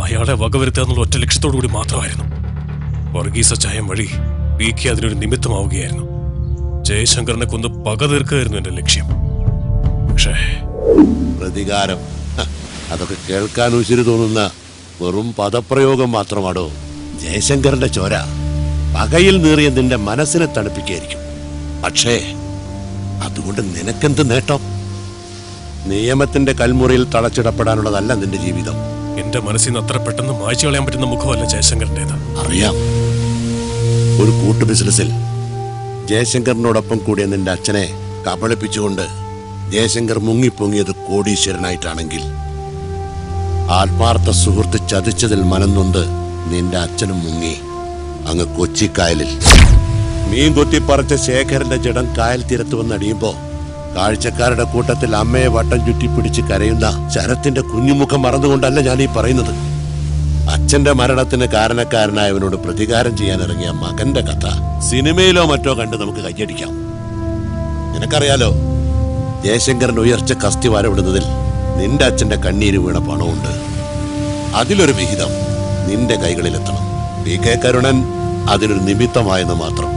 അയാളെ വകവരുത്താന്നുള്ള ഒറ്റ ലക്ഷ്യത്തോടു കൂടി മാത്രമായിരുന്നു. വർഗീസ ചായം വഴി വികെ അതിനൊരു നിമിത്തമാവുകയായിരുന്നു. ജയശങ്കറിനെ കൊന്ന് പക തീർക്കുകയായിരുന്നു എന്റെ ലക്ഷ്യം. പക്ഷേ പ്രതികാരം, അതൊക്കെ കേൾക്കാൻ ഉശിരി തോന്നുന്ന വെറും പദപ്രയോഗം മാത്രമാണോ ജയശങ്കറിന്റെ ചോര പകയിൽ നീറിയ നിന്റെ മനസ്സിനെ തണുപ്പിക്കായിരിക്കും. പക്ഷേ അതുകൊണ്ട് നിനക്കെന്ത് നേട്ടം? നിയമത്തിന്റെ കൽമുറിയിൽ തളച്ചിടപ്പെടാനുള്ളതല്ല നിന്റെ ജീവിതം. എന്റെ മനസ്സിൽ നിന്ന് അത്ര പെട്ടെന്ന് മായ്ച്ചു കളയാൻ പറ്റുന്ന മുഖമല്ല ജയശങ്കറിന്റേത്. അറിയാം. ഒരു കൂട്ടു ബിസിനസ്സിൽ ജയശങ്കറിനോടൊപ്പം കൂടിയ നിന്റെ അച്ഛനെ കബളിപ്പിച്ചുകൊണ്ട് ജയശങ്കർ മുങ്ങിപ്പൊങ്ങിയത് കോടീശ്വരനായിട്ടാണെങ്കിൽ ആത്മാർത്ഥ സുഹൃത്ത് ചതിച്ചതിൽ മനംനൊന്ത് നിന്റെ അച്ഛനും മുങ്ങി അങ്ങ് കൊച്ചിക്കായലിൽ. മീൻ കൊത്തിപ്പറിച്ച ശേഖരന്റെ ജഡം കായൽ തീരത്ത് വന്നടിയുമ്പോ കാഴ്ചക്കാരുടെ കൂട്ടത്തിൽ അമ്മയെ വട്ടം ചുറ്റിപ്പിടിച്ച് കരയുന്ന ശരത്തിന്റെ കുഞ്ഞുമുഖം മറന്നുകൊണ്ടല്ല ഞാൻ ഈ പറയുന്നത്. അച്ഛന്റെ മരണത്തിന് കാരണക്കാരനായവനോട് പ്രതികാരം ചെയ്യാൻ ഇറങ്ങിയ മകന്റെ കഥ സിനിമയിലോ മറ്റോ കണ്ട് നമുക്ക് കയ്യടിക്കാം. നിനക്കറിയാലോ, ജയശങ്കരൻ ഉയർച്ച കസ്തി വരവിടുന്നതിൽ നിന്റെ അച്ഛന്റെ കണ്ണീര് വീണ പണമുണ്ട്. അതിലൊരു വിഹിതം നിന്റെ കൈകളിലെത്തണം. പി കെ കരുണൻ അതിനൊരു നിമിത്തമായെന്ന് മാത്രം.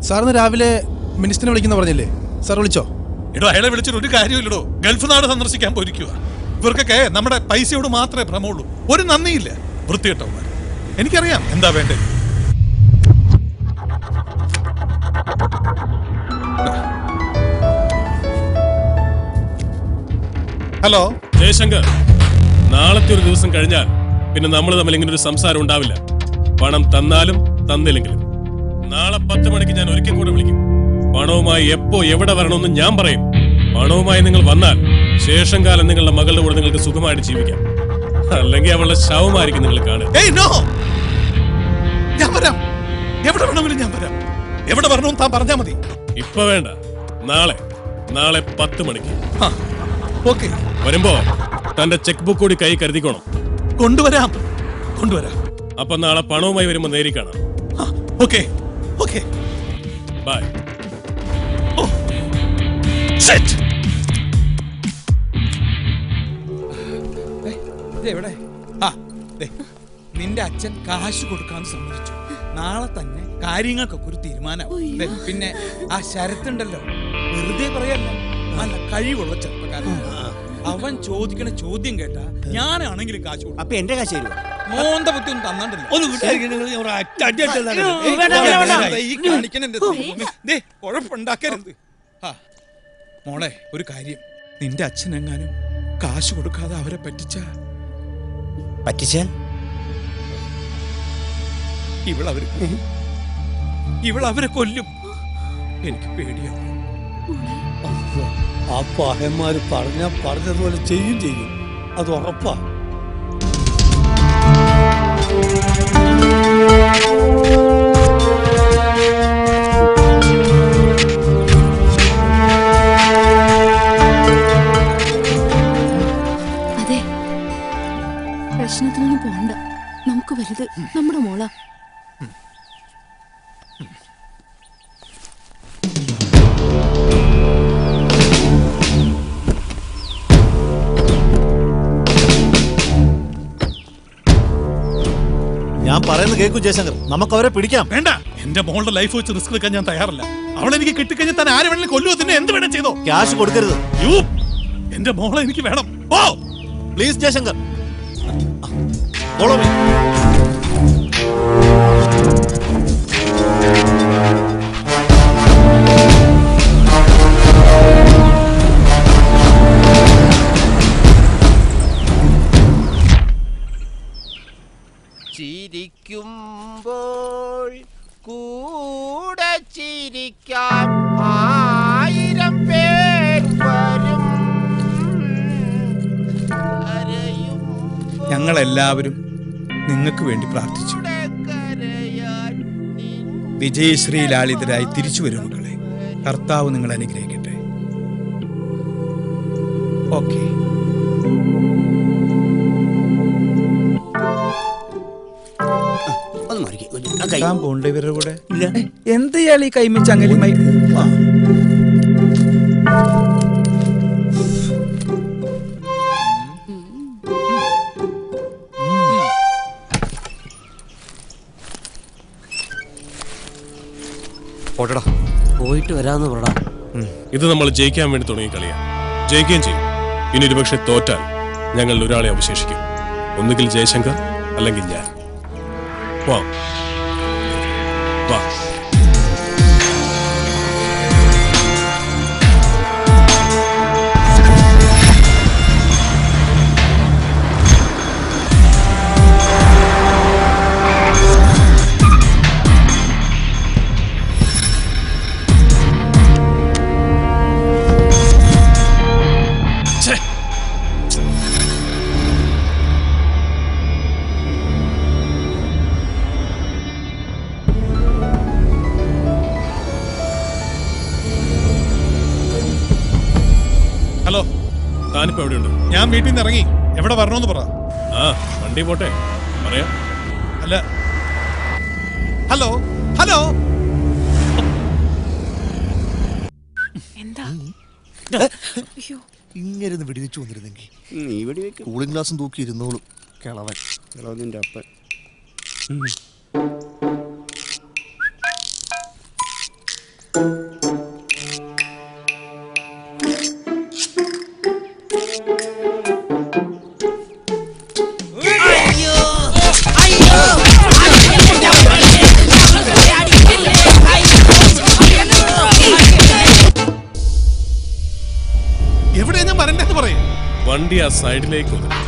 സാറിന് രാവിലെ മിനിസ്റ്ററിനെ വിളിക്കുന്ന പറഞ്ഞില്ലേ? സാർ വിളിച്ചോ? എടോ, അയാളെ വിളിച്ചിട്ട് ഒരു കാര്യമില്ലടോ. ഗൾഫ് നാട് സന്ദർശിക്കാൻ പോയിരിക്കുക. ഇവർക്കൊക്കെ നമ്മുടെ പൈസയോട് മാത്രമേ ഭ്രമമുള്ളൂ. ഒരു നന്ദിയില്ല. വൃത്തികെട്ടവന്മാർ. എനിക്കറിയാം എന്താ വേണ്ടത്. ഹലോ ജയശങ്കർ, നാളത്തെ ഒരു ദിവസം കഴിഞ്ഞാൽ പിന്നെ നമ്മൾ തമ്മിൽ ഇങ്ങനെ ഒരു സംസാരം ഉണ്ടാവില്ല. പണം തന്നാലും തന്നില്ലെങ്കിലും നാളെ 10 മണിക്ക് ഞാൻ ഒരിക്കൽ കൂടെ വിളിക്കും. പണവുമായി എപ്പോ എവിടെ വരണമെന്ന് ഞാൻ പറയും. പണവുമായി നിങ്ങൾ വന്നാൽ ശേഷം കാലം നിങ്ങളുടെ മകളുടെ കൂടെ നിങ്ങൾക്ക് സുഖമായിട്ട് ജീവിക്കാം. അല്ലെങ്കിൽ അവളുടെ ശവമായിരിക്കും നിങ്ങൾ കാണുക. ഞാൻ വരാം. എവിടെ വേണമെങ്കിലും ഞാൻ വരാം. എവിടെ വരണമെന്ന് താൻ പറഞ്ഞാൽ മതി. ഇപ്പൊ വേണ്ട, നാളെ 10 മണിക്ക്. ഓക്കെ. വരുമ്പോ തന്റെ ചെക്ക് ബുക്ക് കൂടി കൈ കരുതിക്കോണം. കൊണ്ടുവരാം. അപ്പൊ നാളെ പണവുമായി വരുമ്പോ നേരി കാണാം. ഓക്കെ. ബൈ. എവിടെ? നിന്റെ അച്ഛൻ കാശ് കൊടുക്കാന്ന് സമ്മതിച്ചു. നാളെ തന്നെ കാര്യങ്ങൾക്കൊക്കെ ഒരു തീരുമാനമാവും. പിന്നെ ആ ശരത്തുണ്ടല്ലോ, വെറുതെ പറയല്ല, നല്ല കഴിവുള്ള ചെറുപ്പക്കാരൻ. അവൻ ചോദിക്കണ ചോദ്യം കേട്ടാ ഞാനാണെങ്കിലും കാശ് കൊടുക്കും. അപ്പൊ എന്റെ കാശ് തരുവാ? മോന്ത ബുദ്ധി ഒന്നും തന്നിട്ടില്ല. കുഴപ്പമുണ്ടാക്കരുത്. മോളെ, ഒരു കാര്യം, നിന്റെ അച്ഛനെങ്ങാനും കാശ് കൊടുക്കാതെ അവരെ പറ്റിച്ചാൽ ഇവളവരെ കൊല്ലും. എനിക്ക് പേടിയാണ്. ആ പഹന്മാര് പറഞ്ഞതുപോലെ ചെയ്യും. അത് ഉറപ്പാ. അതെ, പ്രശ്നത്തിനൊന്നും പോണ്ട. നമുക്ക് വലുത് നമ്മുടെ മോളാ. ഞാൻ പറയുന്നത് കേൾക്കൂ ജയശങ്കർ, നമുക്ക് അവരെ പിടിക്കാം. വേണ്ട, എന്റെ മോളുടെ ലൈഫ് വെച്ച് റിസ്ക് എടുക്കാൻ ഞാൻ തയ്യാറല്ല. അവളെനിക്ക് കിട്ടിക്കഴിഞ്ഞാൽ തന്നെ ആര് വേണമെങ്കിലും കൊല്ലുവോ, തന്നെ എന്ത് വേണം ചെയ്തോ. ക്യാഷ് കൊടുക്കരുത്. എന്റെ മോളെ എനിക്ക് വേണം. ഓ പ്ലീസ് ജയശങ്കർ, ഫോളോ മീ. ചിരിക്കുമ്പോൾ കൂടെ ചിരിക്കാം 1000 പേർ വരും. ഞങ്ങളെല്ലാവരും നിങ്ങൾക്ക് വേണ്ടി പ്രാർത്ഥിച്ചു. വിജയശ്രീ ലാളിതരായി തിരിച്ചു വരും മക്കളെ. കർത്താവ് നിങ്ങൾ അനുഗ്രഹിക്കട്ടെ. ഓക്കെ. പോണ്ട ഇവരുടെ കൂടെ എന്തയാൾ ഈ കൈമിച്ച് അങ്ങനെ പോയിട്ട് വരാന്ന് പറടാ. ഇത് നമ്മൾ ജയിക്കാൻ വേണ്ടി തുടങ്ങിയ കളിയാ. ജയിക്കുകയും ചെയ്യും. ഇനി ഒരുപക്ഷെ തോറ്റാൽ ഞങ്ങൾ ഒരാളെ അവശേഷിക്കും. ഒന്നുകിൽ ജയശങ്കർ അല്ലെങ്കിൽ ഞാൻ. വാ വാ. ഹലോ, താനിപ്പോ എവിടെയുണ്ട്? ഞാൻ വീട്ടിൽ നിന്ന് ഇറങ്ങി. എവിടെ വരണമെന്ന് പറ. ആ, വണ്ടി പോട്ടെ, പറയാം. അല്ല, ഹലോ ഹലോ, എന്താ? ഇങ്ങനെ വെടിവെച്ച് വന്നിരുന്നെങ്കിൽ നീ വെടിവെക്കും. കൂളിംഗ് ഗ്ലാസും തൂക്കി ഇരുന്നോളും കിളവൻ. കിളവന്റെ അപ്പൻ. എവിടെയാ ഞാൻ വരണ്ടെന്ന് പറയും. വണ്ടി ആ സൈഡിലേക്ക് ഒതുക്കി.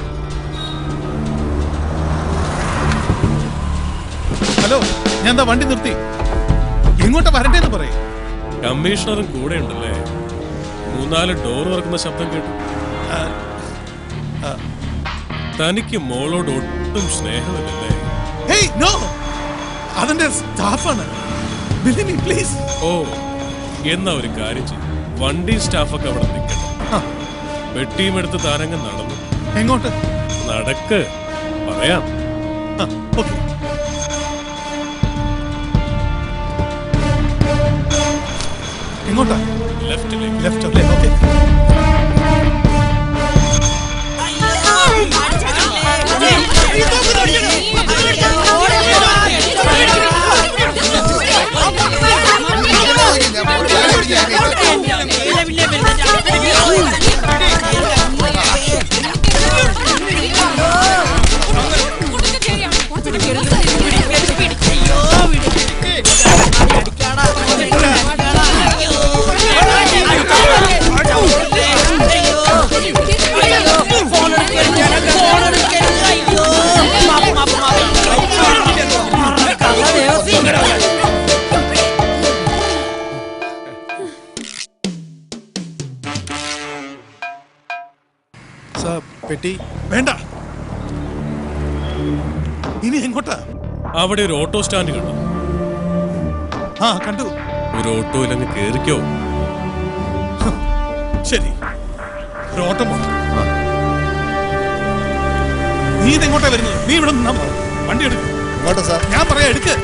ഹലോ, ഞാൻ എന്താ വണ്ടി നിർത്തി. എങ്ങോട്ടാ വരണ്ടേന്ന് പറയും. കമ്മീഷണറും കൂടെ ഉണ്ടല്ലേ? 3-4 ഡോർ തുറക്കുന്ന ശബ്ദം കേട്ടു. തനിക്ക് മോളോട് ഒട്ടും സ്നേഹമില്ലല്ലേ? ഹേയ്, നോ, അതിന്റെ സ്റ്റാഫാണ്. പ്ലീസ്. ഓ, എന്നാ ഒരു കാര്യം ചെയ്യും. വണ്ടി സ്റ്റാഫൊക്കെ അവിടെ നിൽക്കണം. പെട്ടിയും എടുത്ത് താരങ്ങ് നടന്നു. എങ്ങോട്ട്? നടക്ക്, പറയാം. ഓക്കെ. എങ്ങോട്ടാ? ലെഫ്റ്റിലേക്ക്. ലെഫ്റ്റ് അല്ലേ? ഓക്കെ. പെട്ടി വേണ്ട. ഇനി എങ്ങോട്ടാ? അവിടെ ഒരു ഓട്ടോ സ്റ്റാൻഡ് കണ്ടു. ആ, കണ്ടു. ഒരു ഓട്ടോയിലങ്ങ് കേറിക്കോ. ശരി, ഒരു ഓട്ടം പോണം. നീ ഇതെങ്ങോട്ടാ വരുന്നത്? നീ ഇവിടെ നിന്നാ പോ. വണ്ടി എടുക്ക്. ഇങ്ങോട്ടാ സാർ? ഞാൻ പറയാ, എടുക്ക്.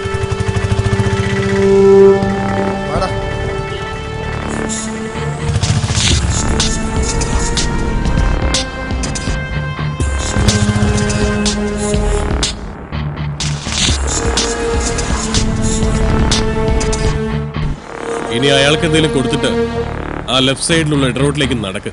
ഇനി അയാൾക്ക് എന്തെങ്കിലും കൊടുത്തിട്ട് ആ ലെഫ്റ്റ് സൈഡിലുള്ള ഇടറോട്ടിലേക്ക് നടക്ക്.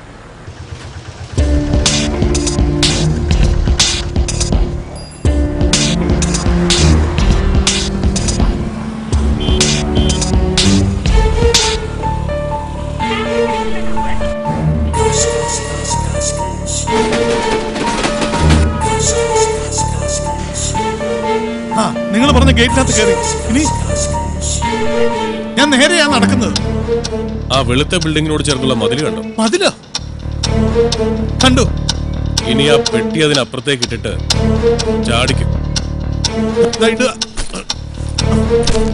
ആ, നിങ്ങൾ പറഞ്ഞ ഗേറ്റിനകത്ത് കയറി. ഇനി ഞാൻ നേരെയാ നടക്കുന്നത്. ആ വെളുത്ത ബിൽഡിങ്ങിനോട് ചേർന്നുള്ള മതിൽ കണ്ടോ? മതിലോ? കണ്ടു. ഇനി ആ പെട്ടി അതിനപ്പുറത്തേക്ക് ഇട്ടിട്ട് ചാടിക്കും.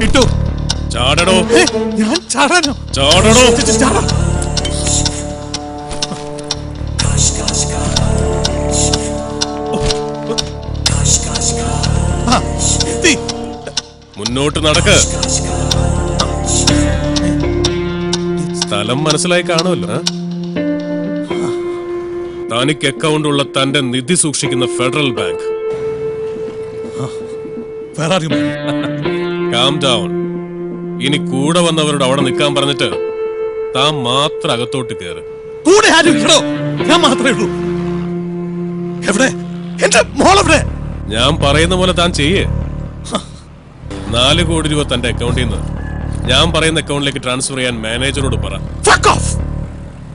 ഇട്ടു. ചാടടോ. ഞാൻ ചാടാനോ? ചാടടോ. ചാടാ. മുന്നോട്ട് നടക്ക്. സ്ഥലം മനസ്സിലായി കാണുമല്ലോ. തനിക്ക് അക്കൗണ്ട് ഉള്ള തന്റെ നിധി സൂക്ഷിക്കുന്ന ഫെഡറൽ ബാങ്ക്. Calm down. ഇനി കൂടെ വന്നവരോട് അവിടെ നിൽക്കാൻ പറഞ്ഞിട്ട് താൻ മാത്രം അകത്തോട്ട് കയറ്. കൂടെ ആരും ഇല്ലടോ, ഞാൻ മാത്രമേ ഉള്ളൂ. എവിടെ എന്റെ മോളെവിടെ? ഞാൻ പറയുന്ന പോലെ താൻ ചെയ്യേ. 4 കോടി രൂപ തന്റെ അക്കൗണ്ടിൽ നിന്ന് ഞാൻ പറയുന്ന അക്കൗണ്ടിലേക്ക് ട്രാൻസ്ഫർ ചെയ്യാൻ മാനേജറോട് പറ. Fuck off!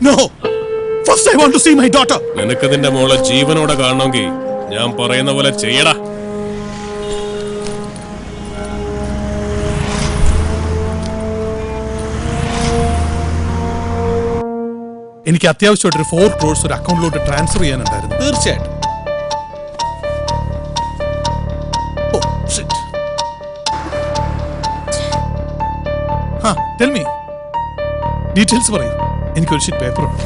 No! First I want to see my daughter. നിനക്ക് നിന്റെ മോളെ ജീവനോടെ കാണണമെങ്കിൽ ഞാൻ പറയുന്ന പോലെ ചെയ്യടാ. എനിക്ക് അത്യാവശ്യമായിട്ട് ഒരു 4 crores ഒരു അക്കൗണ്ടിലോട്ട് ട്രാൻസ്ഫർ ചെയ്യാനുണ്ടായിരുന്നു. തീർച്ചയായിട്ടും. Tell me. ഡീറ്റെയിൽസ് പറയൂ. എനിക്കൊരു ഷീറ്റ് പേപ്പർ ഉണ്ട്.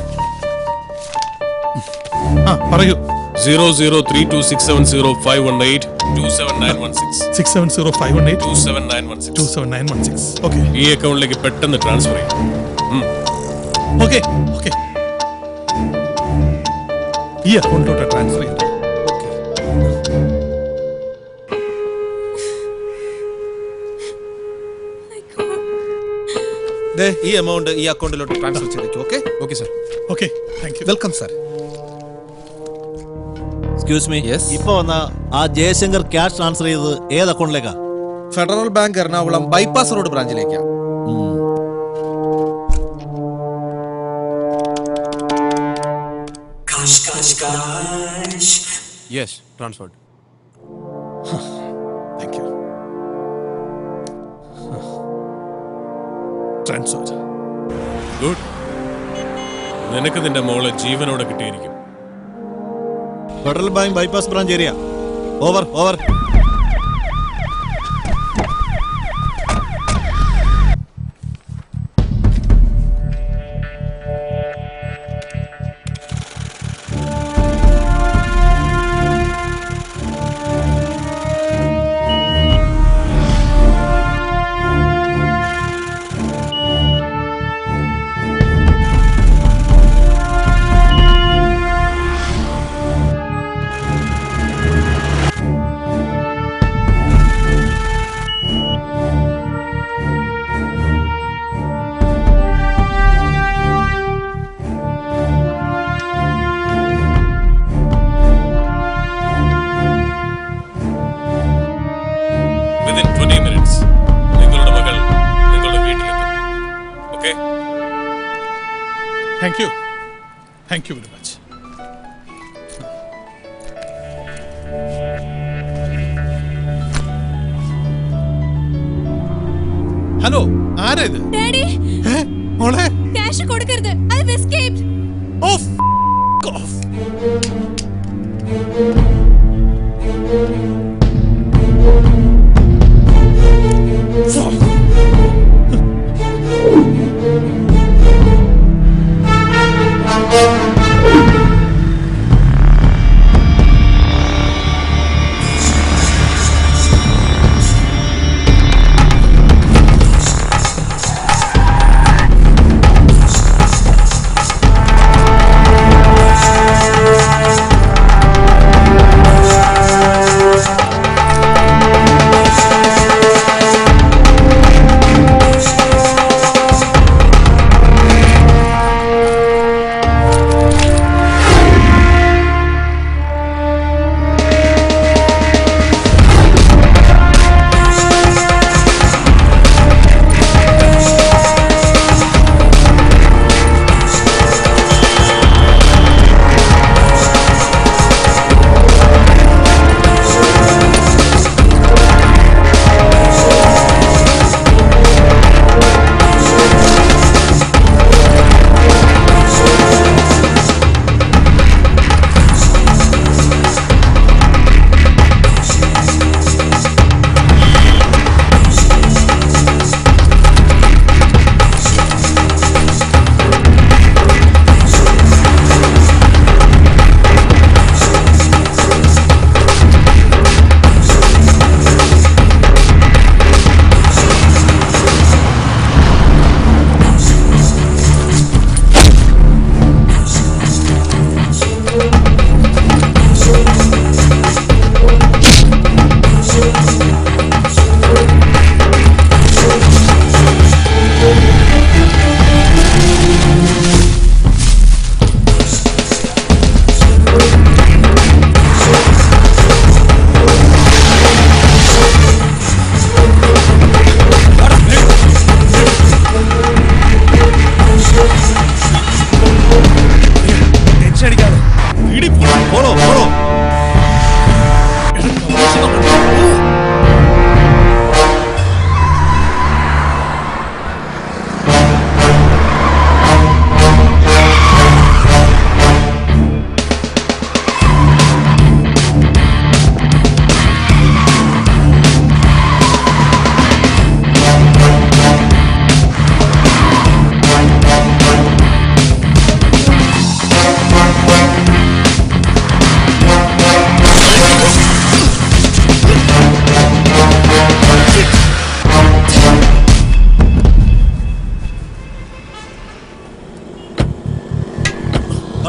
പറയൂ. 0032670518279116 670-518-27916. ഓക്കെ. ഈ അക്കൗണ്ടിലേക്ക് പെട്ടെന്ന് ട്രാൻസ്ഫർ ചെയ്യും. Okay okay. ഈ അക്കൗണ്ടിലോട്ട് ട്രാൻസ്ഫർ ചെയ്യും. ഈ എമൗണ്ട് ഈ അക്കൗണ്ടിലോട്ട് ട്രാൻസ്ഫർ ചെയ്തേക്കും. Okay okay sir. Okay thank you. Welcome sir. Excuse me, ഇപ്പൊ വന്ന ആ ജയശങ്കർ ക്യാഷ് ട്രാൻസ്ഫർ ചെയ്തത് ഏത് അക്കൗണ്ടിലേക്കാ? Federal bank Ernakulam bypass road ബ്രാഞ്ചിലേക്കാ. Yes, transferred. Thank you. Transfer. Good. നിനക്ക് നിന്റെ മോളെ ജീവനോടെ കിട്ടിയിരിക്കും. Federal bank bypass branch area. Over over. Within 20 minutes നിങ്ങളുടെ മകൾ നിങ്ങളുടെ വീട്ടിലെത്തും. Okay? Thank you. Thank you very much. Hello, ആരാ ഇത്? ഡാഡി, മോളെ ക്യാഷ് കൊടുക്കരുത്. I have escaped. Off off.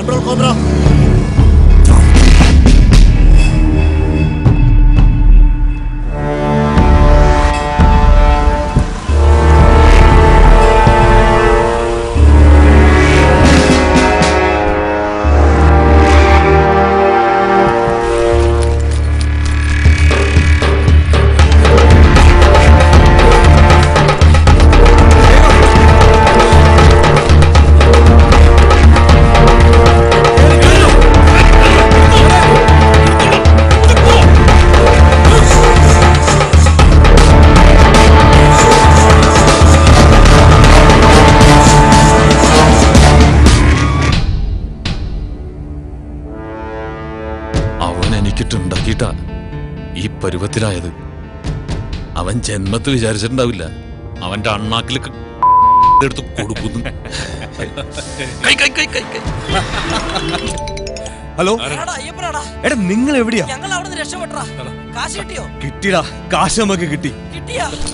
Control cobra. എനിക്കിട്ടുണ്ടാക്കിയിട്ടാ ഈ പരുവത്തിലായത്. അവൻ ജന്മത്തിൽ വിചാരിച്ചിട്ടുണ്ടാവില്ല അവന്റെ അണ്ണാക്കിൽ എടുത്ത് കൊടുക്കുന്നു. ഹലോ എടാ, നിങ്ങൾ എവിടെയാ? കിട്ടിയടാ, കാശ് നമുക്ക് കിട്ടി.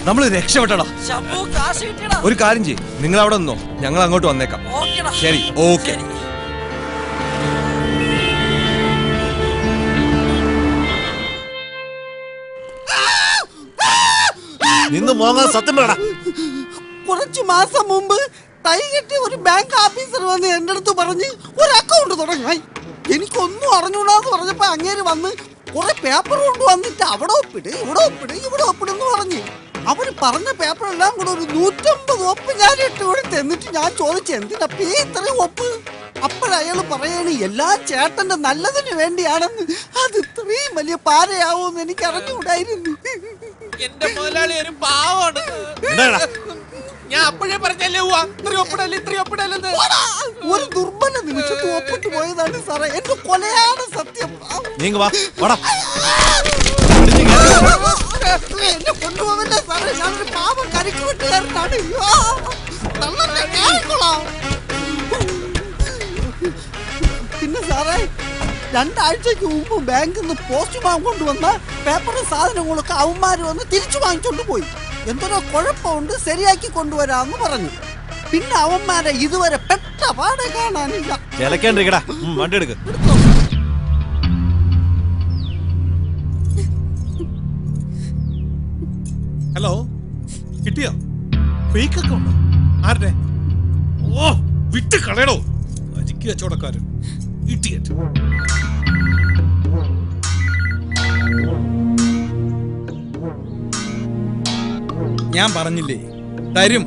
നമ്മൾ രക്ഷപ്പെട്ടടാ. ഒരു കാര്യം ചെയ്യ്, നിങ്ങൾ അവിടെ നിന്നോ, ഞങ്ങൾ അങ്ങോട്ട് വന്നേക്കാം. ശരി, ഓക്കെ. നിന്ന് മോങ്ങാൻ സത്യം വേണ. കുറച്ചു മാസം മുമ്പ് തൈ കെട്ടി ഒരു ബാങ്ക് ഓഫീസർ വന്ന് എന്റെ അടുത്ത് പറഞ്ഞ് ഒരു അക്കൗണ്ട് തുടങ്ങാൻ. എനിക്കൊന്നും അറിഞ്ഞൂടാന്ന് പറഞ്ഞപ്പോ അങ്ങേര് വന്ന് കുറെ പേപ്പർ കൊണ്ട് വന്നിട്ട് അവിടെ ഒപ്പിട്, ഇവിടെ ഒപ്പിട്, ഇവിടെ ഒപ്പിടെന്ന് പറഞ്ഞ്. അവര് പറഞ്ഞ പേപ്പറെല്ലാം കൂടെ ഒരു 150 ഒപ്പ് ഞാൻ ഇട്ട് കൊടുത്ത്. എന്നിട്ട് ഞാൻ ചോദിച്ചു, എന്തിനപ്പ ഇത്രയും ഒപ്പ്? അപ്പോഴയാള് പറയാണ് എല്ലാം ചേട്ടന്റെ നല്ലതിന് വേണ്ടിയാണെന്ന്. അത് ഇത്രയും വലിയ പാരയാവുമെന്ന് എനിക്ക് അറിഞ്ഞുകൂടായിരുന്നു. എന്റെ മുതലാളി ഒരു പാവാണ്. ഞാൻ അപ്പോഴേ പറഞ്ഞല്ലേ ഇത്രയൊപ്പിടല്ലെന്ന്. ഒരു ദുർബല നിമിഷത്ത് ഒപ്പിട്ട് പോയതാണ് സാറേ. എന്റെ കൊലയാണ് സത്യം. എന്നെ കൊണ്ടുപോകല്ലേ സാറേ, ഞാനൊരു പാവം കരിക്ക് വെട്ടുകാരനാണ്. പിന്നെ സാറേ, 2 ആഴ്ചക്ക് മുമ്പ് ബാങ്കിൽ നിന്ന് പോസ്റ്റ്മാൻ കൊണ്ടുവന്ന പേപ്പറും സാധനങ്ങളൊക്കെ അവന്മാര് വന്ന് തിരിച്ചു വാങ്ങിച്ചോണ്ട് പോയി. എന്തൊരു കുഴപ്പമുണ്ട്, ശരിയാക്കി കൊണ്ടുവരാന്ന് പറഞ്ഞു. പിന്നെ അവന്മാരെ ഇതുവരെ പെട്ട പാടെ കാണാനില്ല. വണ്ടി എടുക്ക്. ഹലോ, കിട്ടിയോ? ഫേക്ക് അക്കൗണ്ടോ? ആരുടെ? ഓ, വിട്ട് കളയടോ, അരിക്ക് കച്ചവടക്കാരൻ. ഇഡിയറ്റ്. ഞാൻ പറഞ്ഞില്ലേ തരും,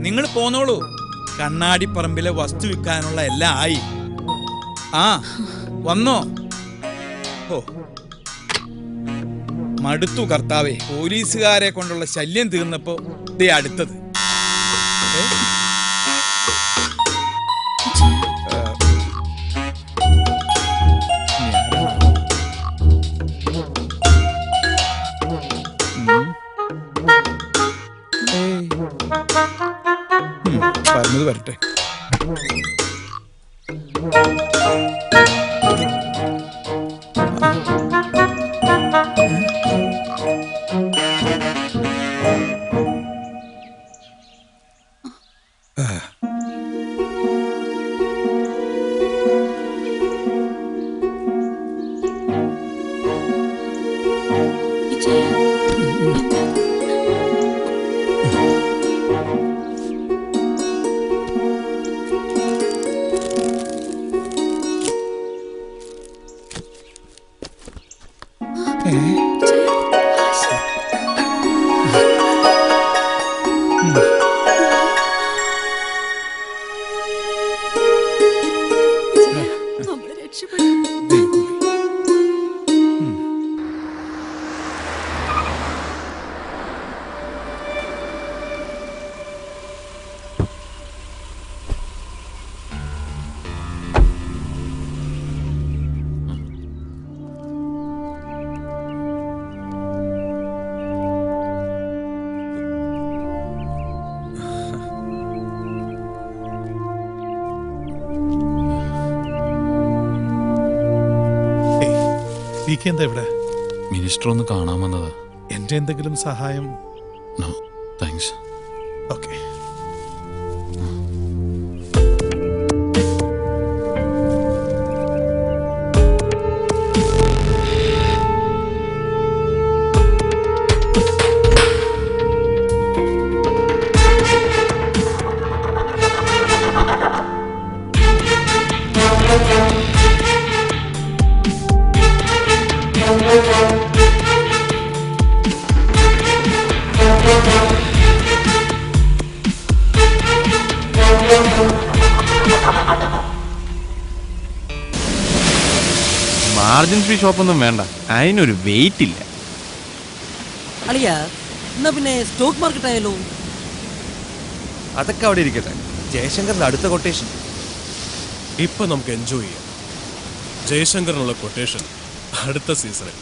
നിങ്ങൾ പോന്നോളൂ. കണ്ണാടിപ്പറമ്പിലെ വസ്തു വിൽക്കാനുള്ള എല്ലാം ആയി. ആ വന്നോ? ഓ മടുത്തു കർത്താവേ, പോലീസുകാരെ കൊണ്ടുള്ള ശല്യം തീർന്നപ്പോ ദേ അടുത്തത്. പറഞ്ഞത് വരട്ടെ. എന്താ ഇവിടെ? മിനിസ്റ്റർ ഒന്ന് കാണാൻ വന്നതാ. എന്റെ എന്തെങ്കിലും സഹായം? No thanks. Okay. Margin free ഷോപ്പൊന്നും വേണ്ട, അതിനൊരു വെയിറ്റ് ഇല്ല. അളിയ എന്നാ പിന്നെ സ്റ്റോക്ക് മാർക്കറ്റ് ആയാലോ? അതൊക്കെ അവിടെ ഇരിക്കട്ടെ. ജയശങ്കറിന്റെ അടുത്ത കൊട്ടേഷൻ ഇപ്പൊ നമുക്ക് എൻജോയ് ചെയ്യാം. ജയശങ്കറിനുള്ള കൊട്ടേഷൻ അടുത്ത സീസണിൽ.